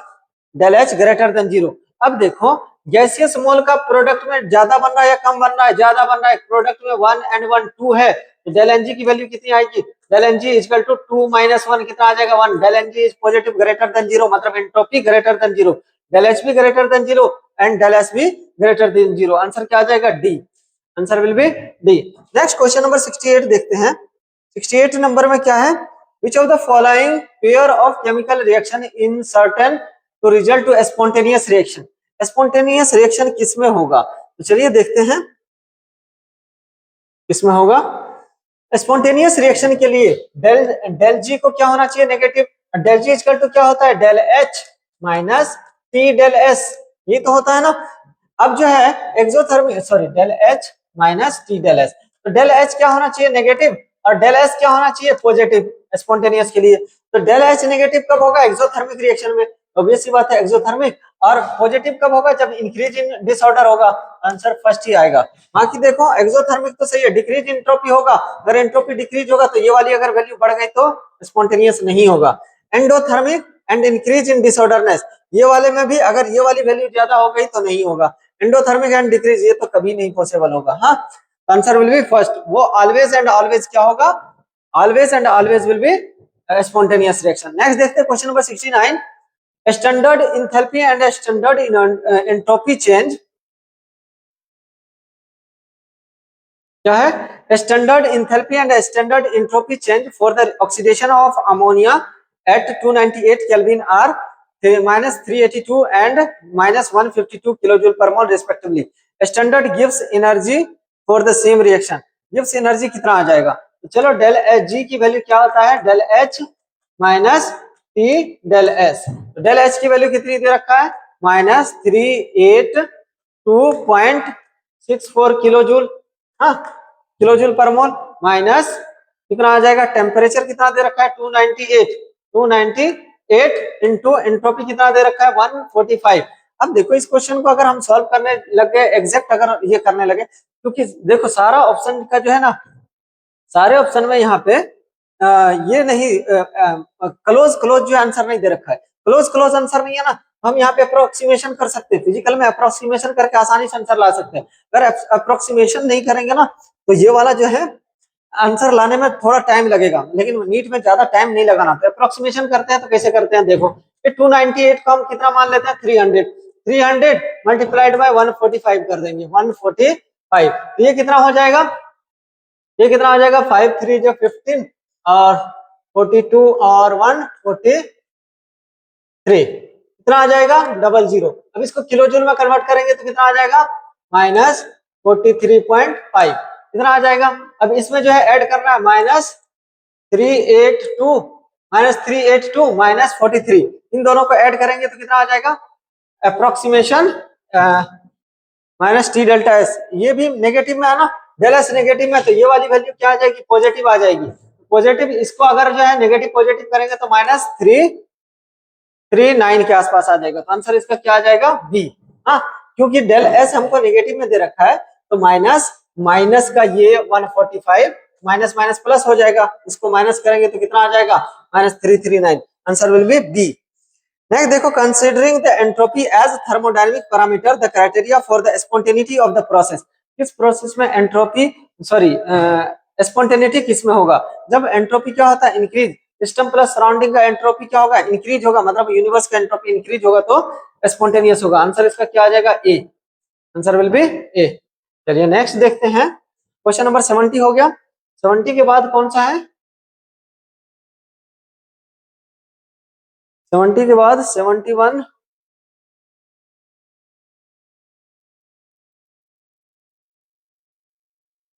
del H greater than zero. अब देखो गैसियस मोल का प्रोडक्ट में ज्यादा बन रहा है या कम बन रहा है, ज्यादा बन रहा है, प्रोडक्ट में 1 and 1 2 है, तो डेल एनजी की वैल्यू कितनी आएगी del n g equal to 2 minus 1 कितना आ जाएगा 1, del n g is positive greater than zero मतलब entropy greater than zero, del H भी greater than zero and del S भी ग्रेटर देन जीरो, आंसर क्या आ जाएगा D, answer will be D. Next question number 68 देखते हैं। 68 number में क्या है which of the following pair of chemical reaction in certain to result to spontaneous reaction, spontaneous reaction किसमें होगा, तो चलिए देखते हैं किसमें होगा। स्पॉन्टेनियस रिएक्शन के लिए डेल डेल जी को क्या होना चाहिए negative, del G equal to क्या होता है del H minus T del S, ये तो होता है ना। अब जो है exothermic sorry del H minus T del S, तो डेल एच क्या होना चाहिए नेगेटिव और डेल एस क्या होना चाहिए पॉजिटिव स्पॉन्टेनियस के लिए, तो डेल एच नेगेटिव कब होगा एक्सोथर्मिक रिएक्शन में, ऑब्वियस सी बात है एक्सोथर्मिक, और पॉजिटिव कब होगा जब इंक्रीज इन डिसऑर्डर होगा, आंसर फर्स्ट ही आएगा। बाकी देखो एक्सोथर्मिक तो सही है, डिक्रीज एंट्रोपी होगा, अगर एंट्रोपी डिक्रीज होगा तो ये वाली अगर वैल्यू बढ़ गई तो स्पॉन्टेनियस नहीं होगा। Endothermic and increase in disorderness, ये वाले में भी अगर ये वाली वैल्यू ज्यादा हो गई तो नहीं होगा, एंडोथर्मिक एंड डिक्रीज ये तो कभी नहीं पॉसिबल होगा। हाँ, आंसर विल बी फर्स्ट, वो ऑलवेज एंड ऑलवेज क्या होगा always and always will be spontaneous reaction. Next देखते हैं question number 69 standard enthalpy and standard entropy change क्या है, standard enthalpy and standard entropy change for the oxidation of ammonia eight 298 kelvin are -382 and -152 kilojoule per mole respectively. Standard gives energy for the same reaction, gives energy कितना आ जाएगा, तो चलो del H G की value क्या होता है, del H minus T del S. तो डेल एच की वैल्यू कितनी दे रखा है, -382.64 किलो जूल, हाँ kilo joule per mole, minus कितना आ जाएगा, टेम्परेचर कितना दे रखा है 298 इंटू एंट्रोपी कितना दे रखा है 145। अब देखो इस क्वेश्चन को अगर हम सॉल्व करने लगे एग्जैक्ट अगर ये करने लगे, क्योंकि देखो सारा ऑप्शन का जो है ना, सारे ऑप्शन में यहाँ पे ये नहीं क्लोज क्लोज जो आंसर नहीं दे रखा है, क्लोज क्लोज आंसर नहीं है ना, हम यहाँ पे अप्रोक्सीमेशन कर सकते हैं, फिजिकल में अप्रोक्सीमेशन करके आसानी से आंसर ला सकते हैं। अगर अप्रोक्सीमेशन नहीं करेंगे ना तो ये वाला जो है आंसर लाने में थोड़ा टाइम लगेगा, लेकिन नीट में ज्यादा टाइम नहीं लगाना। तो अप्रोक्सीमेशन करते हैं तो कैसे करते हैं, देखो 298 को हम कितना मान लेते हैं 300, 300 मल्टीप्लाइड बाय 145 कर देंगे 145, तो ये कितना हो जाएगा, ये कितना आ जाएगा 5 3 जो 15 और 42 और 143, कितना आ जाएगा 00। अब इसको किलो जूल में कन्वर्ट करेंगे तो कितना आ जाएगा -43.5, कितना आ जाएगा। अब इसमें जो है ऐड करना है -382 -43, इन दोनों को ऐड करेंगे तो कितना आ जाएगा अप्रोक्सीमेशन -t डेल्टा एस, ये भी नेगेटिव में है ना, डेल एस नेगेटिव में, तो ये वाली वैल्यू क्या आ जाएगी, पॉजिटिव आ जाएगी, पॉजिटिव। इसको अगर जो है नेगेटिव पॉजिटिव करेंगे तो -339 के आसपास आ जाएगा, तो आंसर इसका क्या आ जाएगा बी। हाँ क्योंकि डेल एस हमको नेगेटिव में दे रखा है, तो माइनस माइनस का ये 145 माइनस माइनस प्लस हो जाएगा, इसको माइनस करेंगे तो कितना आ जाएगा -339, answer will be B. Next देखो, considering the entropy as thermodynamic parameter the criteria for the spontaneity of the process, किस प्रोसेस में एंट्रोपी सॉरी स्पॉन्टेनिटी किस में होगा, जब एंट्रोपी क्या होता है इंक्रीज, सिस्टम प्लस सराउंडिंग का एंट्रोपी क्या होगा इंक्रीज होगा, मतलब यूनिवर्स का एंट्रोपी इंक्रीज होगा तो स्पॉन्टेनियस होगा, आंसर इसका क्या आ जाएगा ए, आंसर विल बी ए। चलिए नेक्स्ट देखते हैं, क्वेश्चन नंबर 70 हो गया, 70 के बाद कौन सा है, 70 के बाद 71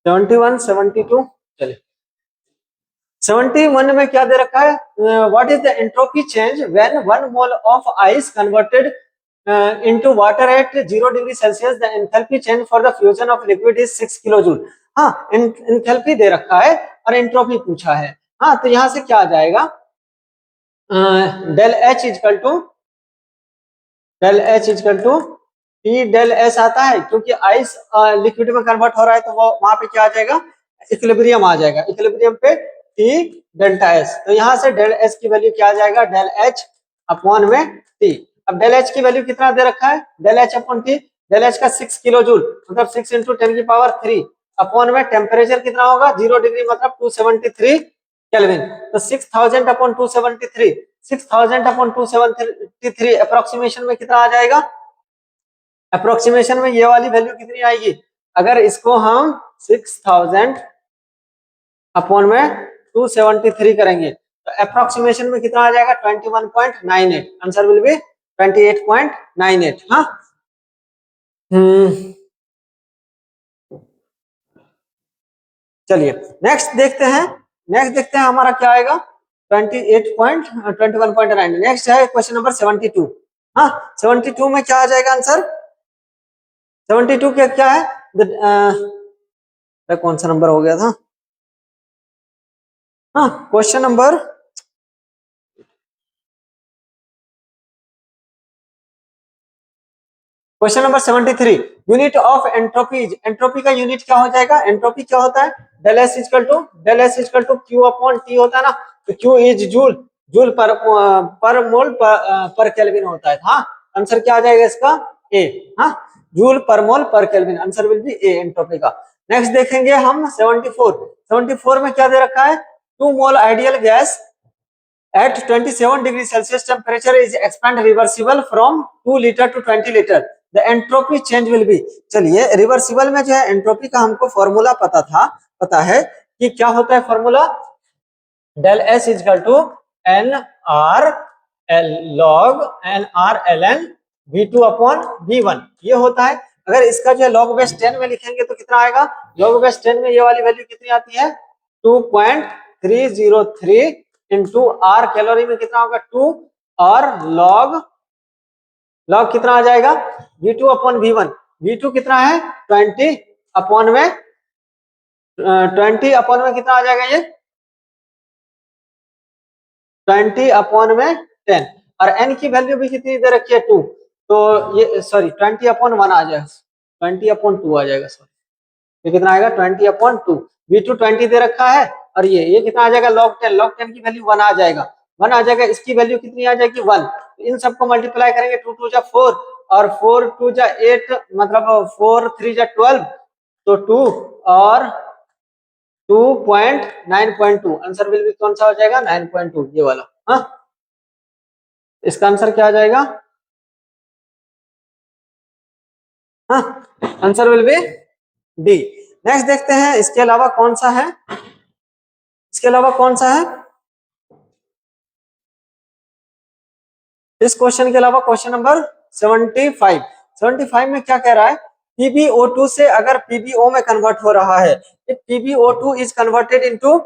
71 72, चलिए 71 में क्या दे रखा है, what is the entropy change when 1 mole of ice converted into water at 0 degree Celsius, the enthalpy change for the fusion of liquid is 6 kilo joule. हाँ एंथैल्पी दे रखा है और एंट्रोपी पूछा है, हाँ तो यहां से क्या आ जाएगा, del H is equal to T del S आता है, क्योंकि आइस लिक्विड में कन्वर्ट हो रहा है तो वो वहां पे क्या आ जाएगा इक्विलिब्रियम आ जाएगा, इक्विलिब्रियम पे टी डेल्टा एस, तो यहाँ से डेल एस की वैल्यू क्या आ जाएगा डेल एच अपॉन में टी। अब डेल एच की वैल्यू कितना दे रखा है, del H upon T, del H का 6 किलो जूल मतलब 6 इंटू 10 की पावर 3 अपॉन में टेम्परेचर कितना होगा 0 डिग्री मतलब 273 केल्विन, तो 6000 अपॉन 273, 6000 अपॉन 273 अप्रोक्सीमेशन में कितना आ जाएगा, अप्रोक्सीमेशन में ये वाली वैल्यू कितनी आएगी, अगर इसको हम 6000 अपॉन में 273 करेंगे तो अप्रोक्सीमेशन में कितना आ जाएगा 21.98, आंसर विल बी 28.98। हाँ चलिए नेक्स्ट देखते हैं, नेक्स्ट देखते हैं हमारा क्या आएगा 21.9। नेक्स्ट है क्वेश्चन नंबर 72। हाँ 72 में क्या आ जाएगा आंसर, 72 क्या क्या है, कौन सा नंबर हो गया था, हाँ question number 73, unit of entropy, entropy का यूनिट क्या हो जाएगा, एंट्रोपी क्या होता है del S equal to Q upon T होता है ना, तो Q is joule, joule per मोल पर केल्विन होता है, हाँ आंसर क्या आ जाएगा इसका ए, हाँ जूल पर मोल पर kelvin, answer will B A entropy का। नेक्स्ट देखेंगे हम 74 में क्या दे रखा है, 2 मोल ideal gas at 27 degree Celsius temperature is expand reversible from 2 liter to 20 liter. The entropy change will be. चलिए रिवर्सिबल में जो है एंट्रोपी का हमको फॉर्मूला पता है कि क्या होता है formula, del S equal to N R L log N R L N V2 upon V1 ये होता है। अगर इसका जो है लॉग बेस 10 में लिखेंगे तो कितना आएगा, लॉग बेस 10 में ये वाली वैल्यू कितनी आती है 2.303 इंटू आर कैलोरी में कितना होगा 2 और लॉग कितना आ जाएगा V2 अपॉन V1। V2 कितना है 20 अपॉन में 20 अपॉन में कितना आ जाएगा ये 20 अपॉन में 10 और n की वैल्यू भी कितनी दे रखी है 2 तो ये सॉरी 20 अपॉन 1 आ जाएगा 20 अपॉन 2 आ जाएगा सॉरी ये कितना आएगा 20 अपॉन 2। V2 20 दे रखा है और ये कितना आ जाएगा log 10 की वैल्यू 1 आ जाएगा 1 आ जाएगा। इसकी वैल्यू कितनी आ जाएगी 1। इन सबको मल्टीप्लाई करेंगे 2 2 जा 4 और 4 2 जा 8 मतलब 4 3 जा 12 तो 2 और 2.9.2 आंसर विल बी कौन सा हो जाएगा 9.2 ये वाला। हाँ इसका आंसर क्या आ जाएगा, हाँ answer will be D. Next देखते हैं इसके अलावा कौन सा है, इसके अलावा कौन सा है इस क्वेश्चन के अलावा क्वेश्चन नंबर 75 में क्या कह रहा है PbO2 से अगर PbO में कन्वर्ट हो रहा है, if PbO2 is converted into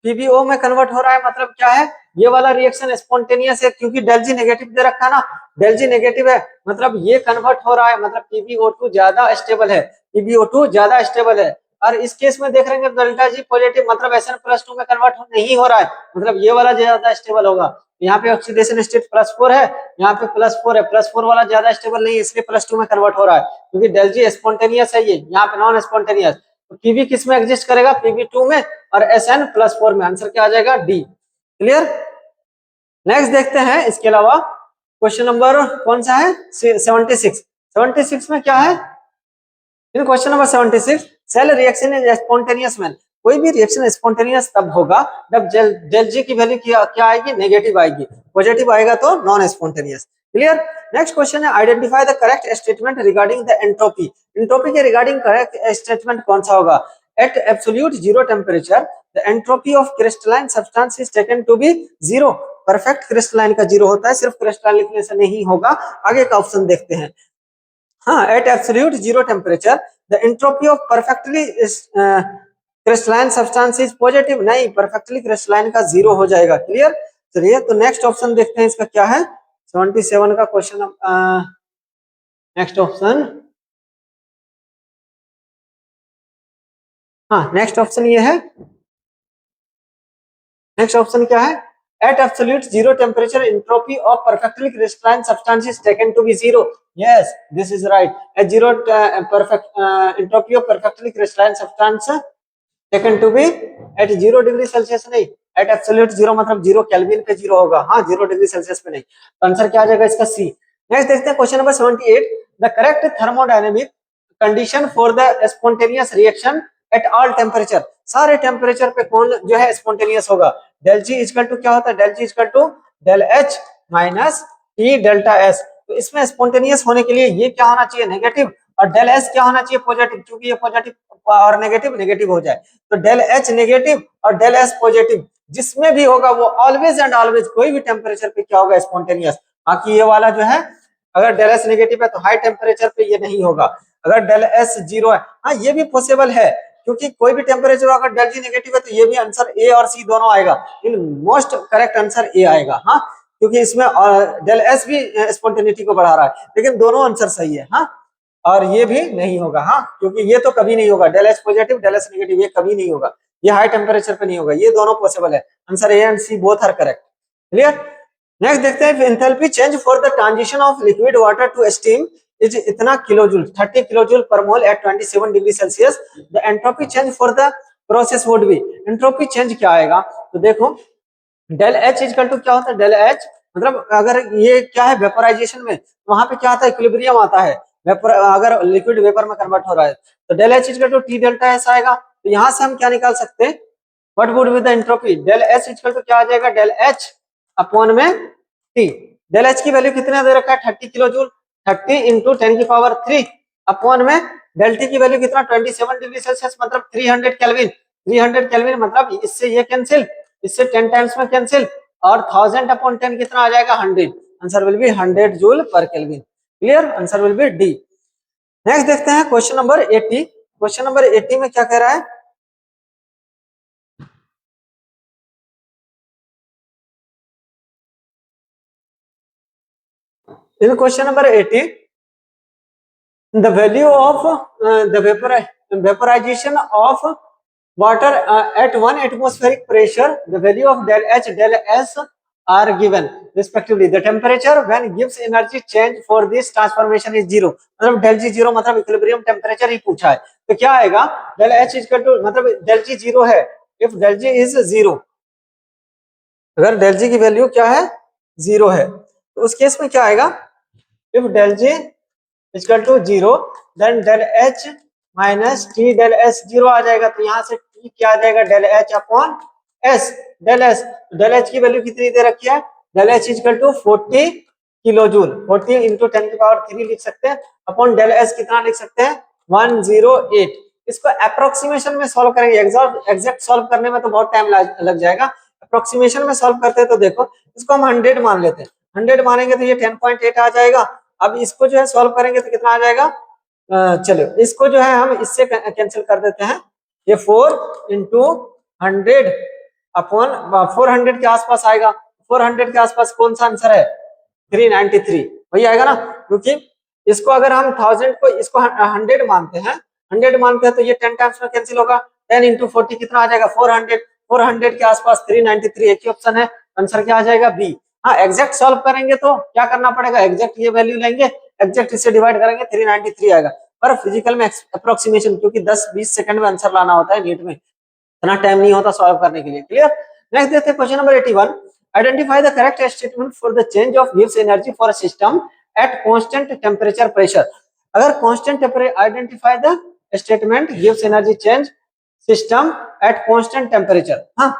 PbO में कन्वर्ट हो रहा है मतलब क्या है ये वाला रिएक्शन स्पॉन्टेनियस है क्योंकि डेल जी नेगेटिव दे रखा ना, डेल जी नेगेटिव है मतलब ये कन्वर्ट हो रहा है मतलब PbO2 ज्यादा स्टेबल है, PbO2 ज्यादा स्टेबल है। और इस केस में देख रहे हैं डेल्टा जी पॉजिटिव मतलब Sn+2 में कन्वर्ट नहीं हो रहा है मतलब ये वाला ज्यादा स्टेबल होगा। यहाँ पे ऑक्सीडेशन स्टेट +4 है यहाँ पे +4 है, +4 वाला ज्यादा स्टेबल नहीं है इसलिए +2 में कन्वर्ट हो रहा है क्योंकि डेल जी स्पॉन्टेनियस है ये यहाँ पे नॉन स्पॉन्टेनियस। तो पीबी किस में एग्जिस्ट करेगा PB2 में और Sn+4 में, आंसर क्या आ जाएगा डी। क्लियर। नेक्स्ट देखते हैं इसके अलावा क्वेश्चन नंबर कौन सा है 76 में क्या है in question number 76 cell reaction is spontaneous मैन। कोई भी रिएक्शन स्पॉन्टेनियस तब होगा जब डेल जी की वैल्यू क्या आएगी नेगेटिव आएगी, पॉजिटिव आएगा तो non spontaneous. Clear. Next question है identify the correct statement regarding the entropy. Entropy के रिगार्डिंग करेक्ट स्टेटमेंट कौन सा होगा, at absolute zero temperature the entropy of crystalline substance is taken to be zero. Perfect crystalline का zero होता है, सिर्फ crystalline लिखने से नहीं होगा, आगे का ऑप्शन देखते हैं। हाँ at absolute zero temperature the entropy of perfectly crystalline substance is positive, नहीं परफेक्टली क्रिस्टलाइन का जीरो हो जाएगा। क्लियर। चलिए तो नेक्स्ट ऑप्शन देखते हैं इसका क्या है 77 का क्वेश्चन। नेक्स्ट ऑप्शन, हाँ नेक्स्ट ऑप्शन ये है, नेक्स्ट ऑप्शन क्या है at absolute zero temperature entropy of perfectly crystalline substance is taken to be zero. Yes, this is right. At zero entropy of perfectly crystalline substance taken to be at 0 degree Celsius नहीं, at absolute zero मतलब 0 kelvin पे 0 होगा, हाँ 0 degree Celsius पे नहीं। तो answer क्या आ जाएगा इसका सी। नेक्स्ट देखते हैं question number 78 the correct thermodynamic condition for the spontaneous reaction at all temperature. सारे टेम्परेचर पे कौन जो है स्पॉन्टेनियस होगा, डेल जी इक्वल टू क्या होता है, del G equal to del H minus T delta S. तो इसमें स्पॉन्टेनियस होने के लिए ये क्या होना चाहिए नेगेटिव और डेल एस क्या होना चाहिए पॉजिटिव, क्योंकि ये पॉजिटिव और नेगेटिव हो जाए तो डेल एच नेगेटिव और डेल एस पॉजिटिव जिसमें भी होगा वो ऑलवेज एंड ऑलवेज कोई भी टेम्परेचर पे क्या होगा स्पॉन्टेनियस। बाकी ये वाला जो है अगर डेल एस नेगेटिव है तो हाई टेम्परेचर पे ये नहीं होगा, अगर डेल एस जीरो है हाँ ये भी पॉसिबल है क्योंकि कोई भी टेम्परेचर अगर डेल जी नेगेटिव है तो ये भी आंसर ए और सी दोनों आएगा, लेकिन मोस्ट करेक्ट आंसर ए आएगा। हाँ क्योंकि इसमें डेल एस भी स्पॉन्टेनिटी को बढ़ा रहा है लेकिन दोनों आंसर सही है। हाँ और ये भी नहीं होगा, हाँ क्योंकि ये तो कभी नहीं होगा, del H positive del S negative ये कभी नहीं होगा, ये हाई टेम्परेचर पे नहीं होगा, ये दोनों पॉसिबल है, answer A and C both are correct. Clear. Next देखते हैं enthalpy change for the transition of liquid water to steam is इतना kilojoule 30 kilojoule per mole at 27 degree Celsius the entropy change for the process would be. Entropy change क्या आएगा तो देखो del H equal to क्या होता है, del H मतलब अगर ये क्या है वेपोराइजेशन में वहां पे क्या आता है इक्विलिब्रियम आता है, अगर लिक्विड वेपर में कन्वर्ट हो रहा है तो del H equal to T delta S आएगा। तो यहाँ से हम क्या निकाल सकते हैं what would be the entropy, del H equal to क्या आ जाएगा डेल एच अपॉन में टी। डेल एच की वैल्यू कितने दे रखा है 30 किलो जूल, 30 इंटू 10 की पावर 3 अपॉन में डेल टी की वैल्यू कितना 27 डिग्री सेल्सियस मतलब 300 केल्विन। 300 केल्विन मतलब इससे ये कैंसिल, इससे 10 टाइम्स में कैंसिल, और 1000 अपॉन 10 कितना आ जाएगा 100। Answer will B 100 joule per kelvin. Clear, answer will be D. Next देखते हैं क्वेश्चन नंबर 80। क्वेश्चन नंबर 80 में क्या कह रहा है, in question number 80 the value of the vaporization of water at 1 atmospheric pressure, the value of del H del S are given respectively. The temperature when gives energy change for this transformation is 0। मतलब del G 0 मतलब equilibrium temperature ही पूछा है, तो क्या आएगा del H equal to मतलब del G 0 है, if del G is 0, अगर del G की वैल्यू क्या है 0 है तो उस केस में क्या आएगा, if del G equal to 0 then del H minus T del S 0 आ जाएगा, तो यहाँ से टी क्या आ जाएगा del H upon S. Del H की वैल्यू कितनी दे रखी है, del H equal to 40 kilo joule, 40 into 10 की पावर 3 लिख सकते हैं, अपॉन डेल एस कितना लिख सकते हैं 108। इसको अप्रोक्सीमेशन में सॉल्व करेंगे, एग्जैक्ट सॉल्व करने में तो बहुत टाइम लग जाएगा, अप्रोक्सीमेशन में सॉल्व करते हैं तो देखो इसको हम 100 मान लेते हैं, 100 मानेंगे तो ये 10.8 आ जाएगा। अब इसको जो है सॉल्व करेंगे तो कितना आ जाएगा, चलो इसको जो है हम इससे कैंसिल कर देते हैं, ये 4 इंटू 100 अपॉन 400 के आसपास आएगा, 400 के आसपास कौन सा आंसर है 393 वही आएगा ना, क्योंकि इसको अगर हम 1000 को इसको 100 मानते हैं, 100 मानते हैं तो ये 10 टाइम्स में कैंसिल होगा, 10 इंटू 40 कितना आ जाएगा 400, 400 के आसपास 393 एक ही ऑप्शन है, आंसर क्या आ जाएगा बी। हाँ एग्जैक्ट सॉल्व करेंगे तो क्या करना पड़ेगा, एग्जैक्ट ये वैल्यू लेंगे, एग्जैक्ट इससे डिवाइड करेंगे 393 आएगा, पर फिजिकल में अप्रोक्सीमेशन क्योंकि 10-20 सेकंड में आंसर लाना होता है, नीट में इतना टाइम नहीं होता सॉल्व करने के लिए। क्लियर, नेक्स्ट देखते हैं question number 81। Identify the correct statement for the change of गिव्स energy for a system at constant temperature pressure. अगर constant temperature, identify the statement गिव्स energy change system at constant temperature. हाँ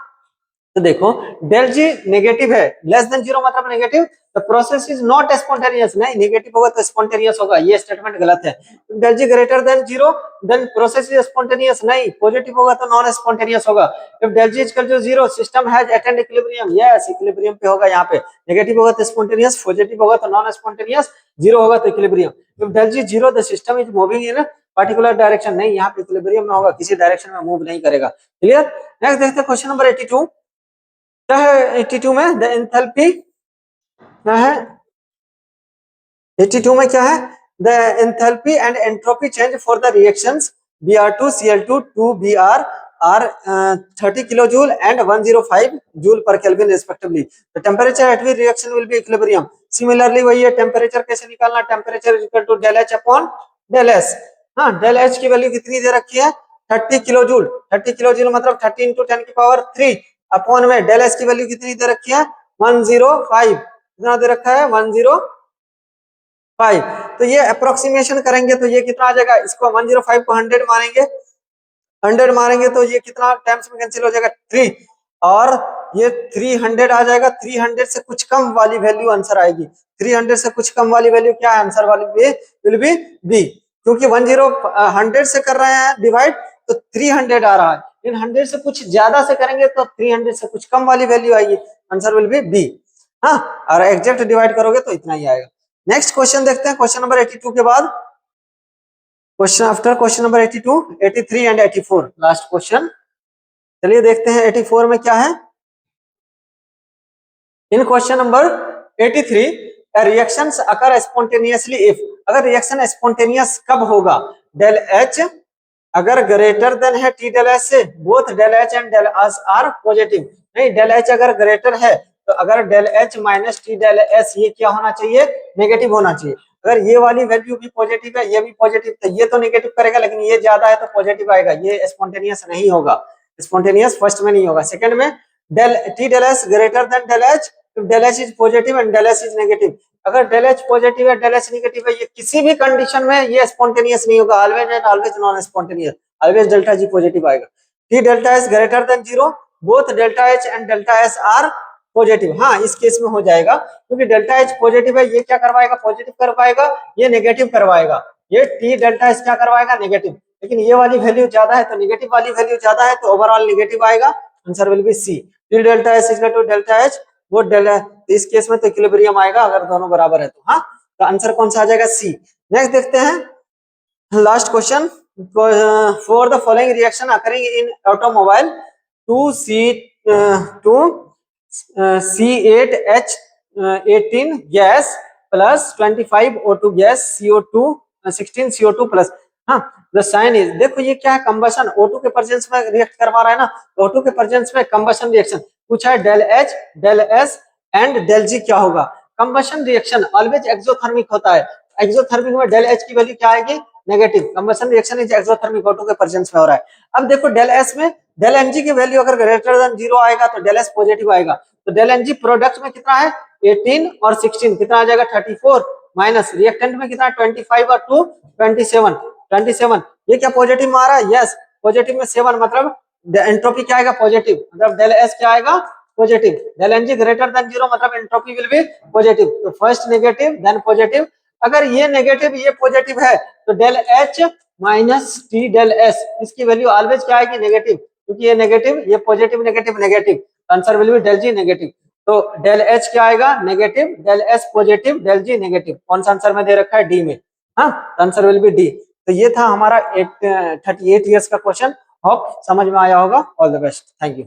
तो देखो del G negative है, less than 0 मतलब negative, the process is not spontaneous, नहीं negative होगा तो स्पॉन्टेनियस होगा, ये स्टेटमेंट गलत है। Del G greater than 0 then process is spontaneous, नहीं पॉजिटिव होगा तो नॉन स्पॉन्टेनियस होगा। If del G equal to 0 system has attained equilibrium, yes equilibrium पे होगा, यहाँ पे नेगेटिव होगा तो स्पॉन्टेनियस, पॉजिटिव होगा तो नॉन स्पॉन्टेनियस, 0 होगा तो equilibrium. If del G 0 the system is moving in particular direction, नहीं यहाँ पे इक्विलिब्रियम में होगा, किसी डायरेक्शन में मूव नहीं करेगा। क्लियर, नेक्स्ट देखते हैं क्वेश्चन नंबर 82। क्या है 82 में, द एंथैल्पी क्या है 82 में, क्या है the enthalpy and entropy change for the reactions Br2 Cl2 2Br are 30 kilojoule and 105 joule per Kelvin respectively. The temperature at which reaction will be equilibrium. Similarly वही है, टेम्परेचर कैसे निकालना, temperature equal to del H upon del S. हाँ del H की value कितनी दे रखी है 30 किलो जूल, 30 किलो जूल मतलब 30 इंटू 10 की पावर 3 अपॉन में डेल एस की वैल्यू कितनी दे रखी है 105, कितना दे रखा है 105। तो ये अप्रोक्सीमेशन करेंगे तो ये कितना आ जाएगा, इसको 105 को 100 मारेंगे, 100 मारेंगे तो ये कितना टाइम्स में कैंसिल हो जाएगा 3, और ये 300 आ जाएगा, 300 से कुछ कम वाली वैल्यू आंसर आएगी, 300 से कुछ कम वाली वैल्यू क्या है आंसर वाली विल बी बी, क्योंकि 100 से कर रहे हैं डिवाइड तो 300 आ रहा है, इन 100 से कुछ ज्यादा से करेंगे तो 300 से कुछ कम वाली वैल्यू आएगी, आंसर विल बी बी। हाँ और एग्जैक्ट डिवाइड करोगे तो इतना ही आएगा। नेक्स्ट क्वेश्चन देखते हैं, क्वेश्चन नंबर 82 के बाद question after question number 82, 83 and 84 last question. चलिए देखते हैं 84 में क्या है। In question number 83 reactions occur spontaneously if, अगर रिएक्शन स्पॉन्टेनियस कब होगा, डेल एच अगर ग्रेटर देन है टी डेल एच से, both del H and del S are positive, नहीं डेल एच अगर ग्रेटर है तो अगर del H minus T del S ये क्या होना चाहिए नेगेटिव होना चाहिए, अगर ये वाली वैल्यू भी पॉजिटिव है ये भी पॉजिटिव तो ये तो नेगेटिव करेगा, लेकिन ये ज्यादा है तो पॉजिटिव आएगा, ये स्पॉन्टेनियस नहीं होगा, स्पॉन्टेनियस फर्स्ट में नहीं होगा। सेकंड में del T del S greater than del H, del H is positive and del S is negative, अगर डेल एच पॉजिटिव है डेल एच नेगेटिव है, ये किसी भी कंडीशन में ये स्पॉन्टेनियस नहीं होगा, always and always non spontaneous, always delta G positive आएगा। T delta S greater than 0, both delta H and delta S are positive, हाँ इस केस में हो जाएगा क्योंकि डेल्टा एच पॉजिटिव है, ये क्या करवाएगा पॉजिटिव करवाएगा, ये नेगेटिव करवाएगा, ये टी डेल्टा एच क्या करवाएगा नेगेटिव, लेकिन ये वाली वैल्यू ज्यादा है तो नेगेटिव वाली वैल्यू ज्यादा है तो ओवरऑल नेगेटिव आएगा, answer will be C, T delta H equal to delta H, वो इस केस में तो इक्विलिब्रियम आएगा अगर दोनों बराबर है तो, हाँ तो आंसर कौन सा आ जाएगा सी। नेक्स्ट देखते हैं last question, for the following reaction occurring in automobile 2C8H18 gas plus 25 O2 gas CO2 16 CO2 plus, हाँ द साइन इज, देखो ये क्या है कंबशन, O2 के प्रेजेंस में रिएक्ट करवा रहा है ना, O2 के प्रेजेंस में कंबशन रिएक्शन पूछा है, del H del S and del G क्या होगा, कंबशन रिएक्शन ऑलवेज एक्सोथर्मिक होता है, एक्सोथर्मिक में डेल एच की वैल्यू क्या आएगी negative, combustion reaction is exothermic O2 के प्रेजेंस में हो रहा है। अब देखो डेल एस में डेल एनजी की वैल्यू अगर ग्रेटर देन 0 आएगा तो डेल एस पॉजिटिव आएगा, तो डेल एनजी प्रोडक्ट में कितना है 18 और 16 कितना आ जाएगा 34 माइनस रिएक्टेंट में कितना 25 और 2 27, ये क्या पॉजिटिव में आ रहा है, यस पॉजिटिव में 7 मतलब एंट्रोपी क्या आएगा पॉजिटिव, मतलब डेल एस क्या आएगा positive, del NG greater than 0 मतलब एंट्रोपी विल बी पॉजिटिव, तो फर्स्ट नेगेटिव देन पॉजिटिव, अगर ये नेगेटिव ये पॉजिटिव है तो del H minus T del S इसकी वैल्यू ऑलवेज क्या आएगी नेगेटिव, क्योंकि ये नेगेटिव ये positive negative negative, answer will be del G negative, तो डेल एच क्या आएगा negative, del S positive, del G negative, कौन सा आंसर में दे रखा है डी में, हाँ आंसर विल बी डी। तो ये था हमारा 38 ईयर्स का क्वेश्चन, होप समझ में आया होगा, all the best, thank you.